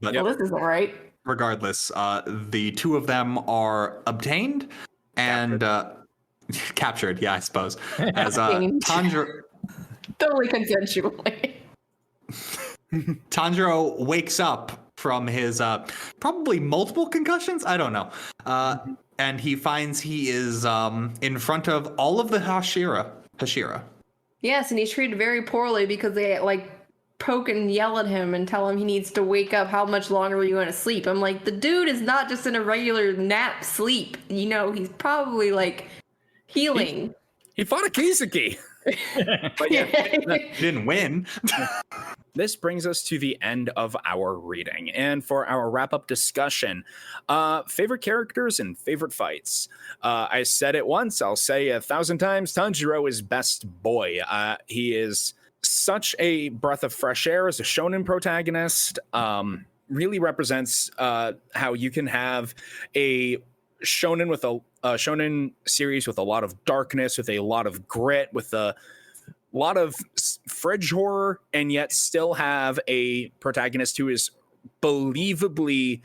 this isn't right. Regardless, the two of them are obtained and captured, yeah, I suppose, as Tanjiro... Totally consensually. Tanjiro wakes up from his probably multiple concussions. I don't know. And he finds he is in front of all of the Hashira. Yes, and he's treated very poorly because they poke and yell at him and tell him he needs to wake up. How much longer are you going to sleep? I'm like, the dude is not just in a regular nap sleep. He's probably healing. He fought a Kizuki. But didn't win. This brings us to the end of our reading. And for our wrap-up discussion, favorite characters and favorite fights. I said it once, I'll say 1,000 times, Tanjiro is best boy. He is such a breath of fresh air as a shonen protagonist. Really represents how you can have a shonen with a shonen series with a lot of darkness, with a lot of grit, with a lot of fridge horror, and yet still have a protagonist who is believably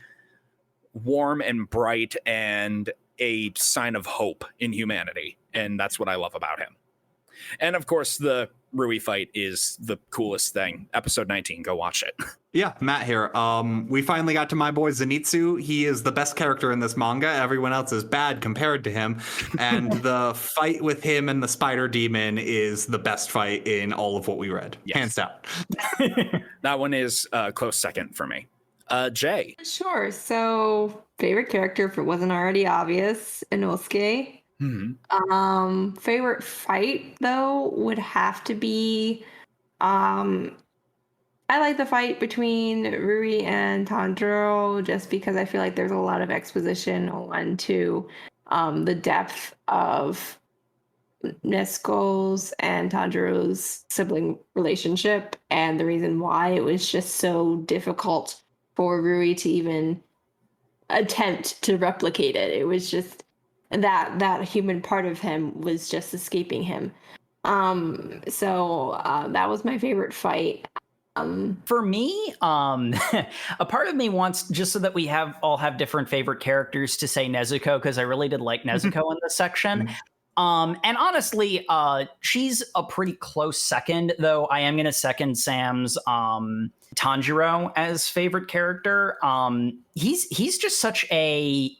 warm and bright and a sign of hope in humanity. And that's what I love about him. And of course, the Rui fight is the coolest thing. Episode 19, go watch it. Yeah, Matt here. We finally got to my boy Zenitsu. He is the best character in this manga. Everyone else is bad compared to him. And the fight with him and the spider demon is the best fight in all of what we read. Yes. Hands down. That one is a close second for me. Jay. Sure. So, favorite character, if it wasn't already obvious, Enosuke. Mm-hmm. Favorite fight though would have to be I like the fight between Rui and Tanjiro just because I feel like there's a lot of exposition onto the depth of Nezuko's and Tanjiro's sibling relationship and the reason why it was just so difficult for Rui to even attempt to replicate it. It was just that human part of him was just escaping him. So that was my favorite fight. For me, a part of me wants, just so that we all have different favorite characters, to say Nezuko, because I really did like Nezuko in this section. And honestly, she's a pretty close second, though I am going to second Sam's Tanjiro as favorite character. He's just such a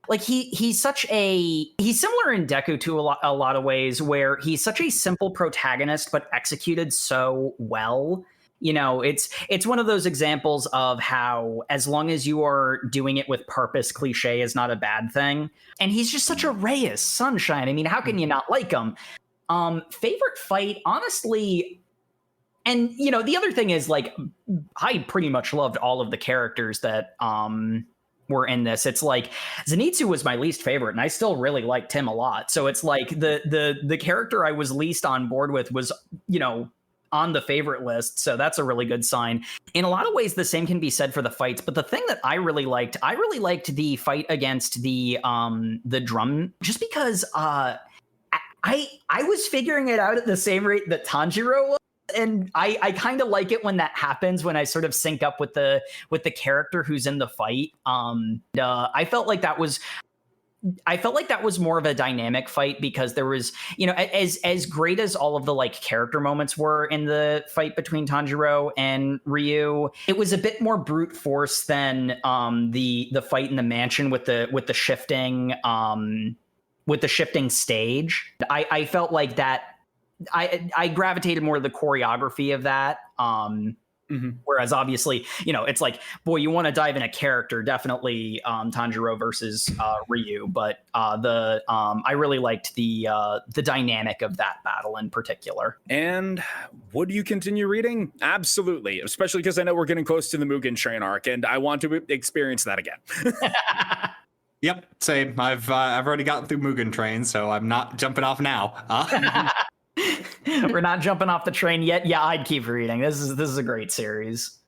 like he's similar in Deku to a lot of ways, where he's such a simple protagonist but executed so well. You know, it's one of those examples of how, as long as you are doing it with purpose, cliche is not a bad thing. And he's just such a ray of sunshine. I mean, how can you not like him? Favorite fight, honestly. And, you know, the other thing is, like, I pretty much loved all of the characters that were in this. It's like Zenitsu was my least favorite, and I still really liked him a lot. So it's like the character I was least on board with was, you know, on the favorite list. So that's a really good sign. In a lot of ways, the same can be said for the fights. But the thing that I really liked the fight against the drum, just because I was figuring it out at the same rate that Tanjiro was. And I kind of like it when that happens, when I sort of sync up with the character who's in the fight. I felt like that was more of a dynamic fight, because there was, you know, as great as all of the like character moments were in the fight between Tanjiro and Ryu, it was a bit more brute force than the fight in the mansion with the shifting stage. I felt like that. I gravitated more to the choreography of that. Whereas obviously, you know, it's like, boy, you want to dive in a character, definitely Tanjiro versus Ryu. But I really liked the dynamic of that battle in particular. And would you continue reading? Absolutely, especially because I know we're getting close to the Mugen Train arc, and I want to experience that again. Yep, same. I've already gotten through Mugen Train, so I'm not jumping off now. We're not jumping off the train yet. Yeah, I'd keep reading. This is a great series.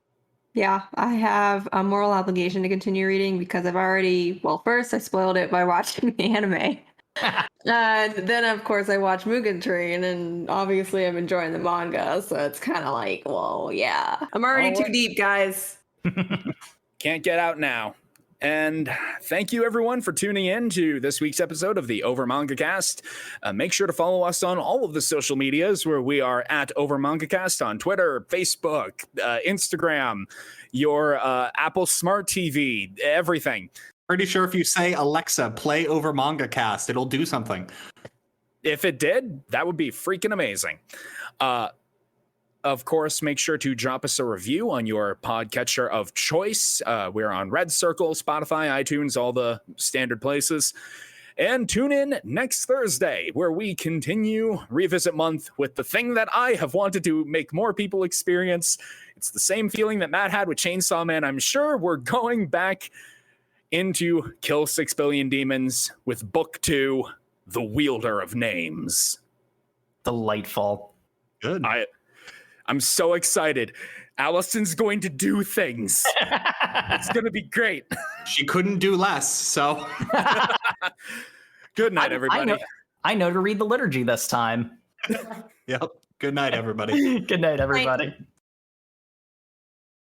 Yeah, I have a moral obligation to continue reading, because I've already, well, first I spoiled it by watching the anime. Then, of course, I watched Mugen Train, and obviously I'm enjoying the manga, so it's kind of like, well, yeah. I'm already too deep, guys. Can't get out now. And thank you, everyone, for tuning in to this week's episode of the OverMangaCast. Make sure to follow us on all of the social medias, where we are at OverMangaCast on Twitter, Facebook, Instagram, your Apple Smart TV, everything. Pretty sure if you say, Alexa, play OverMangaCast, it'll do something. If it did, that would be freaking amazing. Of course, make sure to drop us a review on your podcatcher of choice. We're on Red Circle, Spotify, iTunes, all the standard places. And tune in next Thursday, where we continue Revisit Month with the thing that I have wanted to make more people experience. It's the same feeling that Matt had with Chainsaw Man. I'm sure we're going back into Kill 6 Billion Demons with Book 2, The Wielder of Names. Delightful. Good. I'm so excited. Allison's going to do things. It's going to be great. She couldn't do less, so. Good night, everybody. I know to read the liturgy this time. Yep. Good night, everybody. Good night, everybody.